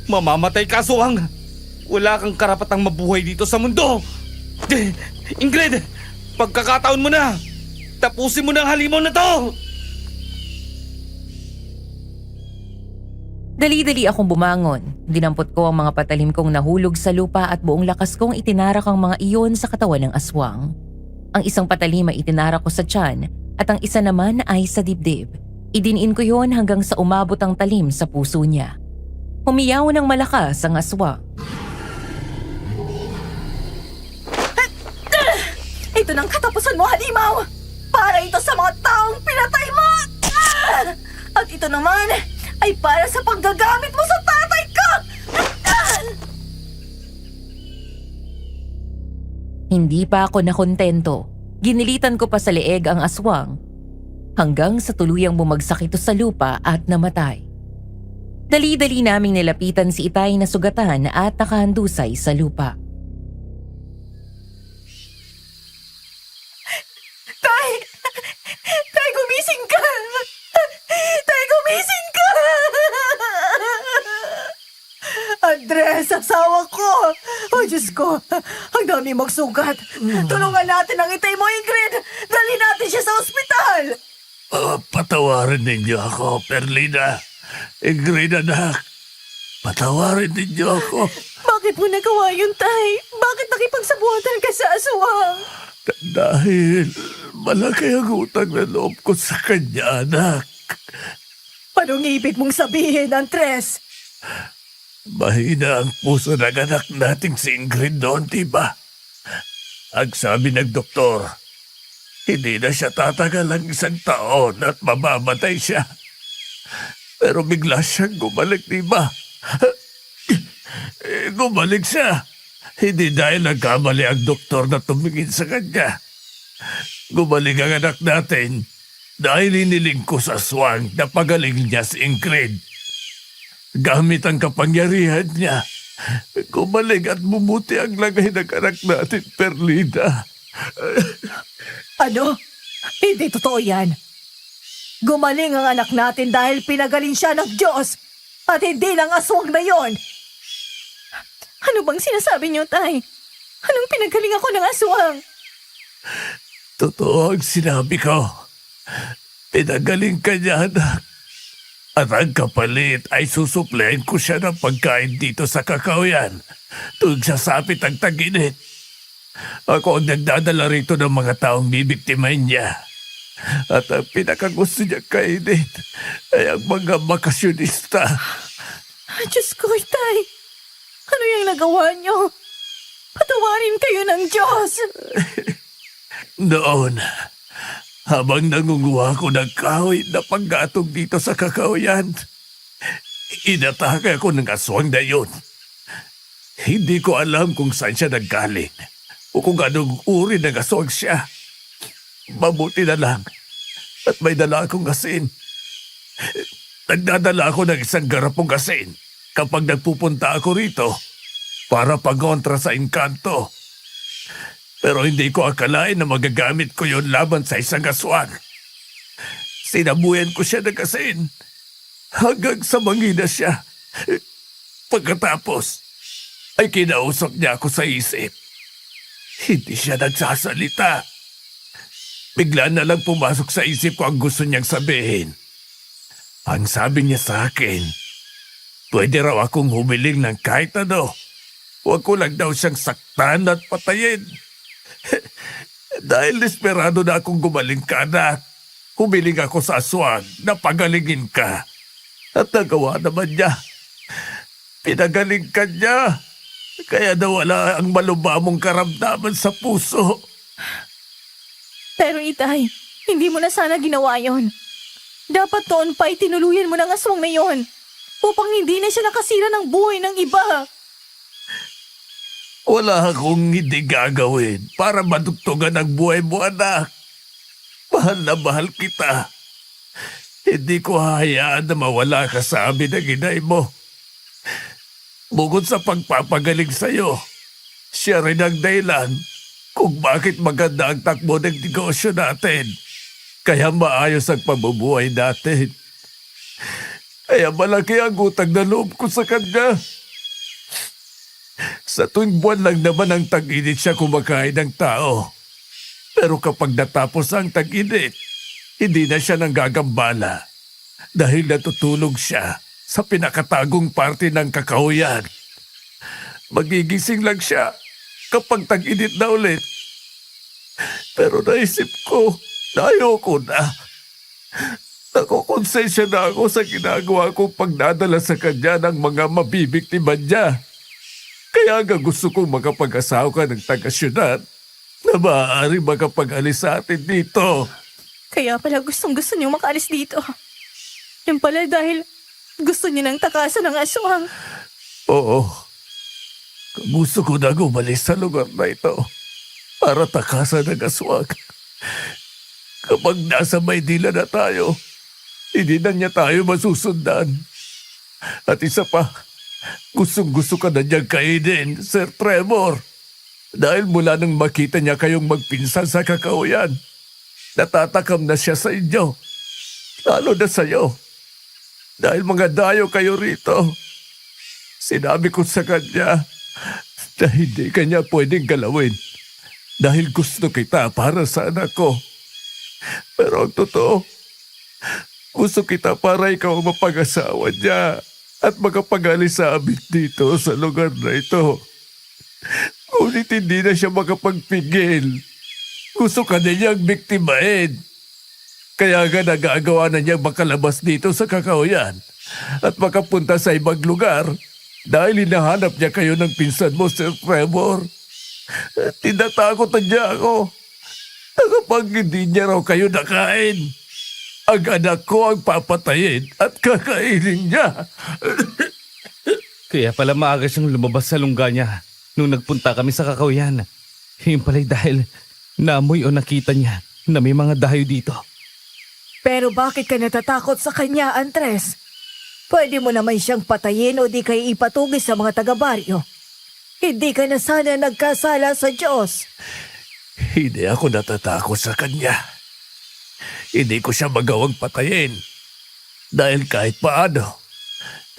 Mamamatay ka, aswang. Wala kang karapatang mabuhay dito sa mundo. Ingrid, pagkakataon mo na. Tapusin mo na ang halimaw na to! Dali-dali akong bumangon. Dinampot ko ang mga patalim kong nahulog sa lupa at buong lakas kong itinarak ang mga iyon sa katawan ng aswang. Ang isang patalim ay itinarak ko sa tiyan at ang isa naman ay sa dibdib. Idiniin ko yon hanggang sa umabot ang talim sa puso niya. Humiyaw ng malakas ang aswang. Ito ng katapusan mo, halimaw! Para ito sa mga taong pinatay mo! Ah! At ito naman ay para sa paggagamit mo sa tatay ko! Ah! Hindi pa ako nakontento. Ginilitan ko pa sa leeg ang aswang hanggang sa tuluyang bumagsak ito sa lupa at namatay. Dali-dali naming nilapitan si Itay na sugatan at nakahandusay sa lupa. Tay! Tay, gumising ka! Tay, gumising ka! Andres, asawa ko! Oh, Diyos ko! Ang dami magsugat! Tulungan natin ang itay mo, Ingrid! Dali natin siya sa ospital! Patawarin ninyo ako, Perlina. Ingrid, anak. Patawarin ninyo ako. Bakit mo nagawa yun, Tay? Bakit nakipagsabuatan ka sa aswang? Dahil malaki ang utang na loob ko sa kanya, anak. Anong ibig mong sabihin, Andres? Mahina ang puso ng anak nating si Ingrid noon, diba? Ang sabi ng doktor, hindi na siya tatagal ang 1 taon at mamamatay siya. Pero bigla siyang gumalik, diba? Gumalik siya. Hindi dahil nagkamali ang doktor na tumingin sa kanya. Gumaling ang anak natin dahil hiniling ko sa aswang na pagaling niya si Ingrid. Gamit ang kapangyarihan niya, gumaling at bumuti ang lagay ng anak natin, Perlina. Ano? Hindi totoo yan. Gumaling ang anak natin dahil pinagaling siya ng Diyos at hindi ng aswang na yon. Ano bang sinasabi niyo, Tay? Anong pinagaling ako ng aswang? Totoo ang sinabi ko. Pinagaling ka niya, anak. At ang kapalit ay susuplayin ko siya ng pagkain dito sa kakahuyan tuwing sasapit ang tag-init. Ako ang nagdadala rito ng mga taong bibiktimahin niya. At ang pinakagusto niya kainin ay ang mga bakasyonista. Diyos ko, Tay. Ano yung nagawa niyo? Patawarin kayo ng Diyos. Noon, habang nangunguha ko ng kahoy na panggatong dito sa kakahuyan, inatake ako ng aswang na yun. Hindi ko alam kung saan siya nanggaling o kung anong uri ng aswang siya. Mabuti na lang at may dala akong asin. Nagdadala ako ng 1 garapong asin kapag nagpupunta ako rito para pagkontra sa engkanto. Pero hindi ko akalain na magagamit ko yon laban sa isang aswang. Sinabuyan ko siya ng asin hanggang sa mangina siya. Pagkatapos ay kinausap niya ako sa isip. Hindi siya nagsasalita. Bigla na lang pumasok sa isip ko ang gusto niyang sabihin. Ang sabi niya sa akin, pwede raw akong humiling ng kahit ano. Huwag ko lang daw siyang saktan at patayin. Dahil desperado na akong gumaling ka, anak. Humiling ako sa aswang na pagalingin ka. At nagawa naman niya. Pinagaling ka niya. Kaya nawala ang malubamong karamdaman sa puso. Pero Itay, hindi mo na sana ginawa yon. Dapat noon pa itinuluyan mo ng aswang na yon upang hindi na siya nakasira ng buhay ng iba. Wala akong hindi gagawin para madugtungan ang buhay mo, anak. Mahal na mahal kita. Hindi ko hahayaan na mawala ka sa amin ng inay mo. Bukod sa pagpapagaling sa'yo, siya rin ang dahilan kung bakit maganda ang takbo ng negosyo natin. Kaya maayos ang pamumuhay natin. Kaya malaki ang utang na loob ko sa kanya. Sa tuwing buwan lang naman ang tag-init siya kumakain ng tao. Pero kapag natapos ang tag-init, hindi na siya nanggagambala dahil natutulog siya sa pinakatagong parte ng kakahuyan. Magigising lang siya kapag tag-init na ulit. Pero naisip ko na ayoko na. Nakukonsensya na ako sa ginagawa kong pagdadala sa kanya ng mga mabibiktima niya. Kaya nga gusto kong makapag-asawa ka ng taga-syudad na maaari makapag-alis sa atin dito. Kaya pala gustong-gusto niyong makaalis dito. Yan pala dahil gusto niyo ng takasan ng aswang. Oo. Gusto ko na umalis sa lugar na ito para takasan ng aswang. Kapag nasa Maynila na tayo, hindi na niya tayo masusundan. At isa pa, gustong-gusto ka na niyang kainin, Sir Trevor. Dahil mula nang makita niya kayong magpinsan sa kakahuyan, natatakam na siya sa inyo. Lalo na sa'yo. Dahil mga dayo kayo rito. Sinabi ko sa kanya na hindi kanya pwedeng galawin dahil gusto kita para sa anak ko. Pero ang totoo, gusto kita para ikaw ang mapag-asawa niya at makapag-alis sa amin dito sa lugar na ito. Ngunit hindi na siya makapagpigil. Gusto ka na niyang biktimahin. Kaya nga nagagawa na niyang makalabas dito sa kakahuyan at makapunta sa ibang lugar dahil hinahanap niya kayo ng pinsan mo, Sir Trevor. Tinatakot na niya ako na kapag hindi niya raw kayo nakain, ang anak ko ang papatayin at kakainin niya. Kaya pala maaga siyang lumabas sa lungga niya nung nagpunta kami sa kakahuyan. Yung pala'y dahil naamoy o nakita niya na may mga dayo dito. Pero bakit ka natatakot sa kanya, Andres? Pwede mo naman siyang patayin o di kayo ipatugis sa mga taga-baryo. Hindi ka na sana nagkasala sa Diyos. Hindi ako natatakot sa kanya. Hindi ko siya magawang patayin. Dahil kahit paano,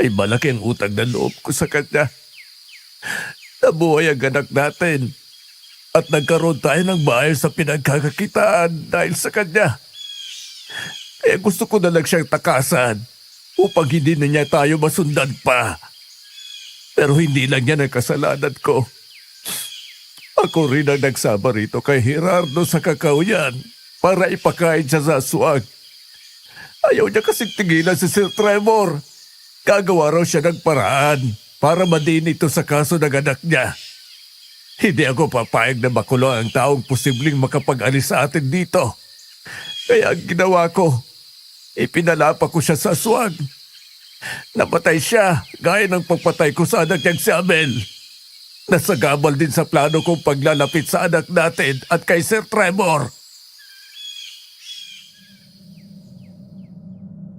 ay malaki ang utang na loob ko sa kanya. Nabuhay ang anak natin. At nagkaroon tayo ng maayos sa pinagkakakitaan dahil sa kanya. Kaya gusto ko na lang siyang takasan upang hindi na niya tayo masundan pa. Pero hindi lang niya ang kasalanan ko. Ako rin ang nagsama rito kay Gerardo sa kakahuyan para ipakain siya sa aswang. Ayaw niya kasing tigilan si Sir Trevor. Gagawa raw siya ng paraan para madin ito sa kaso ng anak niya. Hindi ako papayag na makulong ang taong posibleng makapag-alis sa atin dito. Kaya ang ginawa ko, ipinalapa ko siya sa aswang. Napatay siya gaya ng pagpatay ko sa anak niyang si Abel. Nasagabal din sa plano kong paglalapit sa anak natin at kay Sir Trevor.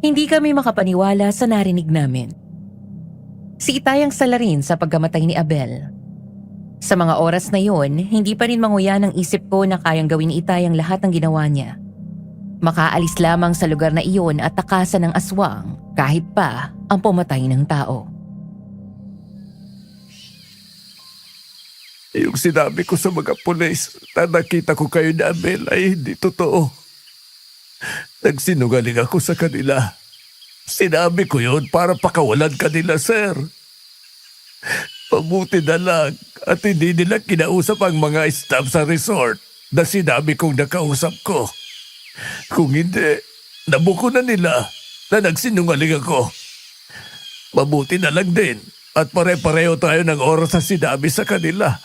Hindi kami makapaniwala sa narinig namin. Si Itay ang salarin sa pagkamatay ni Abel. Sa mga oras na yon, hindi pa rin manguya ng isip ko na kayang gawin ni Itay ang lahat ng ginawa niya. Makaalis lamang sa lugar na iyon at takasan ng aswang kahit pa ang pumatay ng tao. Yung sinabi ko sa mga pulis na nakita ko kayo ni Abel ay hindi totoo. Nagsinungaling ako sa kanila. Sinabi ko yun para pakawalan kanila, sir. Mabuti na lang at hindi nila kinausap ang mga staff sa resort na sinabi kong nakausap ko. Kung hindi, nabuko na nila na nagsinungaling ako. Mabuti na lang din at pare-pareho tayo ng oras sa sinabi sa kanila.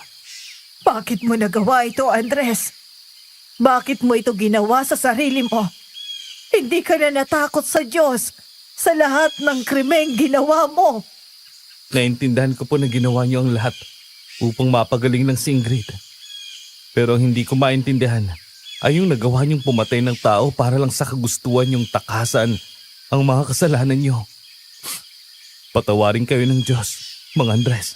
Bakit mo nagawa ito, Andres? Bakit mo ito ginawa sa sarili mo? Hindi ka na natakot sa Diyos sa lahat ng krimeng ginawa mo. Naintindihan ko po na ginawa niyo ang lahat upang mapagaling ng si Ingrid. Pero ang hindi ko maintindihan ay yung nagawa niyong pumatay ng tao para lang sa kagustuhan niyong takasan ang mga kasalanan niyo. Patawarin kayo ng Diyos, mga Andres.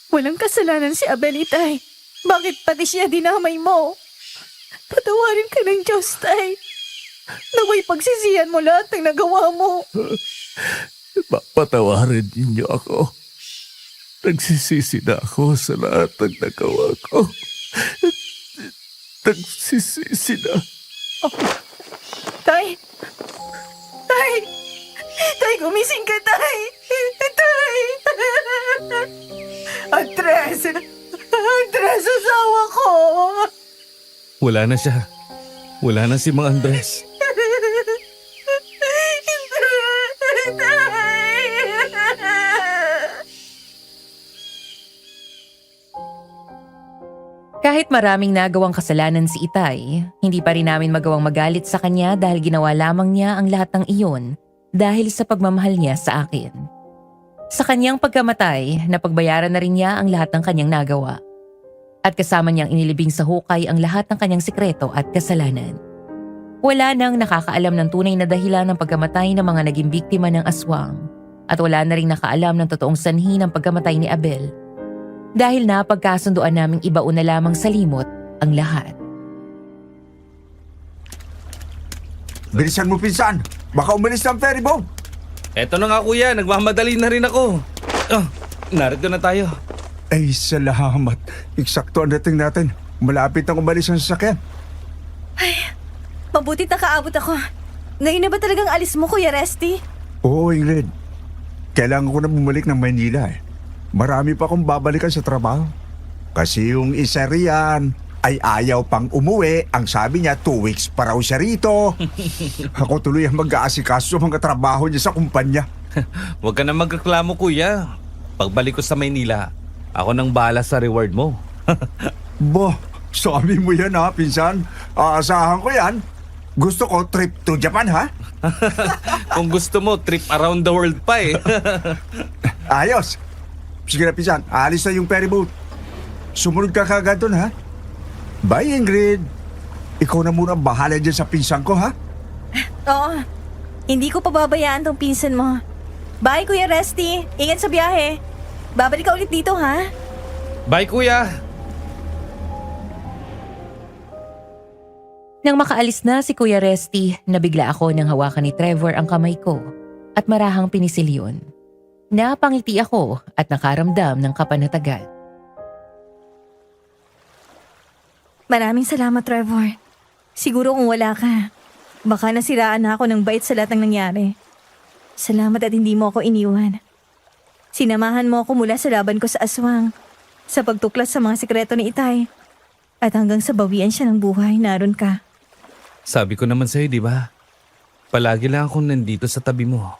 Walang kasalanan si Abel, Itay. Bakit pati siya dinamay mo? Patawarin ka ng Diyos, Tay. Naway pagsisihan mo lahat ng nagawa mo. Patawarin ninyo ako. Nagsisisi na ako sa lahat ng nagawa ko. nagsisisi na. Tay! Tay! Tay, gumising ka, Tay! Tay! Andres! Andres, asawa ko! Wala na siya. Wala na si Mang Andres. Kahit maraming nagawang kasalanan si Itay, hindi pa rin namin magawang magalit sa kanya dahil ginawa lamang niya ang lahat ng iyon dahil sa pagmamahal niya sa akin. Sa kanyang pagkamatay, napagbayaran na rin niya ang lahat ng kanyang nagawa. At kasama niyang inilibing sa hukay ang lahat ng kanyang sikreto at kasalanan. Wala nang nakakaalam ng tunay na dahilan ng pagkamatay ng mga naging biktima ng aswang at wala na rin nakaalam ng totoong sanhi ng pagkamatay ni Abel. Dahil napagkasunduan naming ibaon na lamang sa limot ang lahat. Bilisan mo, pinsan! Baka umalis ng ferry boat! Eto na nga kuya, nagmamadali na rin ako. Narito na tayo. Ay, salamat. Eksakto ang dating natin. Malapit na umalis ang sasakyan. Mabuti nakaabot ako. Ngayon na ba talagang alis mo, Kuya Resty? Oo, Ingrid. Kailangan ko na bumalik ng Maynila eh. Marami pa akong babalikan sa trabaho. Kasi yung isa riyan ay ayaw pang umuwi. Ang sabi niya, 2 weeks pa raw siya rito. Ako tuloy ang mag-aasikaso sa mga trabaho niya sa kumpanya. Huwag ka na magreklamo kuya. Pagbalik ko sa Maynila, ako nang bahala sa reward mo. Bo, sabi mo yan ha, pinsan. Aasahan ko yan. Gusto ko trip to Japan ha? Kung gusto mo, trip around the world pa eh. Ayos. Sige na, pinsan. Alis na yung ferry boat. Sumunod ka kagad doon, ha? Bye, Ingrid. Ikaw na muna bahala dyan sa pinsan ko, ha? Oo. Hindi ko pababayaan tong pinsan mo. Bye, Kuya Resty. Ingat sa biyahe. Babalik ka ulit dito, ha? Bye kuya. Nang makaalis na si Kuya Resty, nabigla ako nang hawakan ni Trevor ang kamay ko at marahang pinisil yun. Napangiti ako at nakaramdam ng kapanatagan. Maraming salamat, Trevor. Siguro kung wala ka, baka nasiraan na ako ng bait sa lahat ng nangyari. Salamat at hindi mo ako iniwan. Sinamahan mo ako mula sa laban ko sa aswang, sa pagtuklas sa mga sikreto ni Itay, at hanggang sa bawian siya ng buhay, naroon ka. Sabi ko naman sa'yo, di ba? Palagi lang akong nandito sa tabi mo.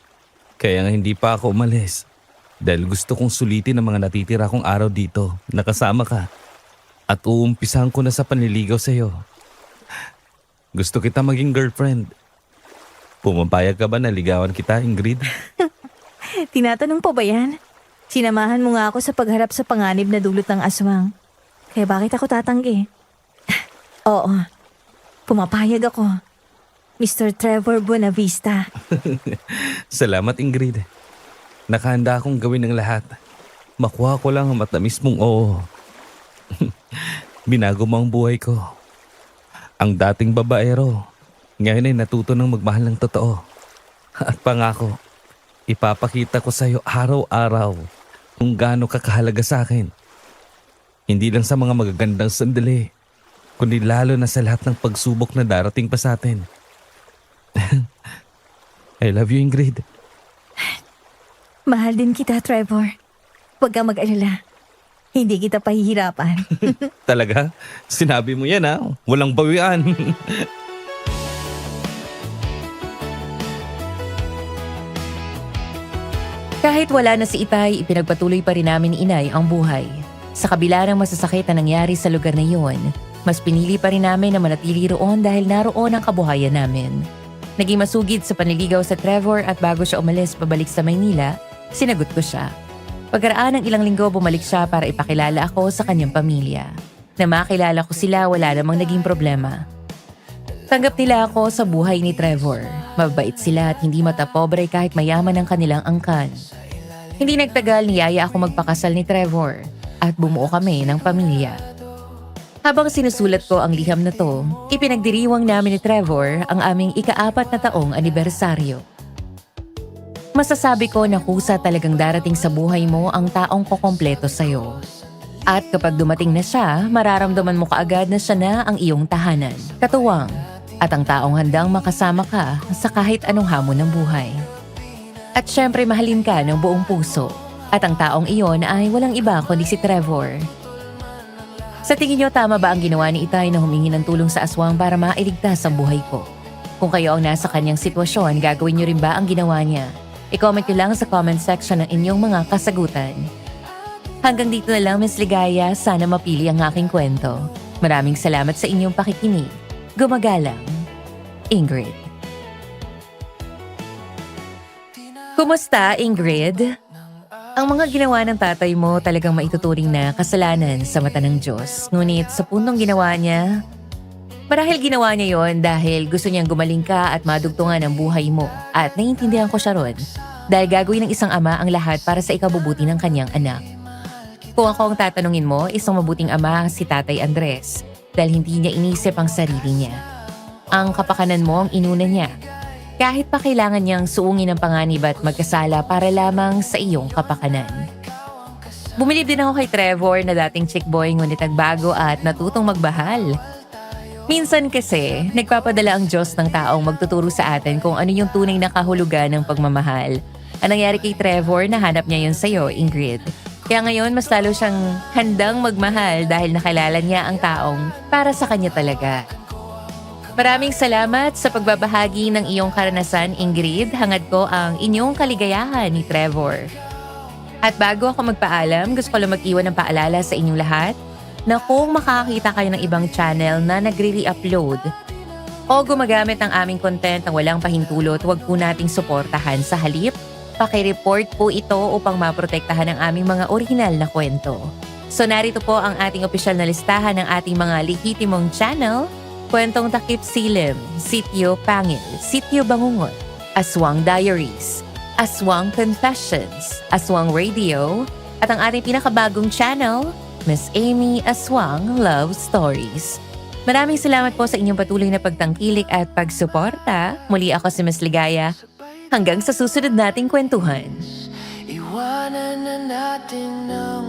Kaya nga hindi pa ako umalis. Dahil gusto kong sulitin ang mga natitira kong araw dito. Nakasama ka. At uumpisahan ko na sa panliligaw sa'yo. Gusto kita maging girlfriend. Pumapayag ka ba na ligawan kita, Ingrid? Tinatanong po ba yan? Sinamahan mo nga ako sa pagharap sa panganib na dulot ng aswang. Kaya bakit ako tatanggi? Oo, pumapayag ako. Mr. Trevor Buenavista. Salamat, Ingrid. Nakahanda akong gawin ng lahat. Makuha ko lang ang matamis mong oo. Binago mo ang buhay ko. Ang dating babaero, ngayon ay natuto ng magmahal ng totoo. At pangako, ipapakita ko sa'yo araw-araw kung gaano ka kahalaga sa akin. Hindi lang sa mga magagandang sandali, kundi lalo na sa lahat ng pagsubok na darating pa sa atin. I love you, Ingrid. Mahal din kita, Trevor. Huwag kang mag-alala. Hindi kita pahihirapan. Talaga? Sinabi mo yan ha? Walang bawian. Kahit wala na si Itay, ipinagpatuloy pa rin namin ni Inay ang buhay. Sa kabila ng masasakit na nangyari sa lugar na iyon, mas pinili pa rin namin na manatili roon dahil naroon ang kabuhayan namin. Naging masugid sa panliligaw sa Trevor at bago siya umalis pabalik sa Maynila, sinagot ko siya. Pagkaraan ng ilang linggo, bumalik siya para ipakilala ako sa kanyang pamilya. Na makilala ko sila, wala namang naging problema. Tanggap nila ako sa buhay ni Trevor. Mabait sila at hindi matapobre kahit mayaman ang kanilang angkan. Hindi nagtagal, niyaya ako magpakasal ni Trevor at bumuo kami ng pamilya. Habang sinusulat ko ang liham na to, ipinagdiriwang namin ni Trevor ang aming ika-4 na taong anibersaryo. Masasabi ko na kusa talagang darating sa buhay mo ang taong kukompleto sa'yo. At kapag dumating na siya, mararamdaman mo kaagad na siya na ang iyong tahanan, katuwang, at ang taong handang makasama ka sa kahit anong hamon ng buhay. At syempre mahalin ka ng buong puso. At ang taong iyon ay walang iba kundi si Trevor. Sa tingin niyo tama ba ang ginawa ni Itay na humingi ng tulong sa aswang para mailigtas ang buhay ko? Kung kayo ang nasa kanyang sitwasyon, gagawin niyo rin ba ang ginawa niya? I-comment niyo lang sa comment section ng inyong mga kasagutan. Hanggang dito na lang, Miss Ligaya. Sana mapili ang aking kwento. Maraming salamat sa inyong pakikinig. Gumagalang, Ingrid. Kumusta, Ingrid? Ang mga ginawa ng tatay mo talagang maituturing na kasalanan sa mata ng Diyos. Ngunit sa puntong ginawa niya, marahil ginawa niya yon dahil gusto niyang gumaling ka at madugtungan ang buhay mo. At naiintindihan ko siya ron dahil gagawin ng isang ama ang lahat para sa ikabubuti ng kanyang anak. Kung ako ang tatanungin mo, isang mabuting ama si Tatay Andres dahil hindi niya inisip ang sarili niya. Ang kapakanan mo ang inuna niya. Kahit pa kailangan niyang suungin ang panganib at magkasala para lamang sa iyong kapakanan. Bumilib din ako kay Trevor na dating chick boy ngunit nagbago at natutong magbahal. Minsan kasi, nagpapadala ang Diyos ng taong magtuturo sa atin kung ano yung tunay na kahulugan ng pagmamahal. Ang nangyari kay Trevor, nahanap niya yun sa'yo, Ingrid. Kaya ngayon, mas lalo siyang handang magmahal dahil nakilala niya ang taong para sa kanya talaga. Maraming salamat sa pagbabahagi ng iyong karanasan, Ingrid. Hangad ko ang inyong kaligayahan ni Trevor. At bago ako magpaalam, gusto ko lang mag-iwan ng paalala sa inyong lahat na kung makakita kayo ng ibang channel na nagre-re-upload o gumagamit ng aming content ng walang pahintulot, huwag po nating suportahan. Sa halip, paki-report po ito upang maprotektahan ang aming mga orihinal na kwento. So narito po ang ating opisyal na listahan ng ating mga lehitimong channel: Kwentong Takip Silim, Sitio Pangil, Sitio Bangungot, Aswang Diaries, Aswang Confessions, Aswang Radio, at ang ating pinakabagong channel, Miss Amy Aswang Love Stories. Maraming salamat po sa inyong patuloy na pagtangkilik at pagsuporta. Muli ako si Miss Ligaya. Hanggang sa susunod nating kwentuhan. Iwanan na natin ang